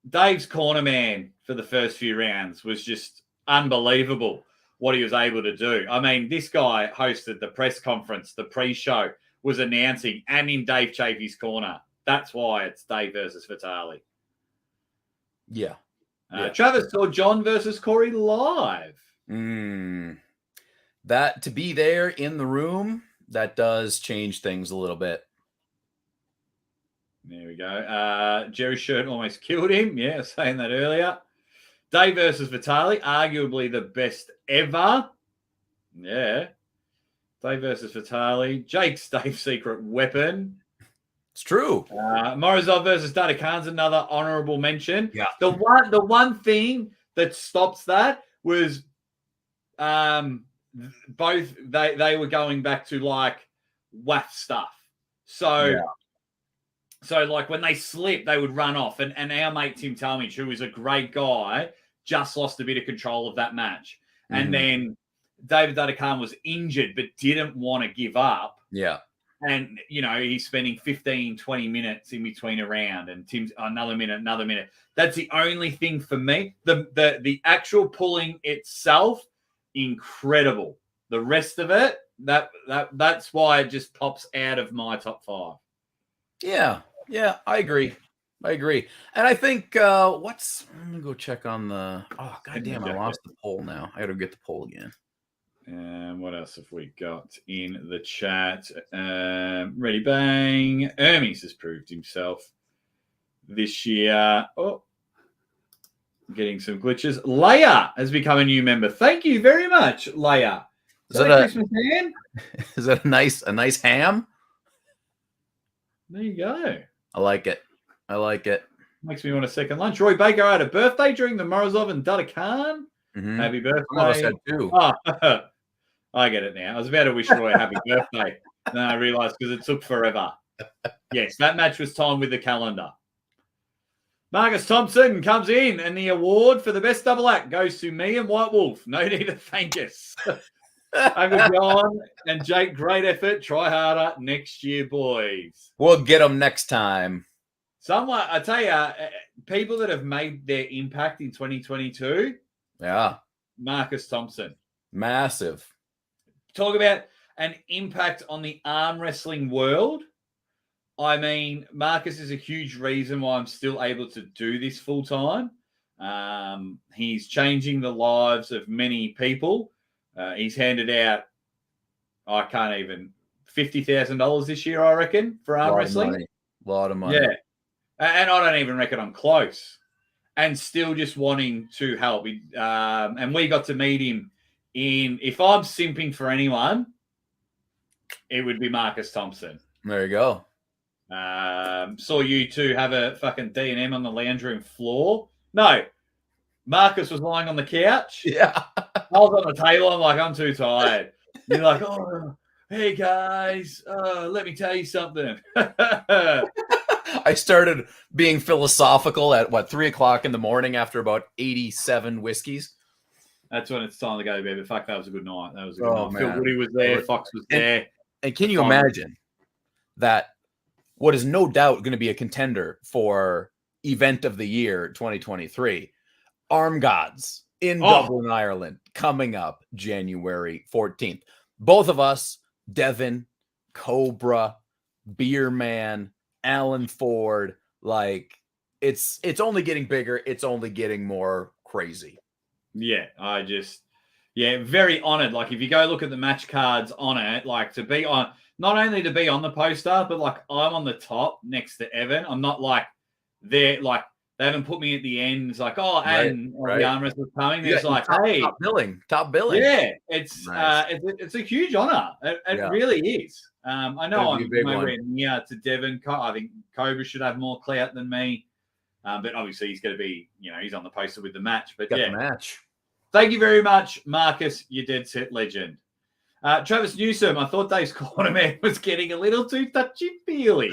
Dave's corner man for the first few rounds was just unbelievable what he was able to do. I mean, this guy hosted the press conference, the pre-show, was announcing, and in Dave Chafee's corner. That's why it's Dave versus Vitali. Yeah. Travis saw John versus Corey live. That, to be there in the room, that does change things a little bit. There we go. Jerry Shirt almost killed him. Yeah, I was saying that earlier. Dave versus Vitali, arguably the best ever. Yeah. Dave versus Vitali. Jake's Dave's secret weapon. It's true. Morozov versus Dada Khan's another honourable mention. Yeah. The one thing that stops that was both they were going back to like WAF stuff. So like when they slipped, they would run off. And our mate Tim Talmadge, who is a great guy, just lost a bit of control of that match. And then David Dada Khan was injured but didn't want to give up. Yeah. And, you know, he's spending 15, 20 minutes in between a round and Tim's another minute. That's the only thing for me. The actual pulling itself, incredible. The rest of it, that's why it just pops out of my top 5. Yeah, I agree. And I think let me go check on the goddamn, I lost the poll now. I gotta get the poll again. And what else have we got in the chat? Ready Bang. Hermes has proved himself this year. Oh, getting some glitches. Leia has become a new member. Thank you very much, Leia. Is that a Christmas ham? Is that a nice ham? There you go. I like it. Makes me want a second lunch. Roy Baker had a birthday during the Morozov and Dada Khan. Happy birthday. I said too. Oh, I get it now. I was about to wish Roy a happy birthday. Then I realized because it took forever. Yes, that match was timed with the calendar. Marcus Thompson comes in, and the award for the best double act goes to me and White Wolf. No need to thank us. Uncle John and Jake, great effort. Try harder next year, boys. We'll get them next time. Someone, I tell you, people that have made their impact in 2022. Yeah. Marcus Thompson. Massive. Talk about an impact on the arm wrestling world. I mean, Marcus is a huge reason why I'm still able to do this full time. He's changing the lives of many people. He's handed out, I can't even, $50,000 this year, I reckon, for arm wrestling. A lot of money. Yeah. And I don't even reckon I'm close. And still just wanting to help. And we got to meet him if I'm simping for anyone, it would be Marcus Thompson. There you go. Saw you two have a fucking D&M on the lounge room floor. No, Marcus was lying on the couch. Yeah. I was on the table. I'm like, I'm too tired. You're like, oh, hey guys, let me tell you something. I started being philosophical at 3:00 in the morning after about 87 whiskeys. That's when it's time to go to bed. But fuck, that was a good night. That was a good night. Man. Phil Woody was there. Fox was there. And can you imagine that what is no doubt going to be a contender for event of the year 2023, Arm Gods in Dublin, Ireland, coming up January 14th. Both of us, Devin, Cobra, Beer Man, Alan Ford, like it's only getting bigger. It's only getting more crazy. Yeah, Yeah, very honoured. Like, if you go look at the match cards on it, like, to be on, not only to be on the poster, but like I'm on the top next to Evan. I'm not like they're like they haven't put me at the end. It's like, oh, and the arm wrestler's coming. There's like, hey, top billing. Yeah, it's Nice. it's a huge honour. It really is. I know I'm nowhere near to Devon. I think Cobra should have more clout than me, but obviously he's going to be, he's on the poster with the match. But the match. Thank you very much, Marcus. You dead set legend. Travis Newsom, I thought Dave's corner man was getting a little too touchy-feely.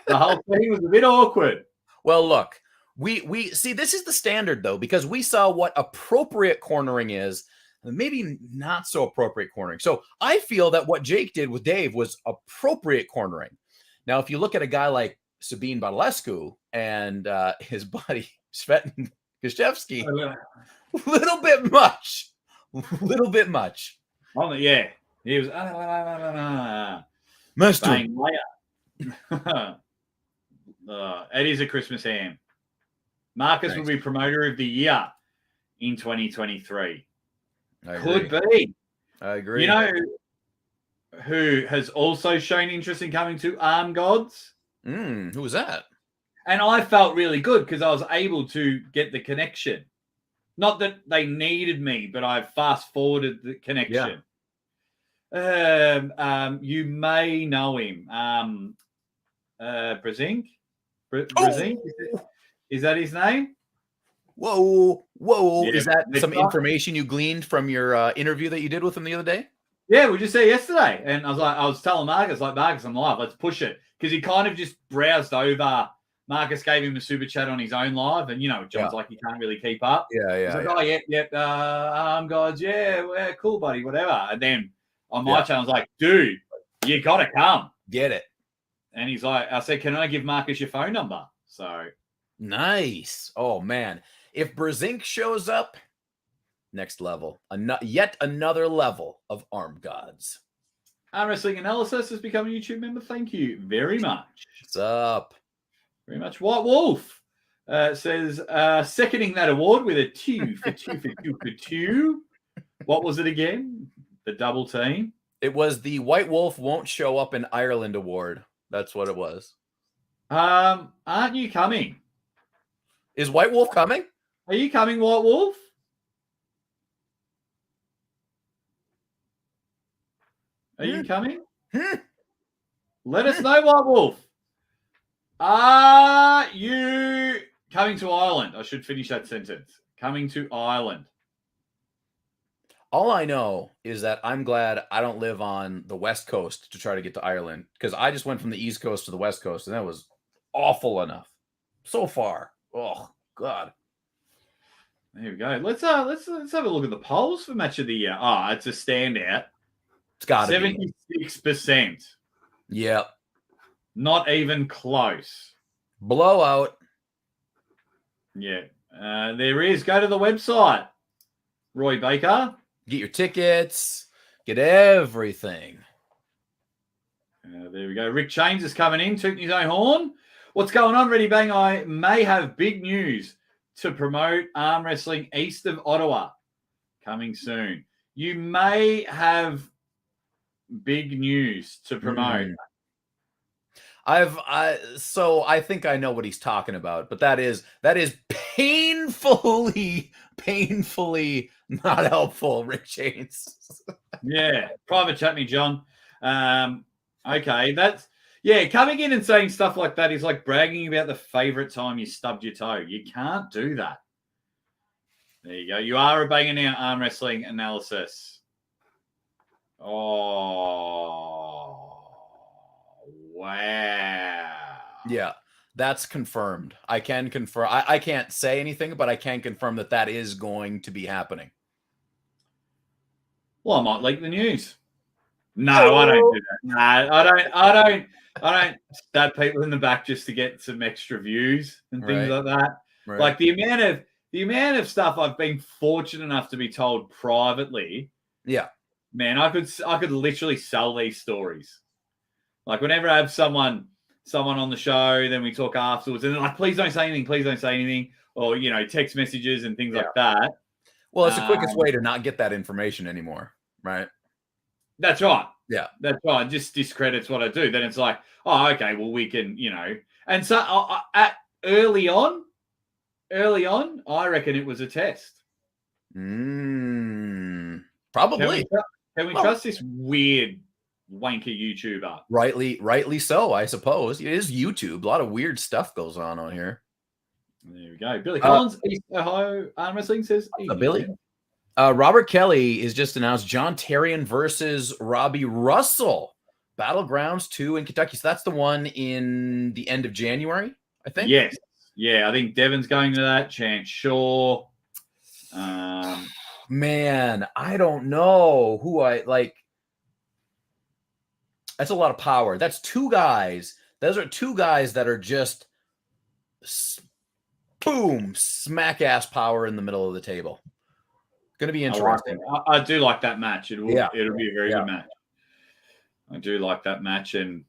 The whole thing was a bit awkward. Well, look, we see this is the standard, though, because we saw what appropriate cornering is, maybe not so appropriate cornering. So I feel that what Jake did with Dave was appropriate cornering. Now, if you look at a guy like Sabine Badalescu and his buddy Svetlin Gashevsky, little bit much. Oh, yeah. He was bang later. It is a Christmas ham. Marcus will be promoter of the year in 2023. Could be. I agree. You know who has also shown interest in coming to Arm Gods? Who was that? And I felt really good because I was able to get the connection. Not that they needed me, but I fast forwarded the connection. Yeah. You may know him. Brazink? Brazink? Is that his name? Whoa. Yeah. Is that some information you gleaned from your interview that you did with him the other day? Yeah, we just said yesterday. And I was telling Marcus, Marcus, I'm live. Let's push it. Because he kind of just browsed over. Marcus gave him a super chat on his own live. And, John's like, he can't really keep up. Yeah. He's like, guys, yeah, cool, buddy, whatever. And then on my channel, I was like, dude, you got to come. Get it. And he's like, I said, can I give Marcus your phone number? So. Nice. Oh, man. If Brazink shows up, next level. Yet another level of Arm Gods. Arm Wrestling Analysis has become a YouTube member. Thank you very much. What's up? Very much. White Wolf says, seconding that award with a 2 for 2 for 2 for 2. What was it again? The double team? It was the White Wolf won't show up in Ireland award. That's what it was. Aren't you coming? Is White Wolf coming? Are you coming, White Wolf? Are you coming? Let us know, White Wolf. Are you coming to Ireland? I should finish that sentence. Coming to Ireland. All I know is that I'm glad I don't live on the West Coast to try to get to Ireland, because I just went from the East Coast to the West Coast, and that was awful enough so far. Oh God. There we go. Let's have a look at the polls for match of the year. It's a standout. It's got to be 76%. Yep. Not even close. Blowout. Yeah. There is. Go to the website, Roy Baker. Get your tickets. Get everything. There we go. Rick Chains is coming in, tooting his own horn. What's going on, Ready Bang? I may have big news to promote arm wrestling east of Ottawa coming soon. You may have big news to promote. So I think I know what he's talking about, but that is painfully not helpful, Rick Chains. Yeah, private chat me, John. Okay, coming in and saying stuff like that is like bragging about the favorite time you stubbed your toe. You can't do that. There you go. You are a banging out arm wrestling analysis. Oh, wow. Yeah, that's confirmed. I can confirm. I can't say anything, but I can confirm that is going to be happening. Well, I might leak the news. No, I don't do that. No, I don't stab people in the back just to get some extra views and things like that. Right. Like the amount of stuff I've been fortunate enough to be told privately. Yeah. Man, I could literally sell these stories. Like whenever I have someone on the show, then we talk afterwards, and they're like, please don't say anything, or text messages and things like that. Well, it's the quickest way to not get that information anymore, right? That's right. Yeah, that's right. It just discredits what I do. Then it's like, oh, okay, well, we can, And so at early on, I reckon it was a test. Probably. Can we trust this weird wanker YouTuber? Rightly so, I suppose. It is YouTube. A lot of weird stuff goes on here. There we go. Billy Collins, East Ohio Arm Wrestling says, Billy. Robert Kelly is just announced John Terrian versus Robbie Russell. Battlegrounds 2 in Kentucky. So that's the one in the end of January, I think. Yes. Yeah, I think Devon's going to that. Chance Shaw. Man, I don't know who I like. That's a lot of power. That's two guys. Those are two guys that are just boom, smack ass power in the middle of the table. Going to be interesting. I do like that match. It'll be a very good match. I do like that match, and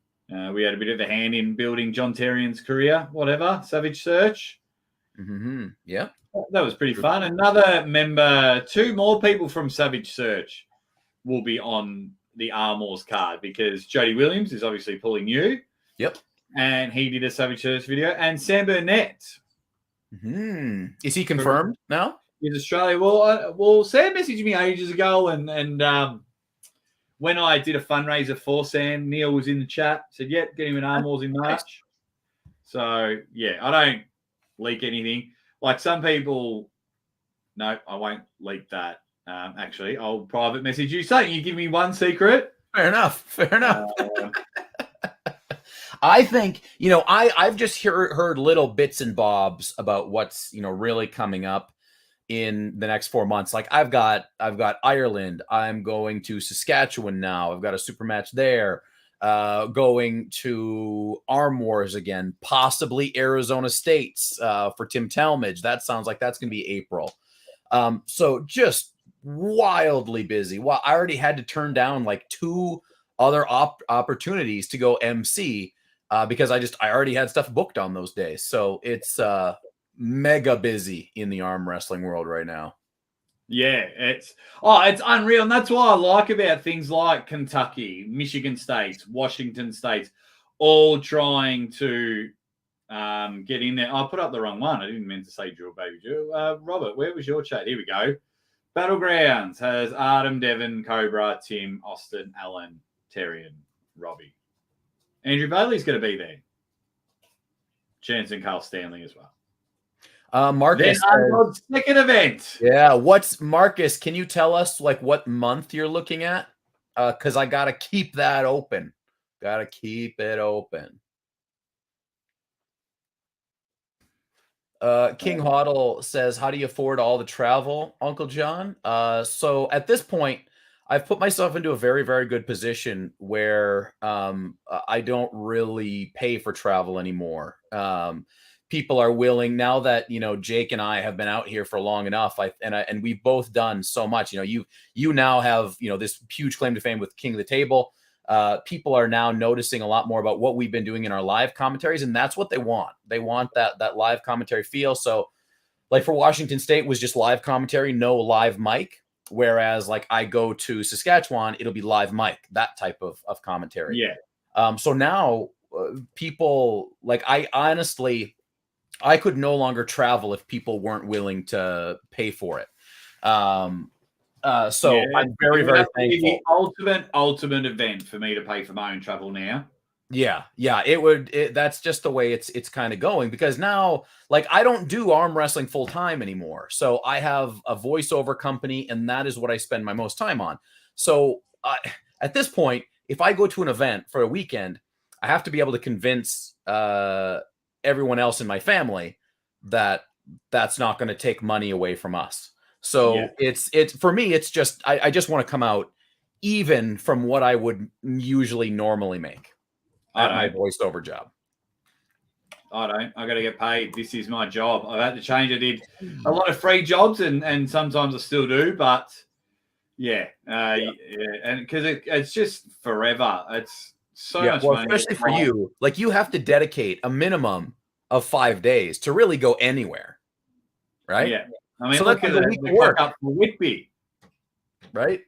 we had a bit of a hand in building John Terrian's career. Whatever, Savage Search. Mm-hmm. Yeah, that was pretty fun. Another member, 2 more people from Savage Search will be on the Armors card because Jody Williams is obviously pulling you. Yep, and he did a Savage Search video, and Sam Burnett. Mm-hmm. Is he confirmed now? In Australia. Well, Sam messaged me ages ago, and when I did a fundraiser for Sam, Neil was in the chat, said, yep, get him an Arm Wars in March. So, yeah, I don't leak anything. Like some people, no, I won't leak that. Actually, I'll private message you saying you give me one secret. Fair enough. I think, I've just heard little bits and bobs about what's, really coming up in the next 4 months. Like I've got Ireland. I'm going to Saskatchewan now. I've got a super match there. Going to Arm Wars again, possibly Arizona States for Tim Talmadge. That sounds like that's going to be April. So just wildly busy. Well, I already had to turn down like 2 other opportunities to go MC because I already had stuff booked on those days. So it's mega busy in the arm wrestling world right now. Yeah, it's unreal. And that's what I like about things like Kentucky, Michigan State, Washington State, all trying to get in there. I put up the wrong one. I didn't mean to say Jewel, baby Jewel. Robert, where was your chat? Here we go. Battlegrounds has Artem, Devon, Cobra, Tim, Austin, Alan, Terrian, Robbie. Andrew Bailey's going to be there. Chance and Carl Stanley as well. Marcus, second event. Yeah, what's Marcus? Can you tell us like what month you're looking at? Because I gotta keep that open. Gotta keep it open. King Hoddle says, "How do you afford all the travel, Uncle John?" So at this point, I've put myself into a very, very good position where I don't really pay for travel anymore. People are willing now that Jake and I have been out here for long enough. And we've both done so much. You now have this huge claim to fame with King of the Table. People are now noticing a lot more about what we've been doing in our live commentaries, and that's what they want. They want that live commentary feel. So, like for Washington State was just live commentary, no live mic. Whereas like I go to Saskatchewan, it'll be live mic, that type of commentary. Yeah. So now people like I could no longer travel if people weren't willing to pay for it. I'm very, very thankful. The ultimate event for me to pay for my own travel now. Yeah, it would. That's just the way it's kind of going, because now, like, I don't do arm wrestling full time anymore. So I have a voiceover company, and that is what I spend my most time on. So at this point, if I go to an event for a weekend, I have to be able to convince everyone else in my family that that's not going to take money away from us. So it's for me, it's just I just want to come out even from what I would usually normally make at my voiceover job. I got to get paid. This is my job. I've had to change. I did a lot of free jobs, and sometimes I still do, but and because it's just forever. It's so much money. Especially for you, like you have to dedicate a minimum of 5 days to really go anywhere, right? I mean, So look that's at like a the week of work. up for Whitby. Right?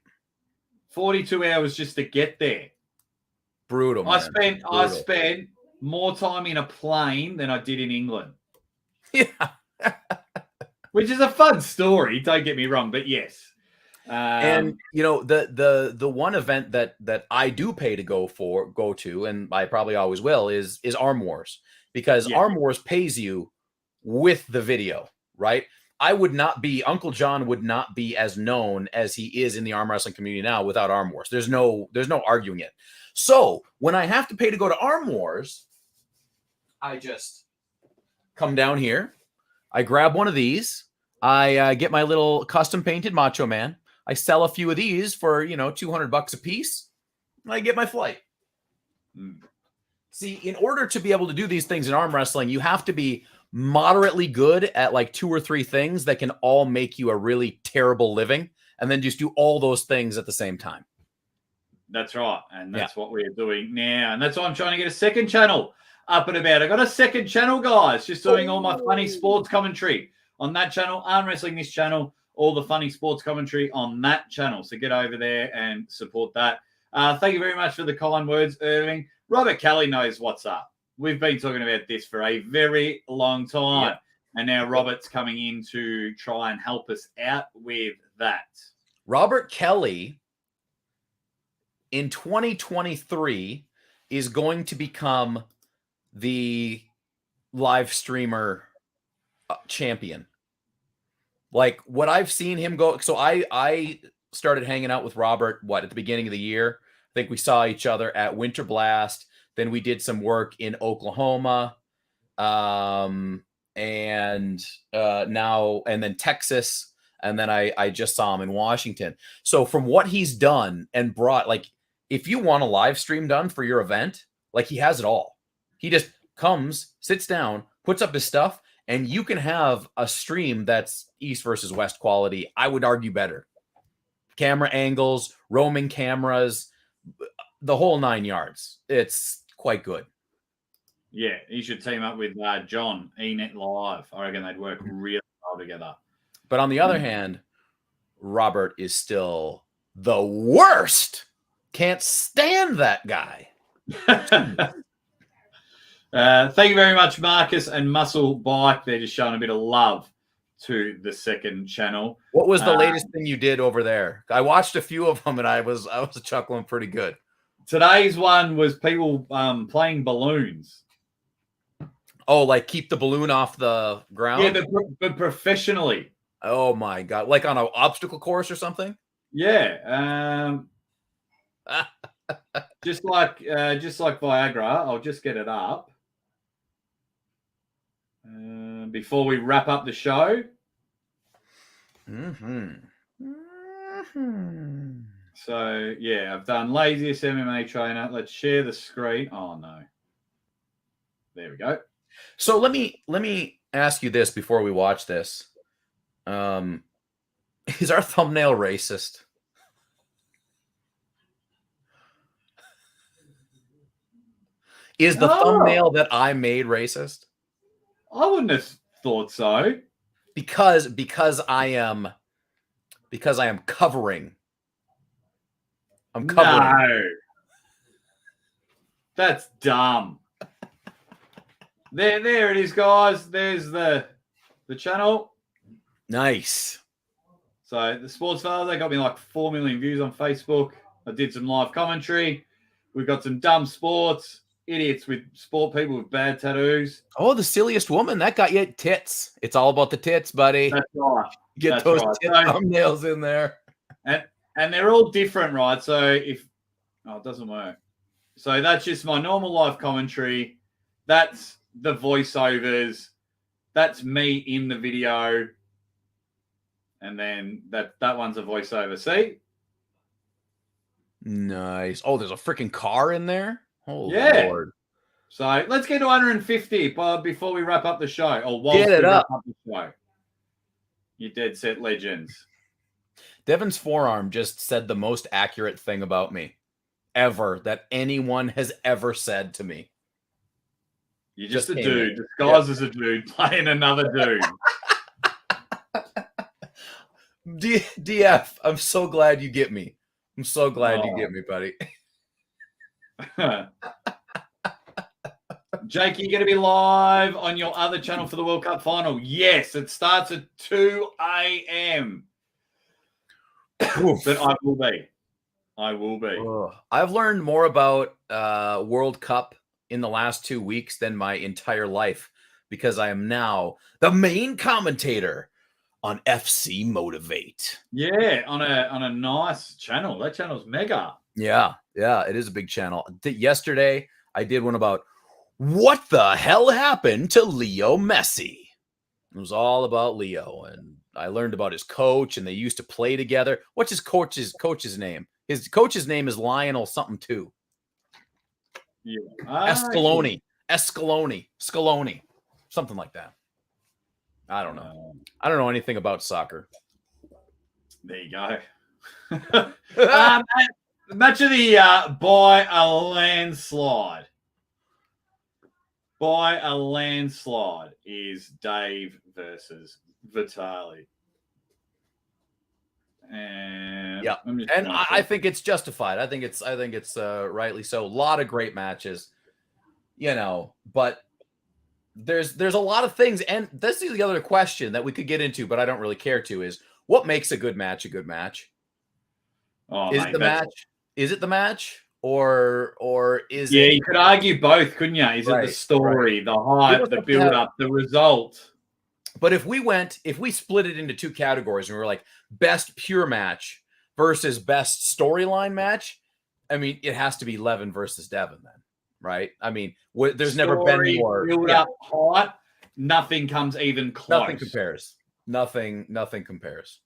42 hours just to get there. Brutal, man. I spent more time in a plane than I did in England. Yeah. Which is a fun story, don't get me wrong, but yes. And you know, the one event that I do pay to go to, and I probably always will, is Arm Wars, because Arm Wars pays you with the video, right? Uncle John would not be as known as he is in the arm wrestling community now without Arm Wars. There's no arguing it. So when I have to pay to go to Arm Wars, I just come down here, I grab one of these, I get my little custom painted Macho Man, I sell a few of these for, $200 a piece, and I get my flight. See, in order to be able to do these things in arm wrestling, you have to be moderately good at like 2 or 3 things that can all make you a really terrible living, and then just do all those things at the same time. That's right. And that's what we're doing now. And that's why I'm trying to get a second channel up and about. I got a second channel, guys, just doing all my funny sports commentary on that channel, Arm Wrestling this channel, all the funny sports commentary on that channel. So get over there and support that. Thank you very much for the kind words, Irving. Robert Kelly knows what's up. We've been talking about this for a very long time. Yeah. And now Robert's coming in to try and help us out with that. Robert Kelly in 2023 is going to become the live streamer champion. Like what I've seen him go. So I started hanging out with Robert, at the beginning of the year. I think we saw each other at Winter Blast. Then we did some work in Oklahoma. And then Texas. And then I just saw him in Washington. So from what he's done and brought, like, if you want a live stream done for your event, like, he has it all. He just comes, sits down, puts up his stuff, and you can have a stream that's East versus West quality. I would argue better. Camera angles, roaming cameras, the whole 9 yards. It's quite good. Yeah, he should team up with John, eNet Live. I reckon they'd work really well together. But on the other hand, Robert is still the worst. Can't stand that guy. Thank you very much, Marcus and Muscle Bike. They're just showing a bit of love to the second channel. What was the latest thing you did over there? I watched a few of them and I was chuckling pretty good. Today's one was people playing balloons. Oh, like keep the balloon off the ground? Yeah, but professionally. Oh my God. Like on an obstacle course or something? Yeah. just like Viagra. I'll just get it up. Before we wrap up the show. So, yeah, I've done laziest MMA trainer. Let's share the screen. Oh, no. There we go. So let me ask you this before we watch this. Is our thumbnail racist? Is the thumbnail that I made racist? I wouldn't have thought so. Because I am covering. I'm covering. No. That's dumb. There it is, guys. There's the channel. Nice. So the Sports Father, they got me like 4 million views on Facebook. I did some live commentary. We've got some dumb sports, idiots with sport people with bad tattoos. Oh, the silliest woman. That got you tits. It's all about the tits, buddy. That's right. Get those tit thumbnails in there. And they're all different, right? So it doesn't work. So that's just my normal live commentary. That's the voiceovers. That's me in the video. And then that one's a voiceover. See? Nice. Oh, there's a freaking car in there? Oh, yeah. Lord. So let's get to 150 before we wrap up the show. Or whilst get it we up. Wrap up the show. You dead set legends. Devin's forearm just said the most accurate thing about me ever that anyone has ever said to me. You're just a dude disguised as a dude playing another dude. DF, I'm so glad you get me. I'm so glad you get me, buddy. Jake, you're going to be live on your other channel for the World Cup final. Yes, it starts at 2 a.m. But I will be. I've learned more about World Cup in the last 2 weeks than my entire life because I am now the main commentator on FC Motivate. Yeah, on a nice channel. That channel's mega. Yeah, it is a big channel. Yesterday, I did one about what the hell happened to Leo Messi. It was all about Leo, and I learned about his coach, and they used to play together. What's his coach's name? His coach's name is Lionel something too. Yeah. Scaloni, something like that. I don't know. I don't know anything about soccer. There you go. Match of the year by a landslide. By a landslide is Dave versus Vitali. And yeah, and I think it's justified. I think it's rightly so. A lot of great matches, but there's a lot of things, and this is the other question that we could get into, but I don't really care to, is what makes a good match a good match? Is it the match? Is it the match? Or is it? Yeah, you could argue both, couldn't you? Is it the story, the hype, the build-up, the result? But if we split it into two categories and we were like best pure match versus best storyline match, I mean, it has to be Levin versus Devin then, right? I mean, there's never been more build-up hype. Nothing comes even close. Nothing compares. Nothing compares.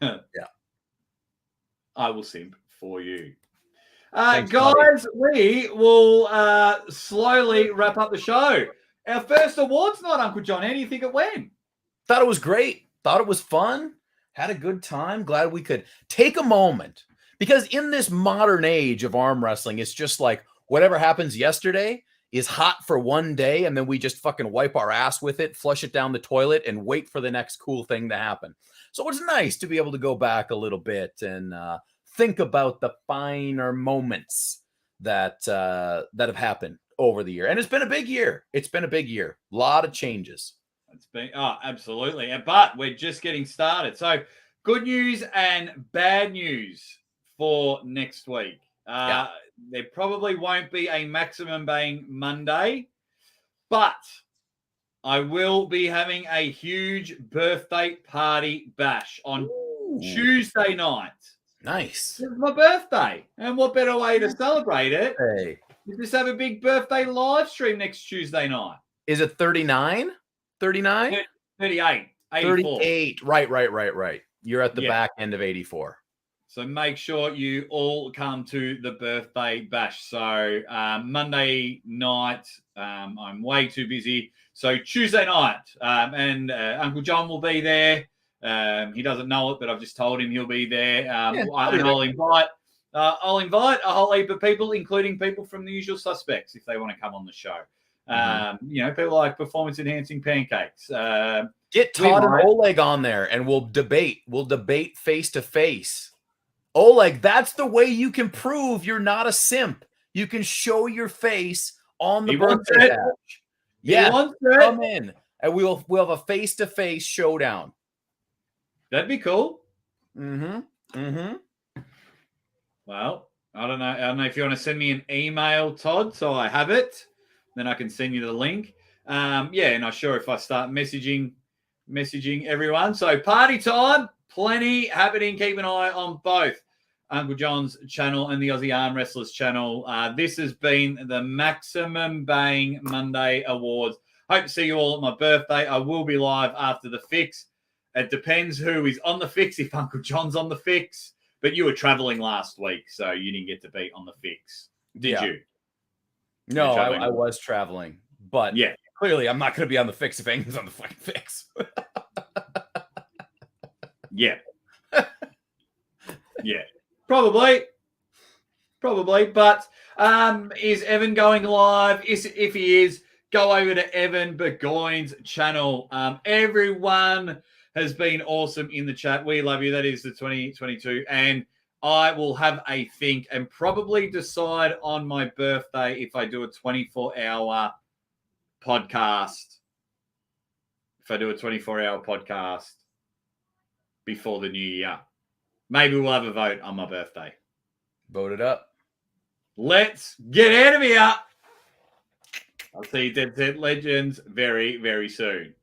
Yeah. I will simp for you. Thanks, guys, we will slowly wrap up the show. Our first awards night, Uncle John. How do you think it went? Thought it was great. Thought it was fun. Had a good time. Glad we could take a moment. Because in this modern age of arm wrestling, it's just like whatever happens yesterday is hot for one day, and then we just fucking wipe our ass with it, flush it down the toilet, and wait for the next cool thing to happen. So it's nice to be able to go back a little bit and think about the finer moments that have happened over the year. And it's been a big year. A lot of changes. It's been absolutely. But we're just getting started. So good news and bad news for next week. There probably won't be a Maximum Bang Monday, but I will be having a huge birthday party bash on Tuesday night. Nice. It's my birthday. And what better way to celebrate it? Hey. You just have a big birthday live stream next Tuesday night. Is it 39? 39? 38. 84. 38. Right. You're at the back end of 84. So make sure you all come to the birthday bash. So Monday night, I'm way too busy. So Tuesday night, and Uncle John will be there. He doesn't know it, but I've just told him he'll be there. I'll invite a whole heap of people, including people from the usual suspects, if they want to come on the show. People like performance enhancing pancakes. Get Todd and Oleg on there, and we'll debate. We'll debate face to face. Oleg, that's the way you can prove you're not a simp. You can show your face on the birthday bash. Yeah, come in, and we'll have a face to face showdown. That'd be cool. Mm-hmm. Well, I don't know if you want to send me an email, Todd, so I have it. Then I can send you the link. And I'm sure if I start messaging everyone. So party time, plenty happening. Keep an eye on both Uncle John's channel and the Aussie Armwrestlers channel. This has been the Maximum Bang Monday Awards. Hope to see you all at my birthday. I will be live after the fix. It depends who is on the fix, if Uncle John's on the fix. But you were traveling last week, so you didn't get to be on the fix. Did you? No, I was traveling. But clearly I'm not going to be on the fix if anyone's on the fucking fix. Yeah. Probably. But is Evan going live? If he is, go over to Evan Burgoyne's channel. Everyone has been awesome in the chat. We love you. That is the 2022. And I will have a think and probably decide on my birthday if I do a 24-hour podcast. If I do a 24-hour podcast before the new year. Maybe we'll have a vote on my birthday. Vote it up. Let's get out of here. I'll see you Dead Set Legends very, very soon.